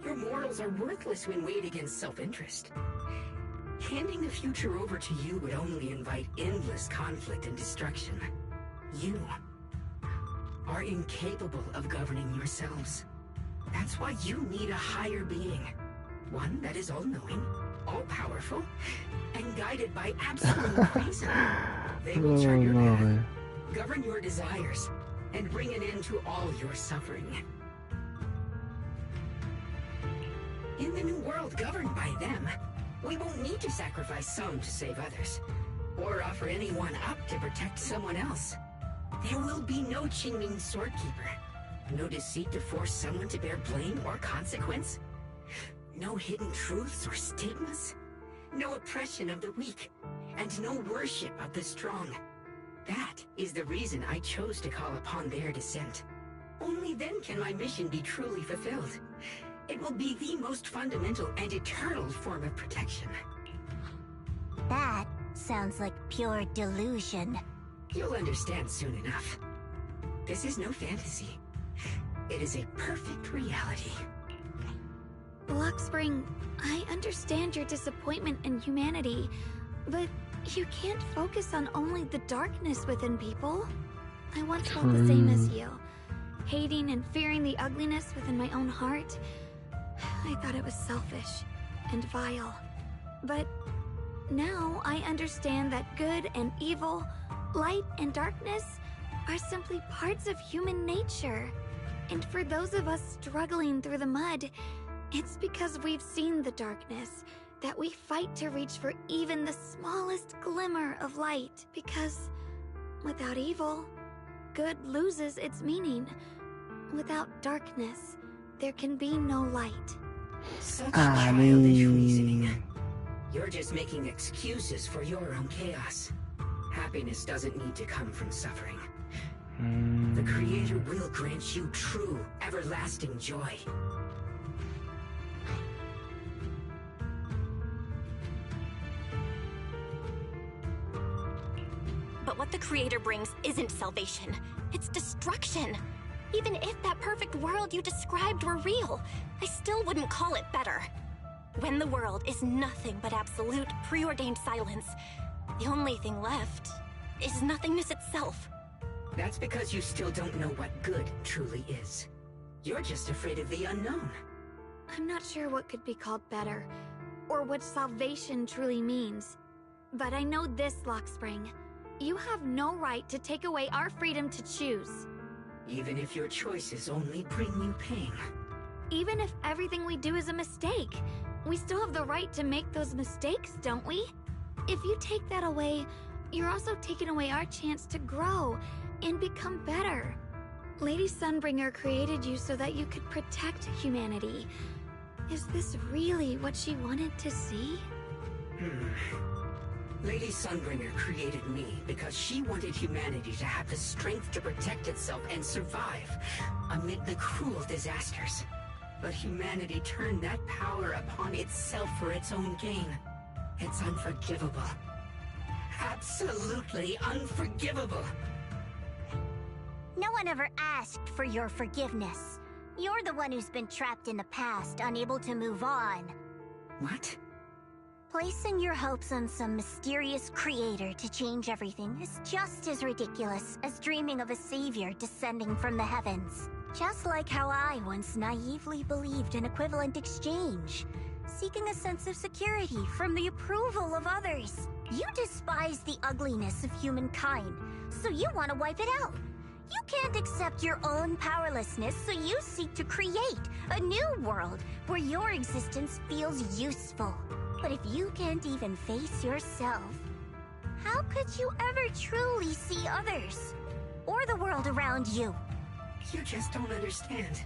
I: Your morals are worthless when weighed against self-interest. Handing the future over to you would only invite endless conflict and destruction. You are incapable of governing yourselves. That's why you need a higher being. One that is all-knowing, all-powerful, and guided by absolute reason. They will turn your path, govern your desires, and bring an end to all your suffering. In the new world governed by them, we won't need to sacrifice some to save others, or offer anyone up to protect someone else. There will be no Qingming Swordkeeper, no deceit to force someone to bear blame or consequence, no hidden truths or stigmas, no oppression of the weak, and no worship of the strong. That is the reason I chose to call upon their descent. Only then can my mission be truly fulfilled. It will be the most fundamental and eternal form of protection.
H: That sounds like pure delusion.
I: You'll understand soon enough. This is no fantasy. It is a perfect reality.
A: Luxspring, I understand your disappointment in humanity, but you can't focus on only the darkness within people. I once felt the same as you, hating and fearing the ugliness within my own heart. I thought it was selfish and vile. But now I understand that good and evil, light and darkness are simply parts of human nature. And for those of us struggling through the mud, it's because we've seen the darkness that we fight to reach for even the smallest glimmer of light. Because without evil, good loses its meaning. Without darkness, there can be no light.
I: Such childish reasoning. You're just making excuses for your own chaos. Happiness doesn't need to come from suffering. The Creator will grant you true, everlasting joy.
B: But what the Creator brings isn't salvation. It's destruction. Even if that perfect world you described were real, I still wouldn't call it better. When the world is nothing but absolute, preordained silence, the only thing left is nothingness itself.
I: That's because you still don't know what good truly is. You're just afraid of the unknown.
A: I'm not sure what could be called better, or what salvation truly means. But I know this, Luxspring. You have no right to take away our freedom to choose.
I: Even if your choices only bring you pain.
A: Even if everything we do is a mistake, we still have the right to make those mistakes, don't we? If you take that away, you're also taking away our chance to grow and become better. Lady Sunbringer created you so that you could protect humanity. Is this really what she wanted to see?
I: Lady Sunbringer created me because she wanted humanity to have the strength to protect itself and survive amid the cruel disasters. But humanity turned that power upon itself for its own gain. It's unforgivable. Absolutely unforgivable.
H: No one ever asked for your forgiveness. You're the one who's been trapped in the past, unable to move on.
I: What?
H: Placing your hopes on some mysterious creator to change everything is just as ridiculous as dreaming of a savior descending from the heavens. Just like how I once naively believed in equivalent exchange, seeking a sense of security from the approval of others. You despise the ugliness of humankind, so you want to wipe it out. You can't accept your own powerlessness, so you seek to create a new world where your existence feels useful. But if you can't even face yourself, How could you ever truly see others? Or the world around you?
I: You just don't understand.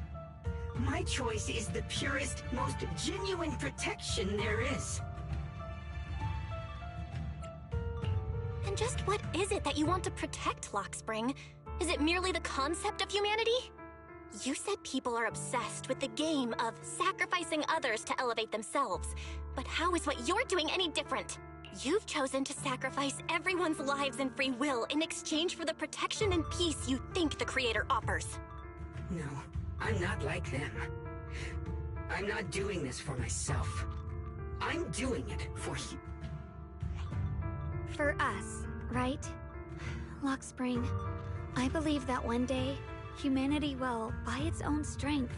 I: My choice is the purest, most genuine protection there is.
B: And just what is it that you want to protect, Lockspring? Is it merely the concept of humanity? You said people are obsessed with the game of sacrificing others to elevate themselves. But how is what you're doing any different? You've chosen to sacrifice everyone's lives and free will in exchange for the protection and peace you think the Creator offers.
I: No, I'm not like them. I'm not doing this for myself. I'm doing it for you.
A: For us, right? Lockspring, I believe that one day, humanity will, by its own strength,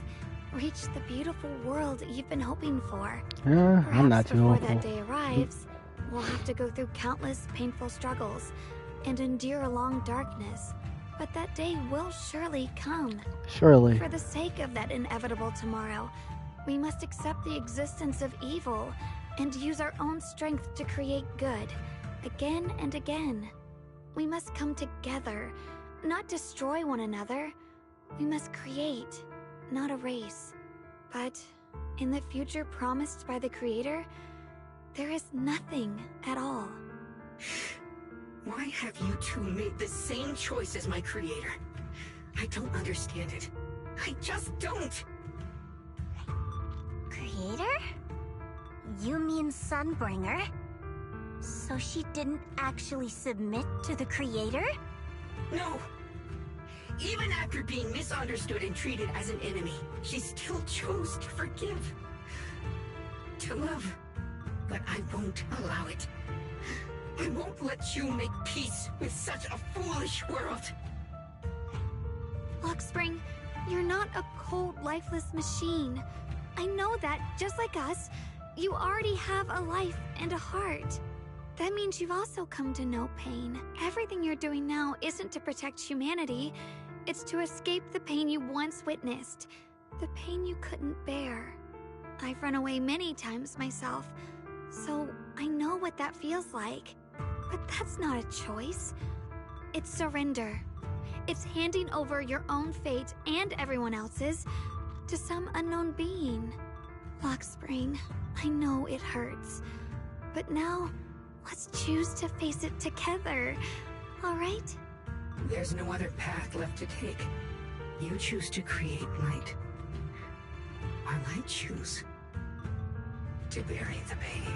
A: reach the beautiful world you've been hoping for.
F: I'm not too
A: before
F: hopeful.
A: that day arrives, we'll have to go through countless painful struggles and endure a long darkness. But that day will surely come.
F: Surely.
A: For the sake of that inevitable tomorrow, we must accept the existence of evil and use our own strength to create good, again and again. We must come together, not destroy one another. We must create, not erase. But in the future promised by the Creator, there is nothing at all.
I: Why have you two made the same choice as my Creator? I don't understand it. I just don't.
H: Creator? You mean Sunbringer? So she didn't actually submit to the Creator?
I: No. Even after being misunderstood and treated as an enemy, she still chose to forgive. To love. But I won't allow it. I won't let you make peace with such a foolish world.
A: Lockspring, you're not a cold, lifeless machine. I know that, just like us, you already have a life and a heart. That means you've also come to know pain. Everything you're doing now isn't to protect humanity. It's to escape the pain you once witnessed. The pain you couldn't bear. I've run away many times myself, so I know what that feels like. But that's not a choice. It's surrender. It's handing over your own fate and everyone else's to some unknown being. Lockspring, I know it hurts. But now, let's choose to face it together, alright?
I: There's no other path left to take. You choose to create light, while I choose to bury the pain.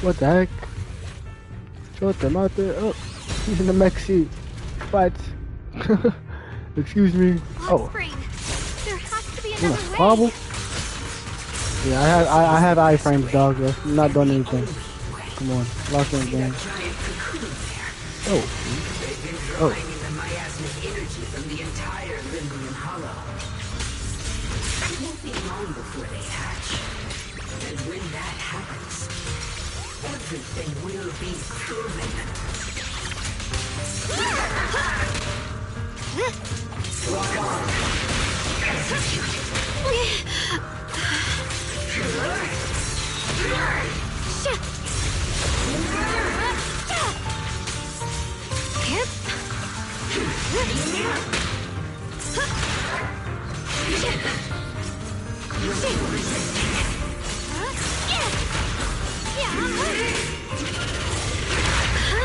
F: What the heck? Shut them out there. Oh, he's in the mech seat. What? Excuse me. Oh.
A: There has to be
F: In a
A: another way.
F: squabble? Yeah, I have iframes, dog. I'm not doing anything. Come on, lock in game. Oh. Oh.
I: The miasmic energy from the entire Limbrian Hollow. It won't be long before they hatch. And when that happens, everything will be proven. Lock on. Execute.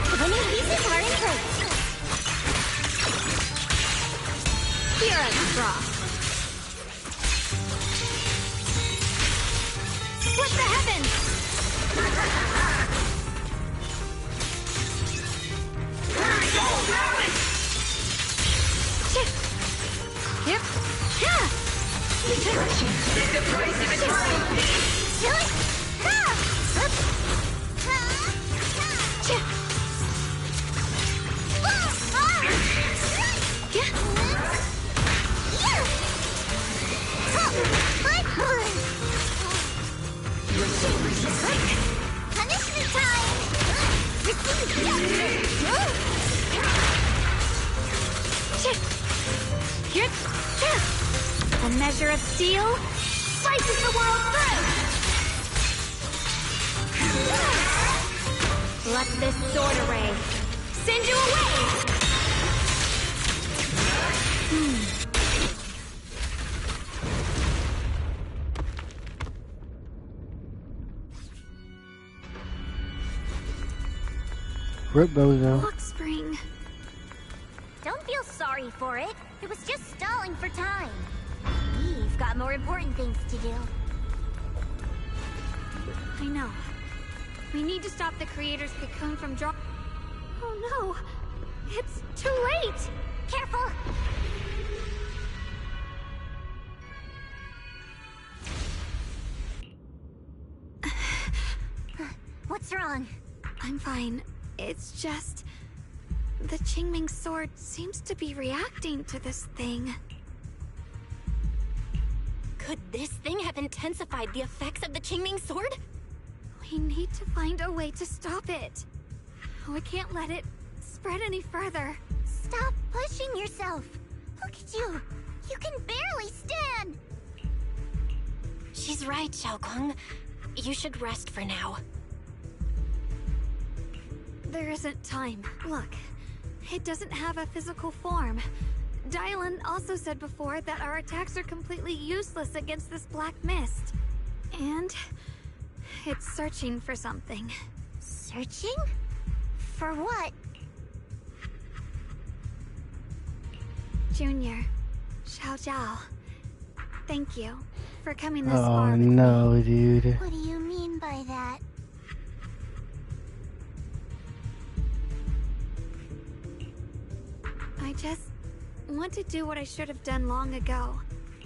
H: The winning pieces are in place.
A: Here I draw. Split the heavens! Yep. Yeah.
I: It's the price of eternity.
H: Punishment time!
A: A measure of steel slices the world through! Let this sword array send you away!
F: Rip Bozo.
A: Lock spring.
H: Don't feel sorry for it. It was just stalling for time. We've got more important things to do.
A: I know. We need to stop the creator's cocoon from drop. Oh no! It's too late!
H: Careful! What's wrong?
A: I'm fine. It's just... the Qingming sword seems to be reacting to this thing.
B: Could this thing have intensified the effects of the Qingming sword?
A: We need to find a way to stop it. We can't let it spread any further.
H: Stop pushing yourself. Look at you. You can barely stand.
B: She's right, Xiaoguang. You should rest for now.
A: There isn't time. Look, it doesn't have a physical form. Dylan also said before that our attacks are completely useless against this black mist. And it's searching for something.
H: Searching? For what?
A: Junior, Xiao Zhao, thank you for coming this far.
F: Oh no, dude.
H: What do you mean by that?
A: I just want to do what I should have done long ago.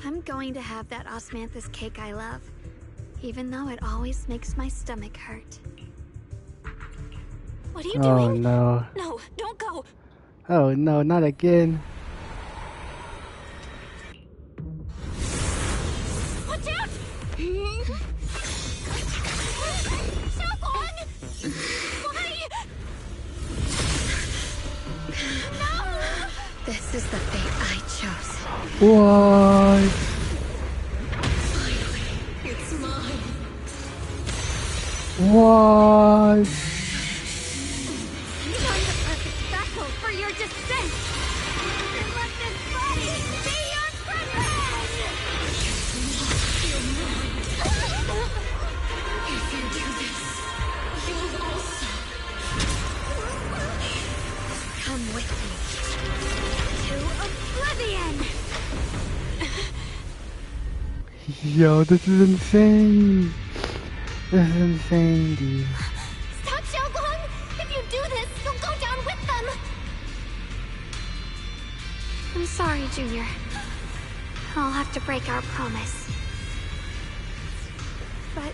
A: I'm going to have that osmanthus cake I love, even though it always makes my stomach hurt.
B: What are you
F: Oh
B: doing?
F: no.
B: No, don't go.
F: Oh no, not again.
B: Watch out! Xiaoguang! Why? No!
A: This is the fate I chose.
F: What?
J: It's mine.
F: What?
A: Not the perfect vessel for your descent! And let this body be your privilege!
J: If you do this, you'll also
A: Come with me. To oblivion!
F: Yo, this is insane. This is insane, dude.
B: Stop, Xiaoguang! If you do this, you'll go down with them!
A: I'm sorry, Junior. I'll have to break our promise. But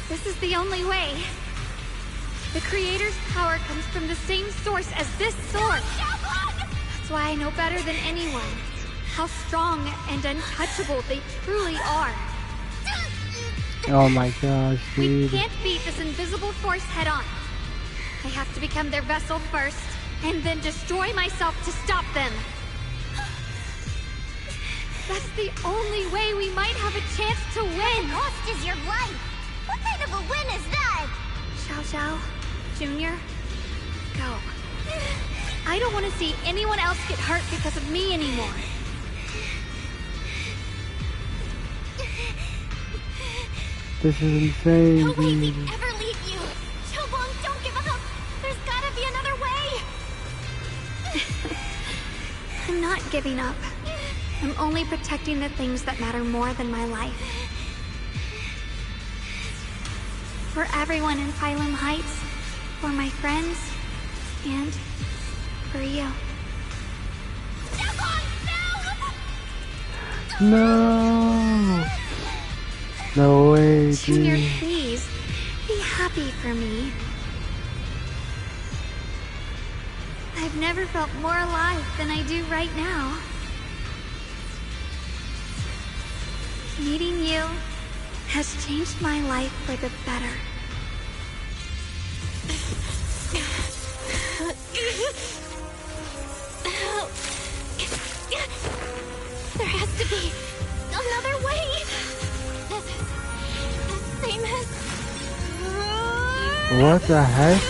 A: this is the only way. The Creator's power comes from the same source as this sword. That's why I know better than anyone how strong and untouchable they truly are.
F: Oh my gosh,
A: We
F: dude.
A: can't beat this invisible force head on. I have to become their vessel first, and then destroy myself to stop them. That's the only way we might have a chance to win.
H: The cost is your life. What kind of a win is that?
A: Xiao Zhao, Junior, go. I don't want to see anyone else get hurt because of me anymore.
F: This is insane,
B: No way
F: dude.
B: we'd ever leave you! Xiaoguang, don't give up! There's gotta be another way!
A: I'm not giving up. I'm only protecting the things that matter more than my life. For everyone in Phylum Heights, for my friends, and for you.
F: No. No way,
A: Junior,
F: dude.
A: please, be happy for me. I've never felt more alive than I do right now. Meeting you has changed my life for the better.
B: There has to be another way! The same as...
F: What the heck?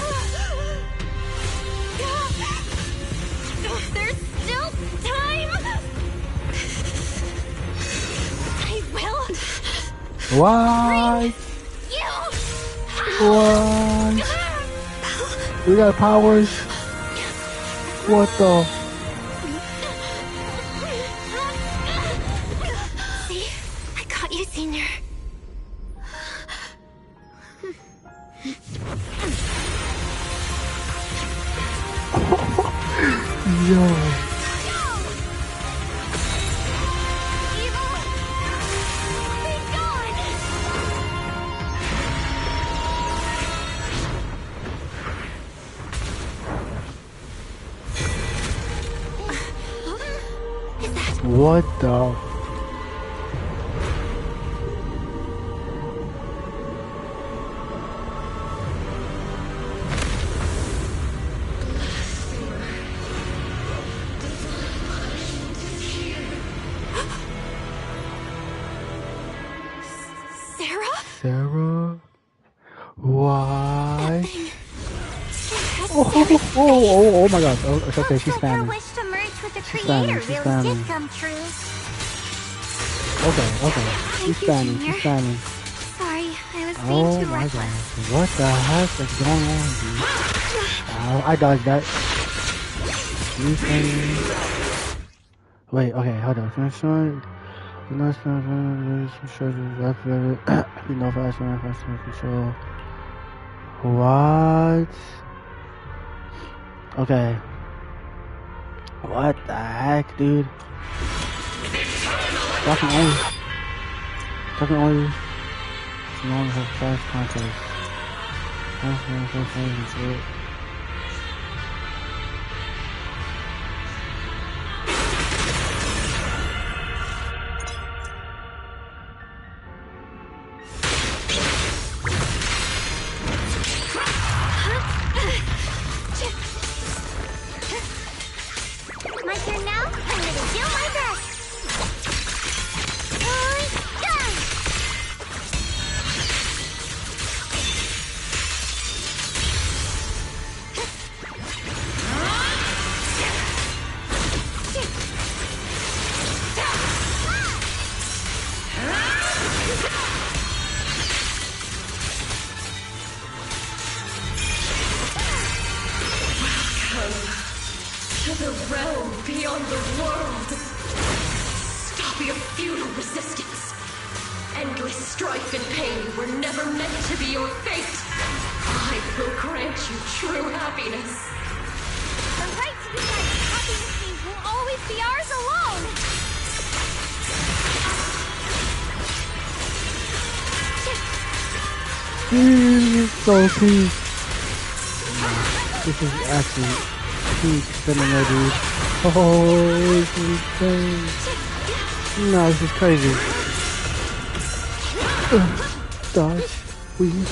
R: There's still time. I will.
F: What?
R: You.
F: What? We got powers? What the?
B: See? I got you, Senior.
F: Yo. What the? Sarah? Why? Oh my god. Oh, it's okay, she's
H: Her
F: spamming.
H: wish to merge with the
F: She's
H: creator
F: spamming, she's
H: really
F: spamming.
H: did come true.
F: Okay. She's spamming, she's spamming.
A: Sorry, I was being
F: Oh
A: too
F: my
A: reckless.
F: god. What the heck is going on, dude? Ow, I dodged that. She's spamming. Wait, okay, hold on. Finish one. You know, fast control. What? Okay. What the heck, dude? Talking only. Long have fast contact.
H: My turn now? I'm gonna do my best.
J: To the realm beyond the world. Stop your futile resistance. Endless strife and pain were never meant to be your fate. I will grant you true happiness.
R: The right to decide what happiness means will always be ours alone.
F: So peak. This is actually peak cinema, dude. Oh, this is insane. No, this is crazy. Dodge. Weave.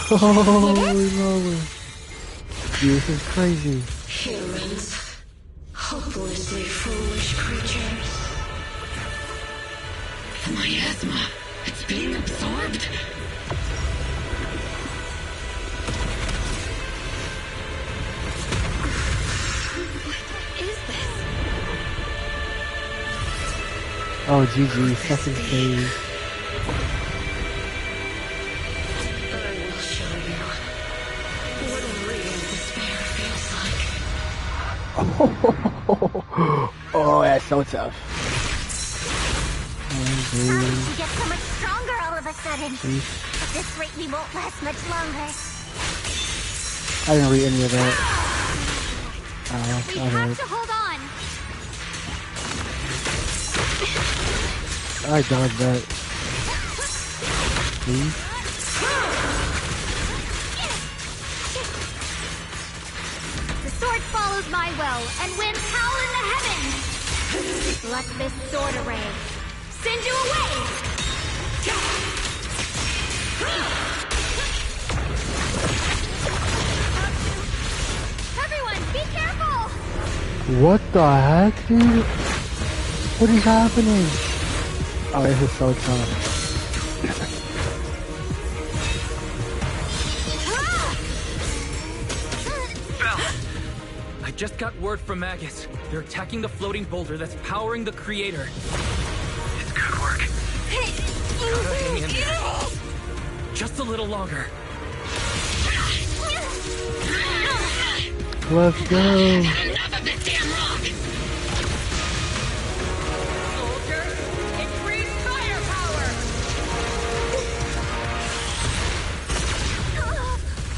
F: Holy moly. Dude, this is crazy.
J: Humans. Hopelessly foolish creatures.
M: The miasma. It's being absorbed.
F: Oh, GG, second stage.
J: I will show you what real despair feels like.
F: Oh, that's so tough.
H: How did you get so much stronger all of a sudden? At this rate, we won't last much longer.
F: I didn't read any of that.
R: We have to hold on.
F: I dodged that. Please?
R: The sword follows my will and wins howl in the heavens. Let this sword array send you away. Everyone, be careful.
F: What the heck, dude? What is happening? Oh, this is so tough.
G: Bell! I just got word from Magus. They're attacking the floating boulder that's powering the creator. It's good work. Gotta hang in there. Just a little longer.
F: Let's go.
M: Enough of this damn rock!
L: Soldiers, increase firepower!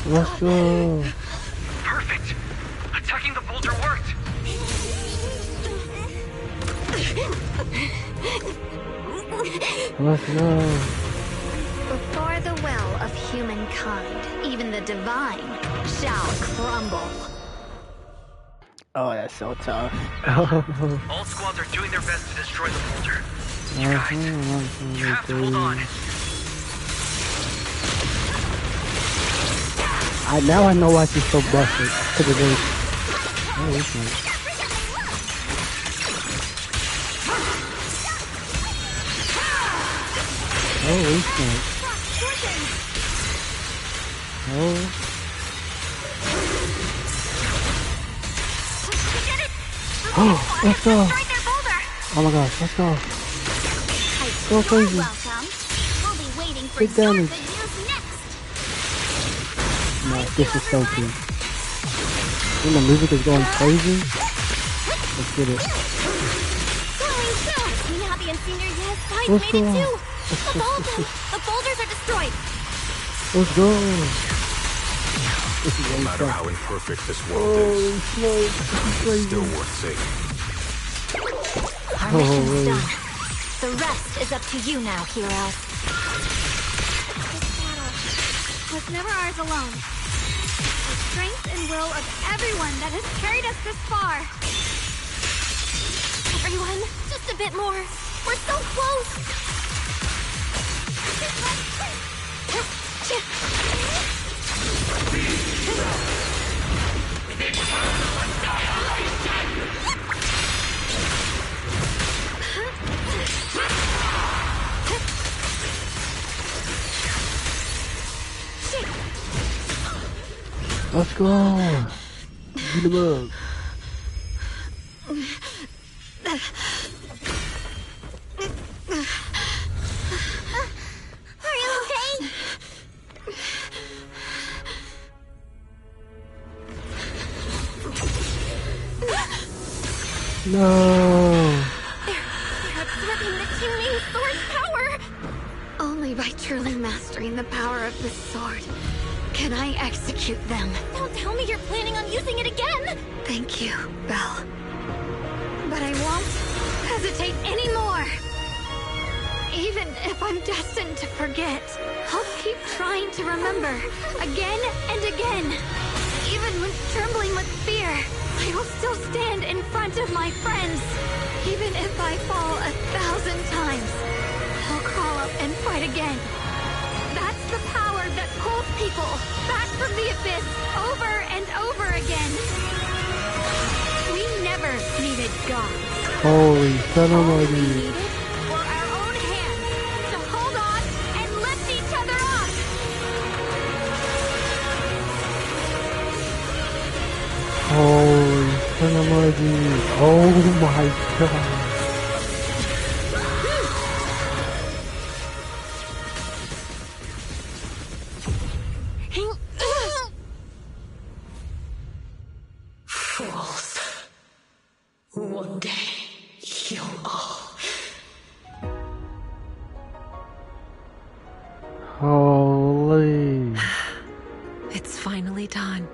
F: Let's go.
G: Perfect! Attacking the boulder worked!
F: Let's go.
A: Before the will of humankind, even the divine shall crumble.
F: Oh, that's so tough.
G: All squads are doing their best to destroy the boulder. You guys, you have to hold on.
F: Now I know why she's so busted. Cause of this. Holy shit. Holy shit. Oh. Oh, let's go. Oh my gosh, let's go. Go crazy. Big damage. No, this is so cool. When the music is going crazy, let's get it. Let's go.
B: The boulders are destroyed.
F: Let's go.
E: No matter how imperfect this world is, it's still worth saving.
B: Our mission's done. The rest is up to you now, heroes.
A: This battle was never ours alone. The strength and will of everyone that has carried us this far.
B: Everyone, just a bit more. We're so close.
F: Let's go. Beat him up.
R: Are you okay?
F: No.
A: They're absorbing the Qingming sword's power. Only by truly mastering the power of this sword can I execute them.
B: Don't tell me you're planning on using it again!
A: Thank you, Belle. But I won't hesitate anymore. Even if I'm destined to forget, I'll keep trying to remember, again and again. Even when trembling with fear, I will still stand in front of my friends. Even if I fall 1,000 times, I'll crawl up and fight again. That's the power that pulls people back from the abyss over and over again. We never needed gods.
F: Holy son of a
A: We needed were our own hands to hold on and lift each other up.
F: Holy son of a dude. Oh my god.
J: Fools. One day, you'll all...
F: Holy.
C: It's finally done.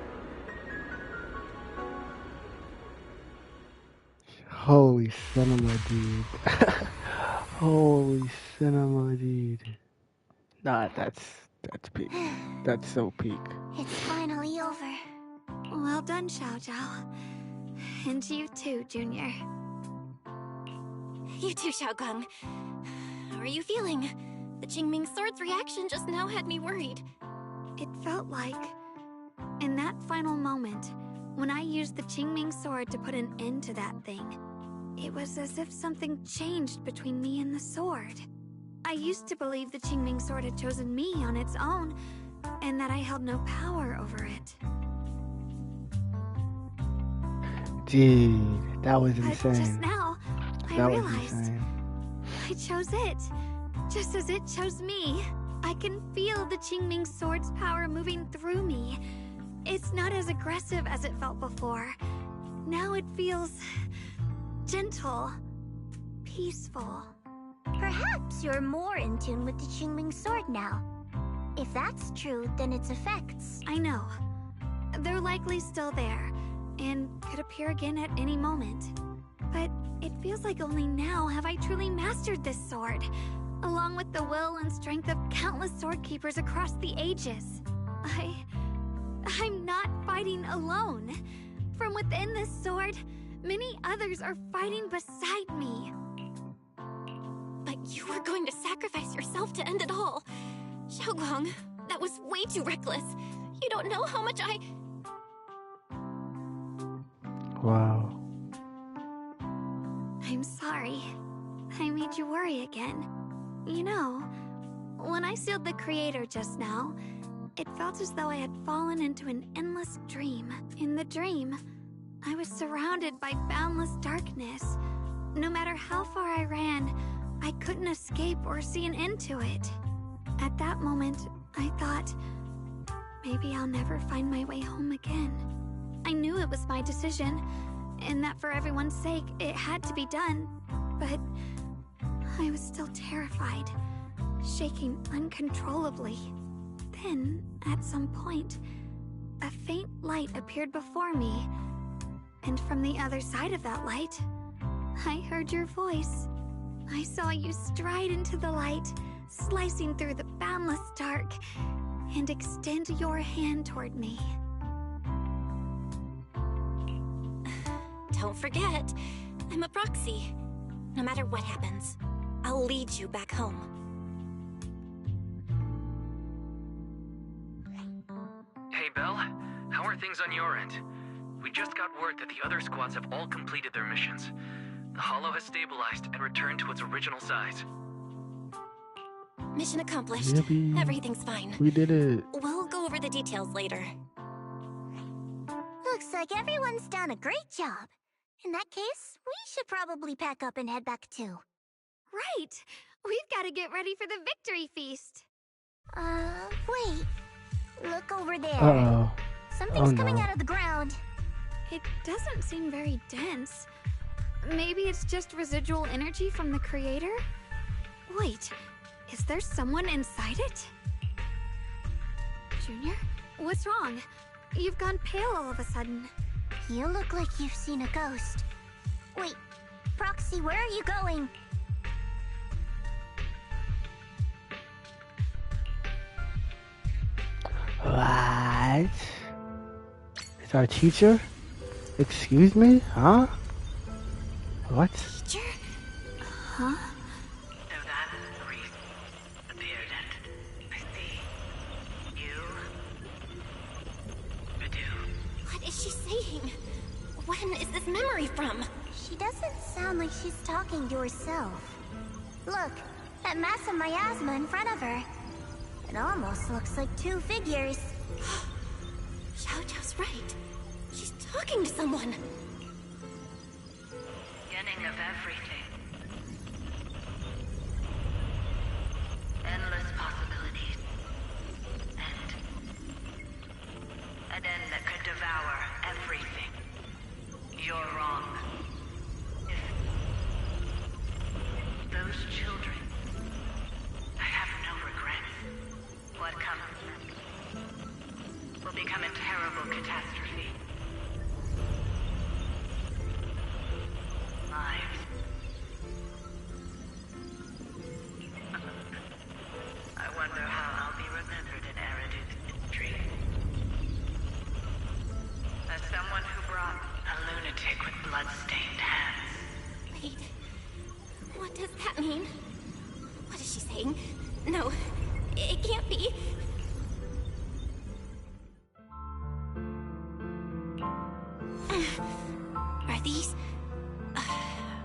F: Holy son of a dude. Holy son of a dude. Nah, that's peak. That's so peak.
A: It's finally over. Well done, Xiao Zhao. And to you too, Junior.
B: You too, Xiaogang. How are you feeling? The Qingming sword's reaction just now had me worried.
A: It felt like, in that final moment, when I used the Qingming sword to put an end to that thing, it was as if something changed between me and the sword. I used to believe the Qingming sword had chosen me on its own, and that I held no power over it.
F: Dude, that was insane.
A: But just now, I
F: That was
A: realized
F: insane.
A: I chose it, just as it chose me. I can feel the Qingming sword's power moving through me. It's not as aggressive as it felt before. Now it feels gentle, peaceful.
H: Perhaps you're more in tune with the Qingming sword now. If that's true, then its effects...
A: I know. They're likely still there, and could appear again at any moment. But it feels like only now have I truly mastered this sword, along with the will and strength of countless sword keepers across the ages. I'm not fighting alone. From within this sword, many others are fighting beside me.
B: But you were going to sacrifice yourself to end it all. Xiaoguang, that was way too reckless. You don't know how much I...
F: Wow.
A: I'm sorry. I made you worry again. You know, when I sealed the creator just now, it felt as though I had fallen into an endless dream. In the dream, I was surrounded by boundless darkness. No matter how far I ran, I couldn't escape or see an end to it. At that moment, I thought, maybe I'll never find my way home again. I knew it was my decision, and that for everyone's sake, it had to be done. But I was still terrified, shaking uncontrollably. Then, at some point, a faint light appeared before me, and from the other side of that light, I heard your voice. I saw you stride into the light, slicing through the boundless dark, and extend your hand toward me.
B: Don't forget, I'm a proxy. No matter what happens, I'll lead you back home.
G: Hey, Belle. How are things on your end? We just got word that the other squads have all completed their missions. The Hollow has stabilized and returned to its original size.
B: Mission accomplished.
F: Yippee.
B: Everything's fine.
F: We did it.
B: We'll go over the details later.
H: Looks like everyone's done a great job. In that case, we should probably pack up and head back too.
A: Right! We've got to get ready for the victory feast.
H: Wait. Look over there.
F: Uh-oh.
H: Something's
F: Oh,
H: coming
F: no.
H: out of the ground.
A: It doesn't seem very dense. Maybe it's just residual energy from the creator? Wait, is there someone inside it? Junior? What's wrong? You've gone pale all of a sudden.
H: You look like you've seen a ghost. Wait, Proxy, where are you going?
F: What? It's our teacher? Excuse me? Huh? What?
B: Teacher?
A: Huh?
N: So that's the reason appeared and I see you do.
B: What is she saying? When is this memory from?
H: She doesn't sound like she's talking to herself. Look, that massive miasma in front of her. It almost looks like two figures.
B: Xiao Zhao's right. She's talking to someone.
N: Beginning of everything. Endless possibilities. An end that could devour everything. You're wrong. If those children, I have no regrets. What comes will become a terrible catastrophe. Lives. I wonder how I'll be remembered in Eridu's history. As someone who brought a lunatic with blood-stained hands.
B: Wait. What does that mean? What is she saying? No, it can't be.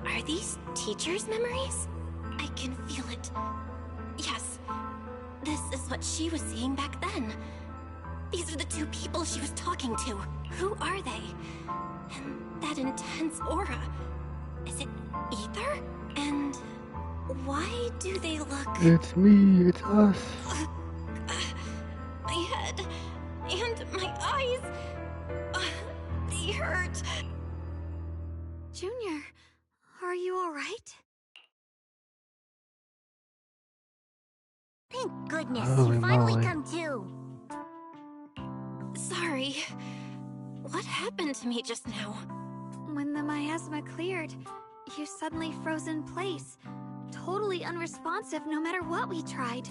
B: Are these teachers' memories? I can feel it. this is what she was seeing back then. These are the two people she was talking to. Who are they? And that intense aura. Is it ether? And why do they look...
F: It's me, it's us.
B: My head and my eyes, they hurt.
A: Junior, are you alright?
H: Thank goodness
F: Holy
H: you finally
F: moly.
H: come to.
B: Sorry. What happened to me just now?
A: When the miasma cleared, you suddenly froze in place. Totally unresponsive no matter what we tried.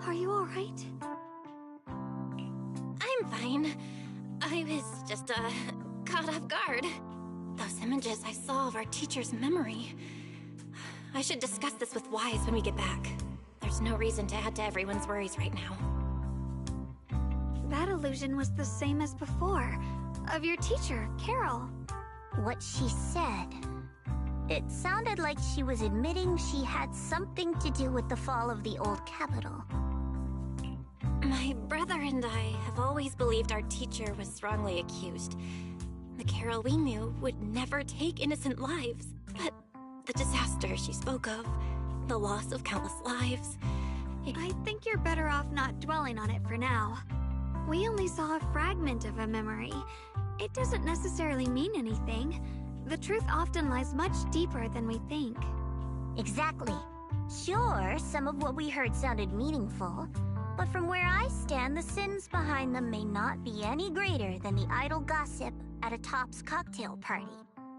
A: Are you alright?
B: I'm fine. I was just, caught off guard. Those images I saw of our teacher's memory. I should discuss this with Wise when we get back. There's no reason to add to everyone's worries right now.
A: That illusion was the same as before. Of your teacher, Carol.
H: What she said. It sounded like she was admitting she had something to do with the fall of the old capital.
B: My brother and I have always believed our teacher was wrongly accused. The Carol we knew would never take innocent lives, but the disaster she spoke of, the loss of countless lives...
A: I think you're better off not dwelling on it for now. We only saw a fragment of a memory. It doesn't necessarily mean anything. The truth often lies much deeper than we think.
H: Exactly. Sure, some of what we heard sounded meaningful, but from where I stand, the sins behind them may not be any greater than the idle gossip at a Top's cocktail party.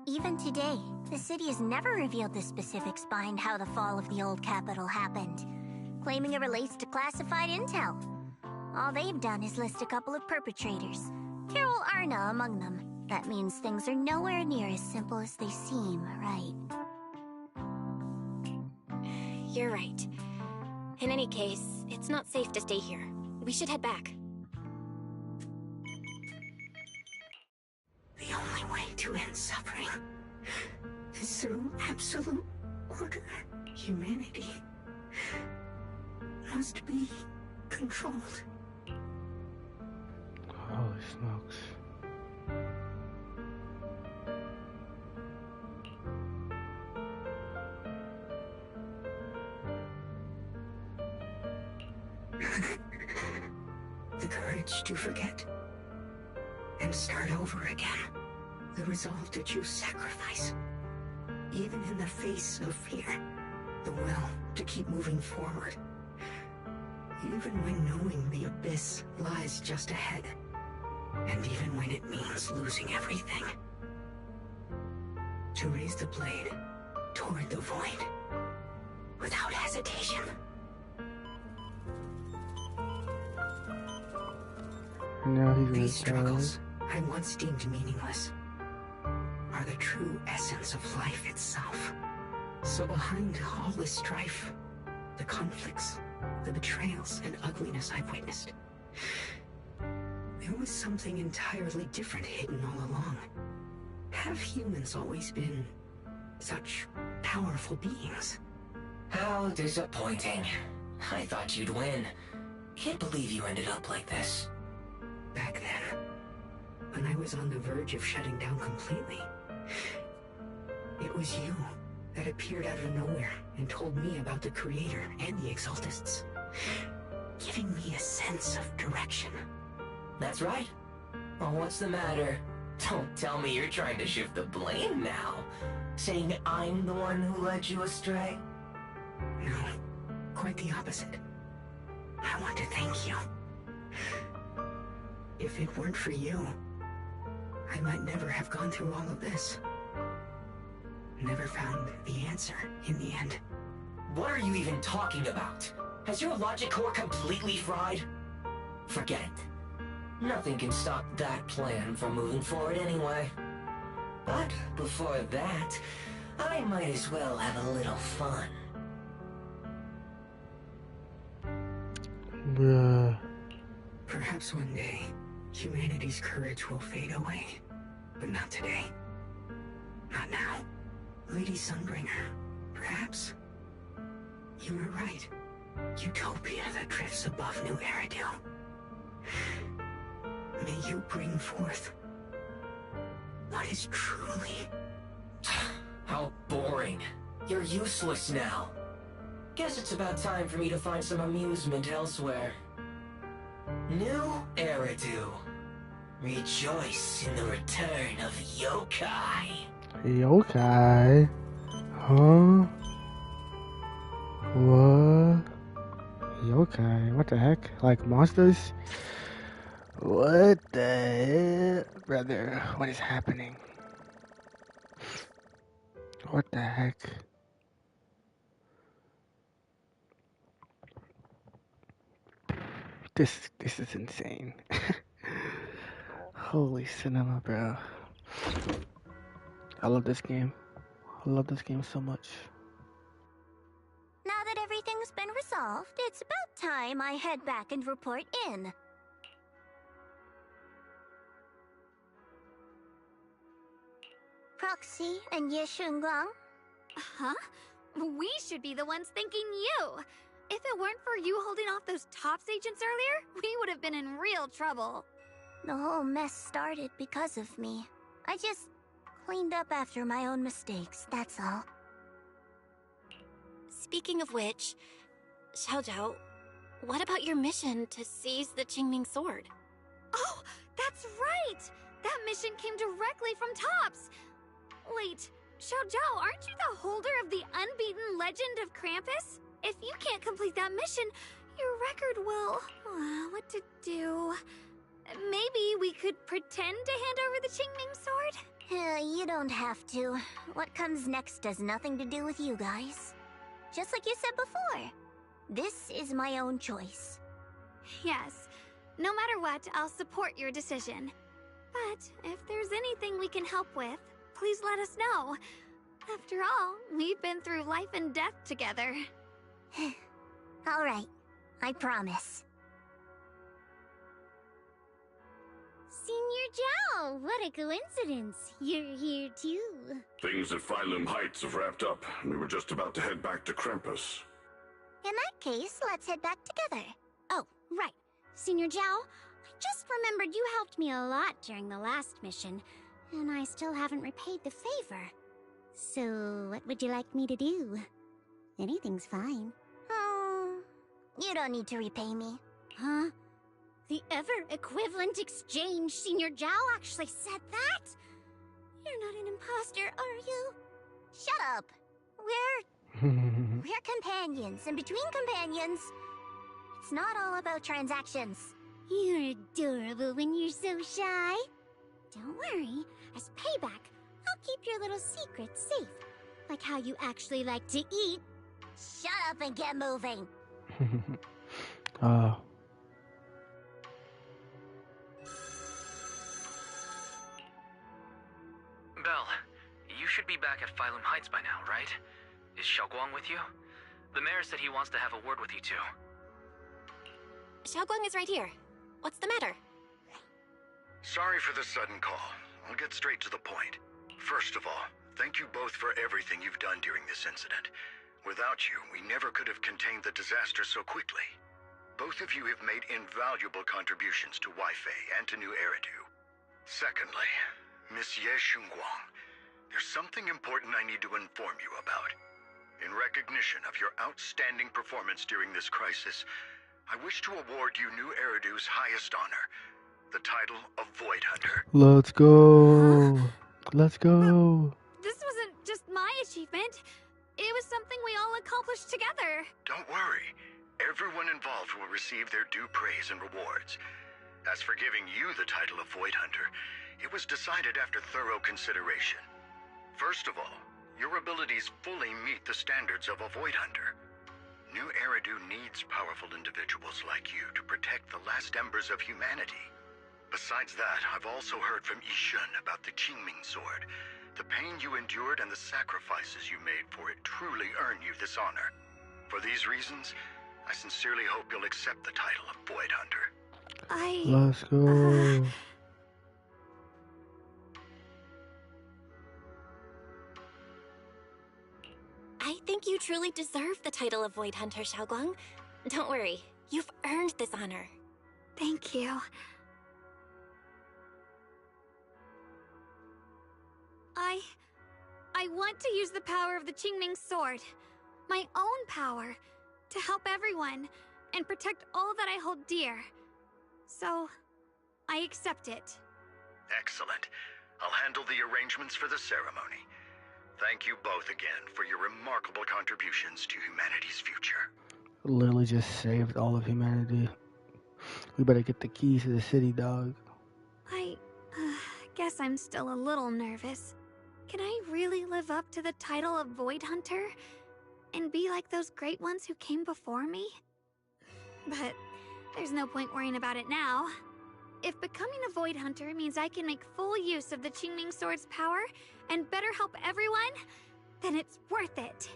H: Even today, the city has never revealed the specifics behind how the fall of the old capital happened, claiming it relates to classified intel. All they've done is list a couple of perpetrators, Carol Arna among them. That means things are nowhere near as simple as they seem, right?
B: You're right. In any case, it's not safe to stay here. We should head back.
I: The only way to end suffering is through absolute order. Humanity must be controlled.
F: Holy smokes.
I: The courage to forget and start over again. The resolve to choose sacrifice, even in the face of fear. The will to keep moving forward, even when knowing the abyss lies just ahead, and even when it means losing everything. To raise the blade toward the void, without hesitation.
F: Now he's
I: These struggles I once deemed meaningless are the true essence of life itself. So behind all this strife, the conflicts, the betrayals, and ugliness I've witnessed, there was something entirely different hidden all along. Have humans always been such powerful beings?
O: How disappointing. I thought you'd win. Can't believe you ended up like this.
I: Back then, when I was on the verge of shutting down completely, it was you that appeared out of nowhere and told me about the Creator and the Exaltists, giving me a sense of direction.
O: That's right. Well, what's the matter? Don't tell me you're trying to shift the blame now, saying I'm the one who led you astray?
I: No, quite the opposite. I want to thank you. If it weren't for you, I might never have gone through all of this. Never found the answer in the end.
O: What are you even talking about? Has your logic core completely fried? Forget it. Nothing can stop that plan from moving forward anyway. But before that, I might as well have a little fun.
F: Bruh.
I: Perhaps one day, humanity's courage will fade away. But not today. Not now. Lady Sunbringer, perhaps you were right. utopia that drifts above New Eridu. May you bring forth what is truly...
O: How boring. You're useless now. Guess it's about time for me to find some amusement elsewhere. New Eridu. Rejoice in the return of yokai.
F: Yokai? Huh? What? Yokai? What the heck? Like monsters? What the heck? Brother, what is happening? What the heck? This is insane. Holy cinema, bro. I love this game. I love this game so much.
H: Now that everything's been resolved, it's about time I head back and report in. Proxy and Ye Shunguang?
A: Huh? We should be the ones thanking you. If it weren't for you holding off those TOPS agents earlier, we would have been in real trouble.
H: The whole mess started because of me. I just cleaned up after my own mistakes, that's all.
B: Speaking of which, Xiaozhao, what about your mission to seize the Qingming sword?
A: Oh, that's right! That mission came directly from TOPS! Wait, Xiaozhao, aren't you the holder of the unbeaten legend of Krampus? If you can't complete that mission, your record will... what to do? Maybe we could pretend to hand over the Qingming sword?
H: You don't have to. What comes next has nothing to do with you guys. Just like you said before, this is my own choice.
A: Yes. No matter what, I'll support your decision. But if there's anything we can help with, please let us know. After all, we've been through life and death together.
H: All right, I promise.
R: Senior Zhao, what a coincidence. You're here too.
K: Things at Phylum Heights have wrapped up. We were just about to head back to Krampus.
H: In that case, let's head back together.
R: Oh, right. Senior Zhao, I just remembered you helped me a lot during the last mission, and I still haven't repaid the favor. So, what would you like me to do? Anything's fine.
H: You don't need to repay me.
R: Huh? The ever-equivalent exchange, Senior Zhao actually said that? You're not an imposter, are you?
H: Shut up! We're companions, and between companions, it's not all about transactions.
R: You're adorable when you're so shy. Don't worry, as payback, I'll keep your little secrets safe. Like how you actually like to eat.
H: Shut up and get moving.
G: Belle, you should be back at Phylum Heights by now, right? Is Xiaoguang with you? The mayor said he wants to have a word with you two.
B: Xiaoguang is right here. What's the matter?
D: Sorry for the sudden call. I'll get straight to the point. First of all, thank you both for everything you've done during this incident. Without you, we never could have contained the disaster so quickly. Both of you have made invaluable contributions to Wi-Fi and to New Eridu. Secondly, Miss Ye Shunguang, there's something important I need to inform you about. In recognition of your outstanding performance during this crisis, I wish to award you New Eridu's highest honor, the title of Void Hunter.
F: Let's go. Let's go.
A: This wasn't just my achievement. It was something we all accomplished together.
D: Don't worry. Everyone involved will receive their due praise and rewards. As for giving you the title of Void Hunter, it was decided after thorough consideration. First of all, your abilities fully meet the standards of a Void Hunter. New Eridu needs powerful individuals like you to protect the last embers of humanity. Besides that, I've also heard from Yishun about the Qingming sword. The pain you endured and the sacrifices you made for it truly earn you this honor. For these reasons, I sincerely hope you'll accept the title of Void Hunter.
F: Let's go.
B: I think you truly deserve the title of Void Hunter, Xiaoguang. Don't worry, you've earned this honor.
A: Thank you. I want to use the power of the Qingming sword, my own power, to help everyone and protect all that I hold dear. So, I accept it.
S: Excellent. I'll handle the arrangements for the ceremony. Thank you both again for your remarkable contributions to humanity's future.
F: Literally just saved all of humanity. We better get the keys to the city, dog.
A: I guess I'm still a little nervous. Can I really live up to the title of Void Hunter and be like those great ones who came before me? But there's no point worrying about it now. If becoming a Void Hunter means I can make full use of the Qingming Sword's power and better help everyone, then it's worth it.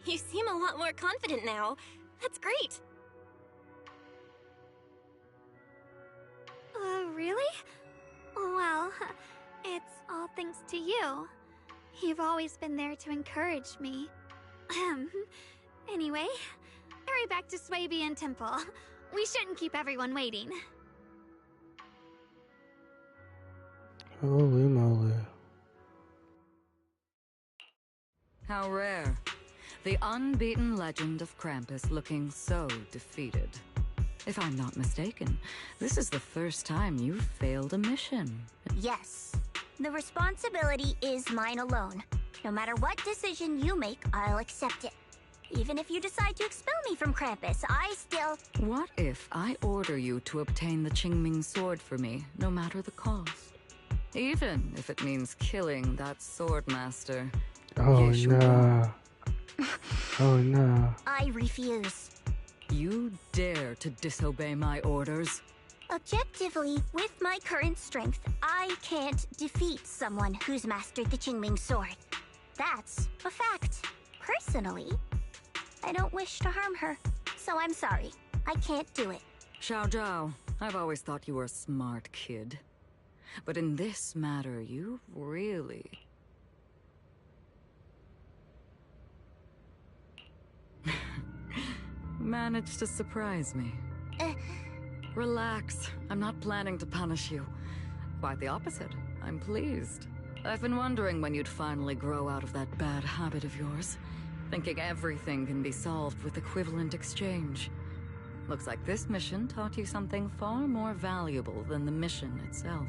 B: You seem a lot more confident now. That's great.
A: Really? Well, it's all thanks to you. You've always been there to encourage me. Anyway, hurry back to Swabian Temple. We shouldn't keep everyone waiting.
F: Holy moly.
T: How rare. The unbeaten legend of Krampus looking so defeated. If I'm not mistaken, this is the first time you've failed a mission.
H: Yes. The responsibility is mine alone. No matter what decision you make, I'll accept it. Even if you decide to expel me from Krampus, I still...
T: What if I order you to obtain the Qingming sword for me, no matter the cost? Even if it means killing that swordmaster.
F: Oh no. Oh no.
H: I refuse.
T: You dare to disobey my orders?
H: Objectively, with my current strength, I can't defeat someone who's mastered the Qingming sword. That's a fact. Personally, I don't wish to harm her, so I'm sorry. I can't do it.
T: Xiao Zhao, I've always thought you were a smart kid. But in this matter, you really... managed to surprise me. Relax. I'm not planning to punish you. Quite the opposite. I'm pleased. I've been wondering when you'd finally grow out of that bad habit of yours. Thinking everything can be solved with equivalent exchange. Looks like this mission taught you something far more valuable than the mission itself.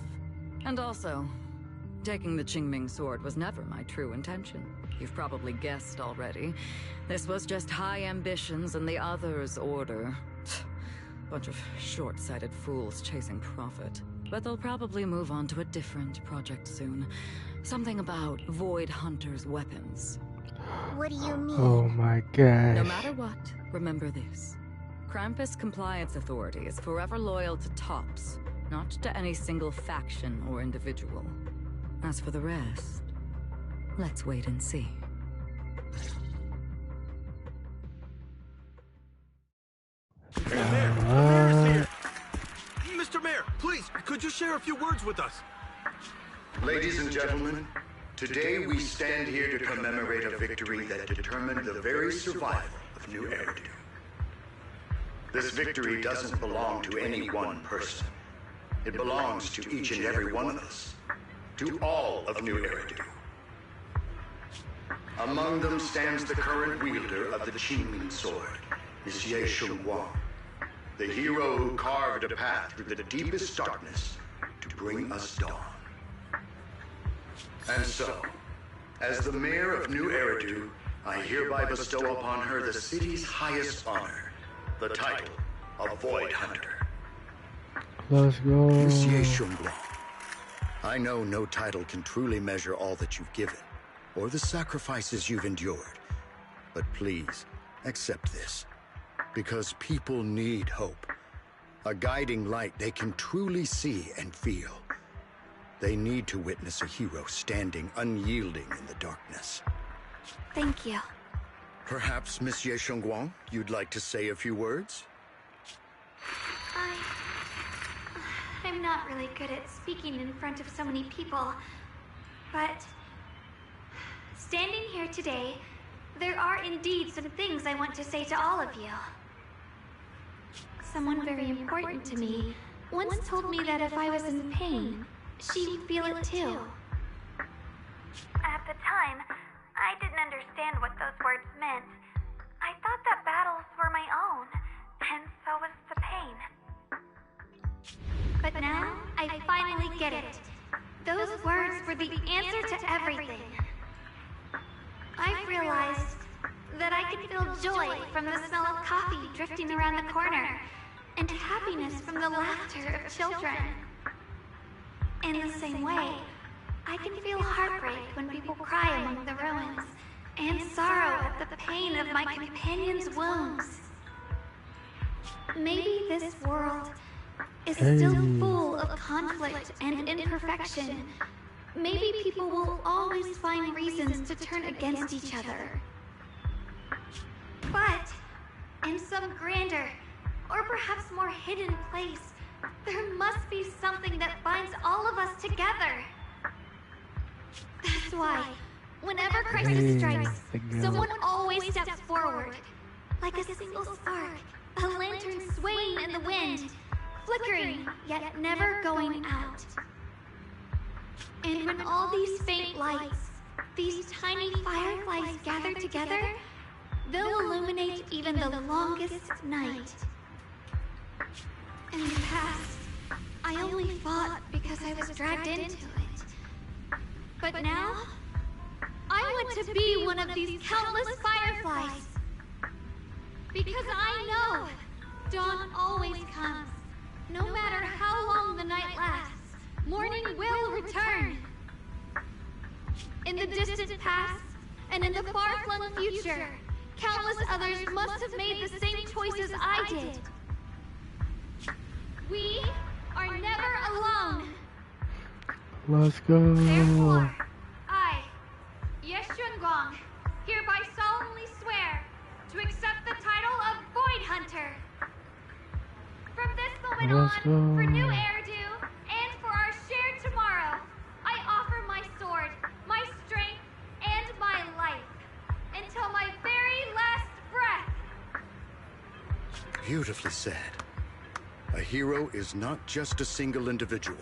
T: And also, taking the Qingming sword was never my true intention. You've probably guessed already. This was just high ambitions and the others' order. Bunch of short-sighted fools chasing profit. But they'll probably move on to a different project soon. Something about Void Hunter's weapons.
H: What do you mean?
F: Oh my gosh.
T: No matter what, remember this. Krampus Compliance Authority is forever loyal to TOPS, not to any single faction or individual. As for the rest, let's wait and see.
U: Mr. Mayor, please, could you share a few words with us?
S: Ladies and gentlemen, today we stand here to commemorate a victory that determined the very survival of New Eridu. This victory doesn't belong to any one person. It belongs to each and every one of us. To all of New Eridu. Among them stands the current wielder of the Qingming sword, Monsieur Shengguang, the hero who carved a path through the deepest darkness to bring us dawn. And so, as the mayor of New Eridu, I hereby bestow upon her the city's highest honor, the title of Void Hunter.
F: Let's go.
S: Monsieur Shengguang, I know no title can truly measure all that you've given, or the sacrifices you've endured. But please, accept this. Because people need hope. A guiding light they can truly see and feel. They need to witness a hero standing unyielding in the darkness.
A: Thank you.
S: Perhaps, Monsieur Shengguang, you'd like to say a few words?
A: I'm not really good at speaking in front of so many people, but standing here today there are indeed some things I want to say to all of you. Someone very important to me once told me that if I was in pain, she would feel it too.
L: At the time, I didn't understand what those words meant. I thought that battles were my own, and so was the pain.
A: But now, I finally get it. Those words were the answer to everything. I've realized that I can feel joy from the smell of coffee drifting around the corner, and happiness from the laughter of children. In the same way, I can feel heartbreak when people cry among the ruins, and sorrow at the pain of my companion's wounds. Maybe this world is still full of conflict and imperfection. Maybe people will always find reasons to turn against each other. But in some grander, or perhaps more hidden place, there must be something that binds all of us together. That's why, whenever crisis strikes, someone always steps forward. Like a single spark, a lantern swaying in the wind, flickering, yet never going out. And when all these faint lights, these tiny fireflies gather together, they'll illuminate even the longest night. In the past, I only fought because I was dragged into it. But now, I want to be one of these countless fireflies. Because I know dawn always comes. No matter how long the night lasts, morning will return. In the distant past, and in the far-flung future, countless others must have made the same choices I did. We are never alone.
F: Let's go.
A: Therefore, I, Yeshunguang, hereby solemnly swear to accept the title of Void Hunter. From this moment on, for new Eridu, and for our shared tomorrow, I offer my sword, my strength, and my life, until my very last breath.
S: Beautifully said. A hero is not just a single individual,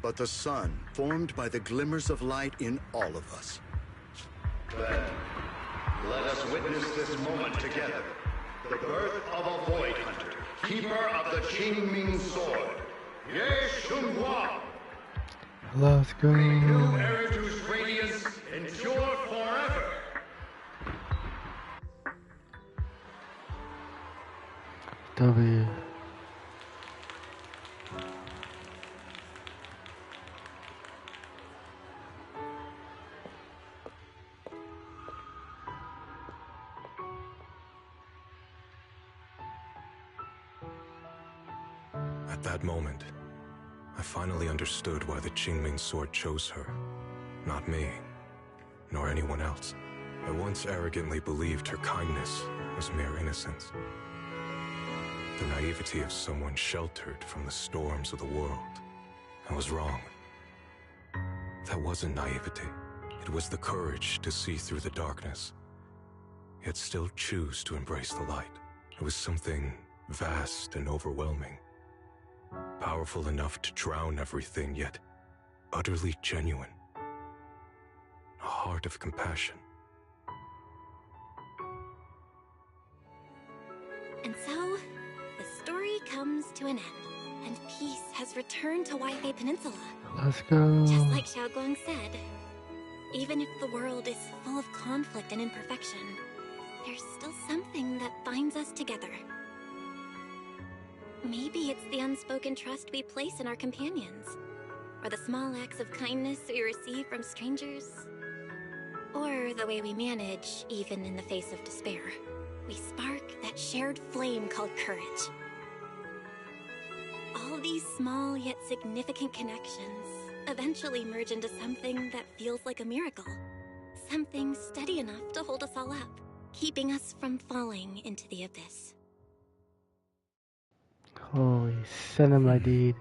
S: but the sun formed by the glimmers of light in all of us.
P: Then, let us witness this moment together. The birth of a Void Hunter, keeper of the Qingming Sword. Ye Shunhua!
F: Let's go.
P: Renew Eridu's radiance, endure forever!
F: W.
E: At that moment, I finally understood why the Qingming Sword chose her. Not me, nor anyone else. I once arrogantly believed her kindness was mere innocence. The naivety of someone sheltered from the storms of the world. I was wrong. That wasn't naivety. It was the courage to see through the darkness, yet still choose to embrace the light. It was something vast and overwhelming. Powerful enough to drown everything, yet utterly genuine. A heart of compassion.
B: And so, the story comes to an end, and peace has returned to Waifei Peninsula.
F: Let's go.
B: Just like Xiaoguang said, even if the world is full of conflict and imperfection, there's still something that binds us together. Maybe it's the unspoken trust we place in our companions, or the small acts of kindness we receive from strangers, or the way we manage even in the face of despair. We spark that shared flame called courage. All these small yet significant connections eventually merge into something that feels like a miracle. Something steady enough to hold us all up, keeping us from falling into the abyss.
F: Holy cinema, dude.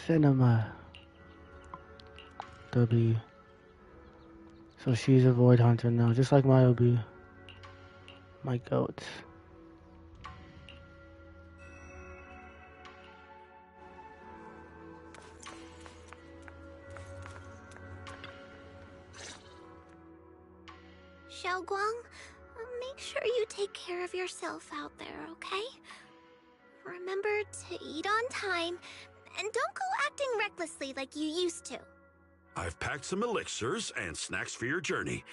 F: Cinema. W. So she's a void hunter now, just like Myobi. My goat.
R: Xiaoguang, make sure you take care of yourself out there, okay? Remember to eat on time, and don't go acting recklessly like you used to.
Q: I've packed some elixirs and snacks for your journey.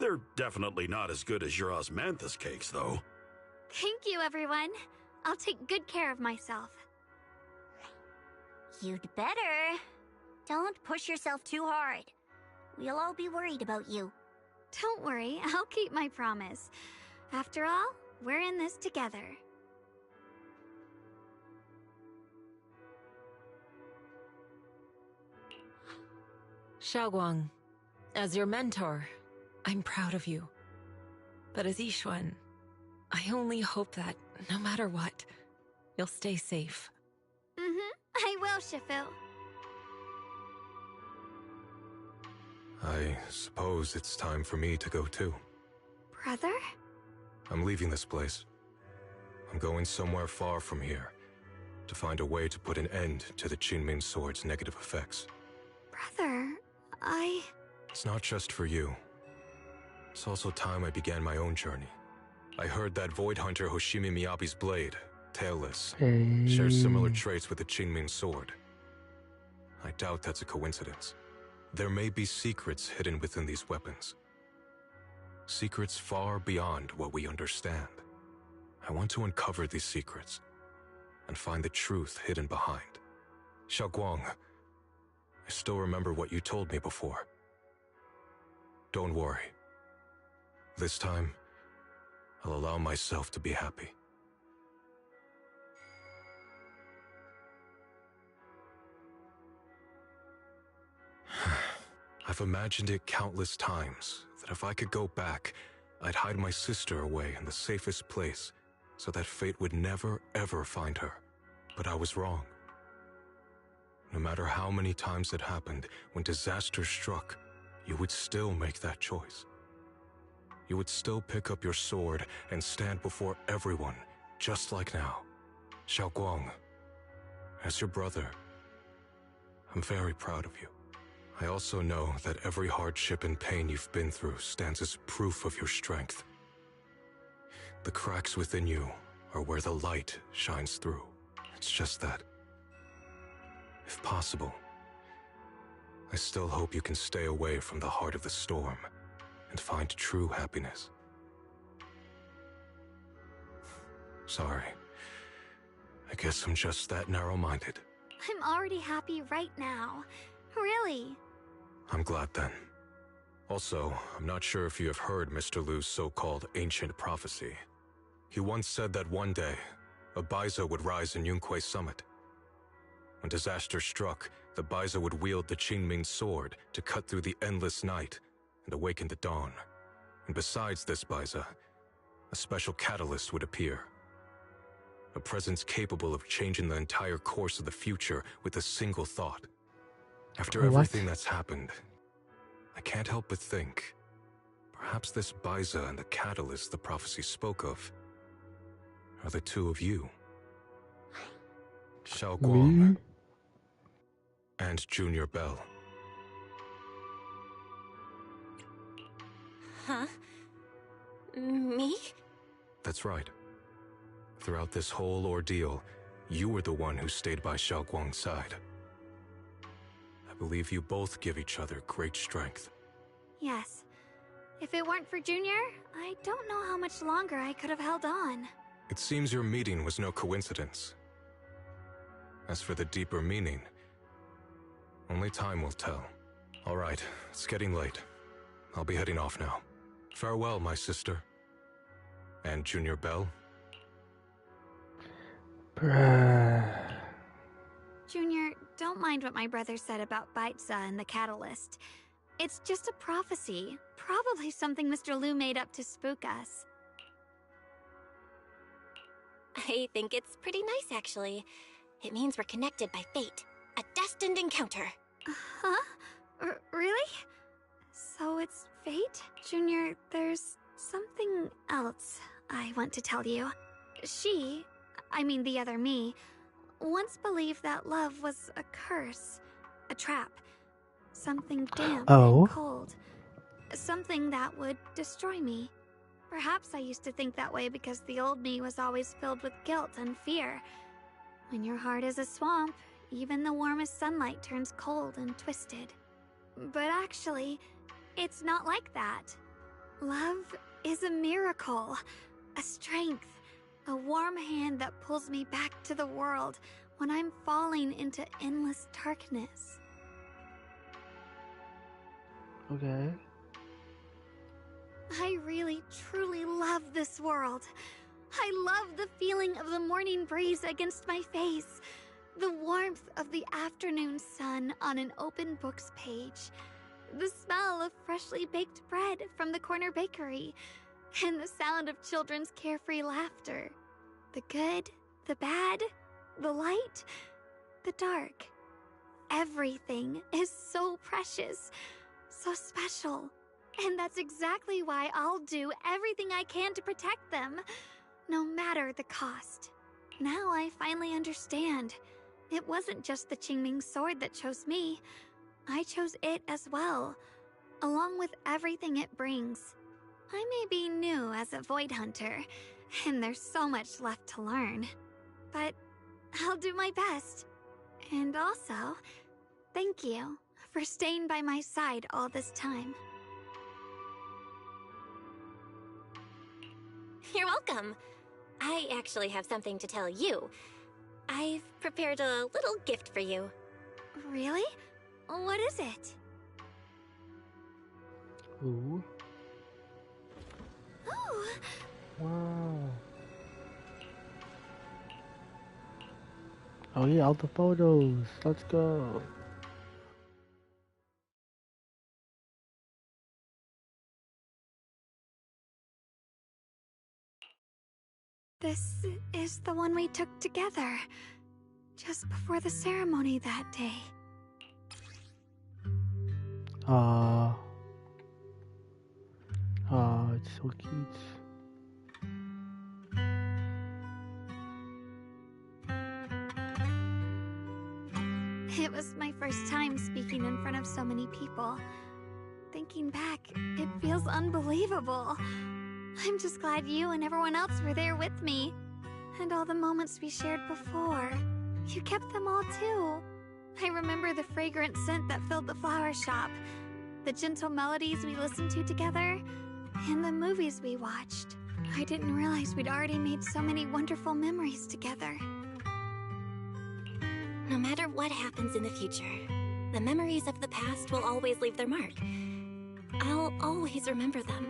Q: They're definitely not as good as your osmanthus cakes, though.
A: Thank you, everyone. I'll take good care of myself.
H: You'd better. Don't push yourself too hard. We'll all be worried about you.
A: Don't worry, I'll keep my promise. After all, we're in this together.
C: Xiaoguang, as your mentor, I'm proud of you. But as Yixuan, I only hope that, no matter what, you'll stay safe.
A: I will, Shifu.
E: I suppose it's time for me to go too.
A: Brother?
E: I'm leaving this place. I'm going somewhere far from here to find a way to put an end to the Qingming Sword's negative effects.
A: Brother,
E: It's not just for you. It's also time I began my own journey. I heard that Void Hunter Hoshimi Miyabi's blade, Tailless, shares similar traits with the Qingming Sword. I doubt that's a coincidence. There may be secrets hidden within these weapons. Secrets far beyond what we understand. I want to uncover these secrets and find the truth hidden behind. Xiaoguang, I still remember what you told me before. Don't worry. This time, I'll allow myself to be happy. I've imagined it countless times that if I could go back, I'd hide my sister away in the safest place so that fate would never, ever find her. But I was wrong. No matter how many times it happened, when disaster struck, you would still make that choice. You would still pick up your sword and stand before everyone, just like now. Xiaoguang, as your brother, I'm very proud of you. I also know that every hardship and pain you've been through stands as proof of your strength. The cracks within you are where the light shines through. It's just that, if possible, I still hope you can stay away from the heart of the storm and find true happiness. Sorry. I guess I'm just that narrow-minded.
A: I'm already happy right now. Really.
E: I'm glad then. Also, I'm not sure if you have heard Mr. Liu's so-called ancient prophecy. He once said that one day, a Baiza would rise in Yunque Summit. When disaster struck, the Baiza would wield the Qingming Sword to cut through the endless night and awaken the dawn. And besides this Baiza, a special catalyst would appear. A presence capable of changing the entire course of the future with a single thought. After everything that's happened, I can't help but think, perhaps this Baiza and the catalyst the prophecy spoke of are the two of you. Xiaoguang and Junior Bell.
B: Huh? Me?
E: That's right. Throughout this whole ordeal, you were the one who stayed by Xiaoguang's side. I believe you both give each other great strength.
A: Yes. If it weren't for Junior, I don't know how much longer I could have held on.
E: It seems your meeting was no coincidence. As for the deeper meaning, only time will tell. All right, it's getting late. I'll be heading off now. Farewell, my sister. And Junior Bell.
A: Junior, don't mind what my brother said about Baiza and the catalyst. It's just a prophecy. Probably something Mr. Liu made up to spook us.
B: I think it's pretty nice, actually. It means we're connected by fate. A destined encounter.
A: Huh? Really? So it's fate? Junior, there's something else I want to tell you. I mean the other me, once believed that love was a curse, a trap, something damp and cold, something that would destroy me. Perhaps I used to think that way because the old me was always filled with guilt and fear. When your heart is a swamp, even the warmest sunlight turns cold and twisted. But actually, it's not like that. Love is a miracle, a strength, a warm hand that pulls me back to the world when I'm falling into endless darkness.
F: Okay.
A: I really, truly love this world. I love the feeling of the morning breeze against my face, the warmth of the afternoon sun on an open book's page, the smell of freshly baked bread from the corner bakery, and the sound of children's carefree laughter. The good, the bad, the light, the dark. Everything is so precious, so special. And that's exactly why I'll do everything I can to protect them, no matter the cost. Now I finally understand. It wasn't just the Qingming sword that chose me. I chose it as well, along with everything it brings. I may be new as a void hunter, and there's so much left to learn. But I'll do my best. And also, thank you for staying by my side all this time.
B: You're welcome. I actually have something to tell you. I've prepared a little gift for you.
A: Really? What is it?
F: Ooh.
A: Oh!
F: Wow. Oh yeah, all the photos. Let's go.
A: This is the one we took together, just before the ceremony that day.
F: It's so cute.
A: It was my first time speaking in front of so many people. Thinking back, it feels unbelievable. I'm just glad you and everyone else were there with me. And all the moments we shared before. You kept them all too. I remember the fragrant scent that filled the flower shop, the gentle melodies we listened to together, and the movies we watched. I didn't realize we'd already made so many wonderful memories together.
B: No matter what happens in the future, the memories of the past will always leave their mark. I'll always remember them.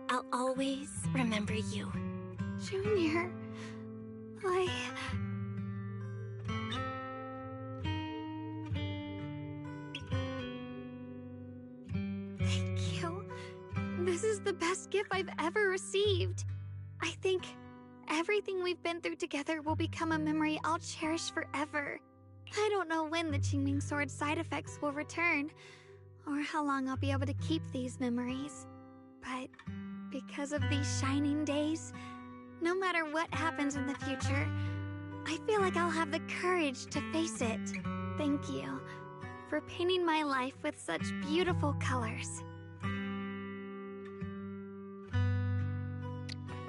B: I'll always remember you.
A: Junior, Thank you. This is the best gift I've ever received. I think everything we've been through together will become a memory I'll cherish forever. I don't know when the Qingming sword side effects will return, or how long I'll be able to keep these memories. But because of these shining days, no matter what happens in the future, I feel like I'll have the courage to face it. Thank you for painting my life with such beautiful colors.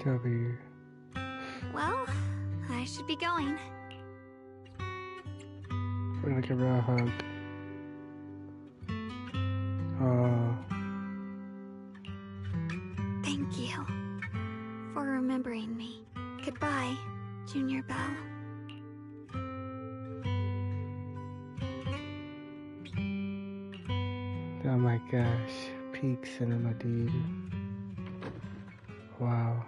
F: Over here.
A: Well, I should be going.
F: We're gonna give her a hug.
A: Thank you for remembering me. Goodbye, Junior Belle.
F: Oh my gosh, peak cinema, dude. Wow.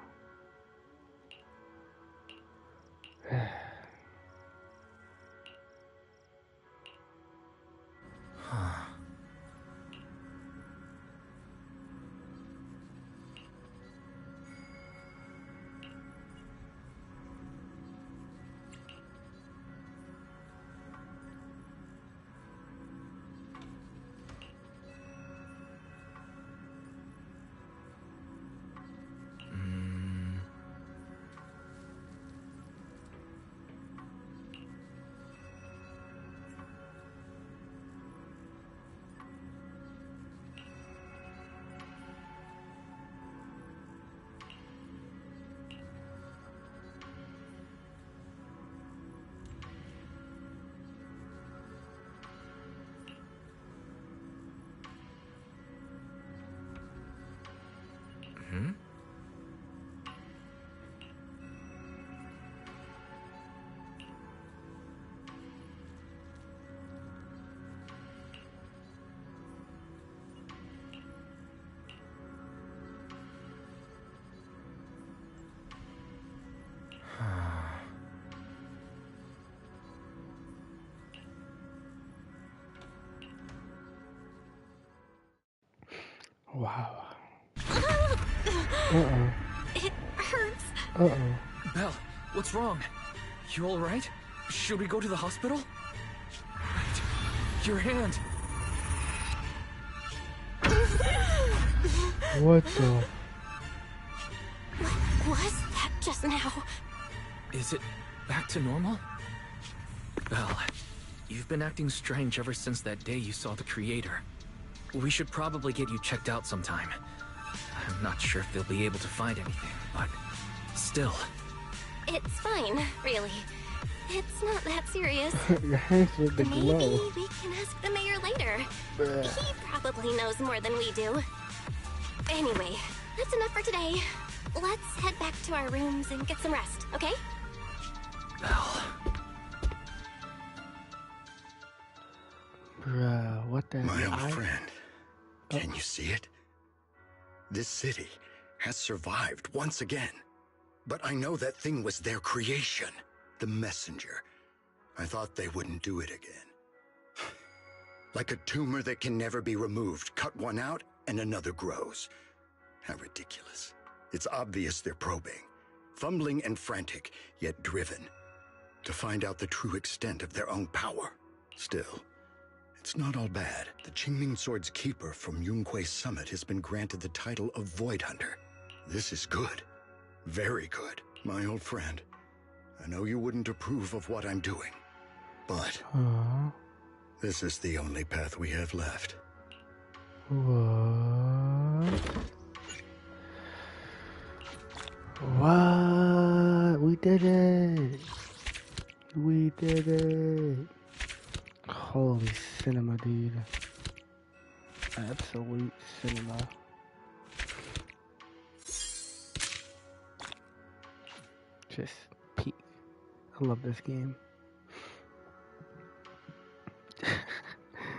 F: Wow.
B: It hurts.
G: Belle, what's wrong? You alright? Should we go to the hospital? Wait, your hand.
F: What the?
B: What was that just now?
G: Is it back to normal? Belle, you've been acting strange ever since that day you saw the creator. We should probably get you checked out sometime. I'm not sure if they'll be able to find anything, but still.
B: It's fine, really. It's not that serious.
F: Your hands with the glow.
B: Maybe we can ask the mayor later. He probably knows more than we do. Anyway, that's enough for today. Let's head back to our rooms and get some rest, okay?
G: Belle.
F: Bruh, what the
S: My old friend, can you see it? This city has survived once again. But I know that thing was their creation, the messenger. I thought they wouldn't do it again. Like a tumor that can never be removed. Cut one out and another grows. How ridiculous. It's obvious they're probing. Fumbling and frantic, yet driven. To find out the true extent of their own power. Still, it's not all bad. The Qingming Sword's keeper from Yunque's summit has been granted the title of Void Hunter. This is good. Very good, my old friend. I know you wouldn't approve of what I'm doing, but this is the only path we have left.
F: What? What? We did it! We did it! Holy cinema, dude. Absolute cinema. Just peak. I love this game.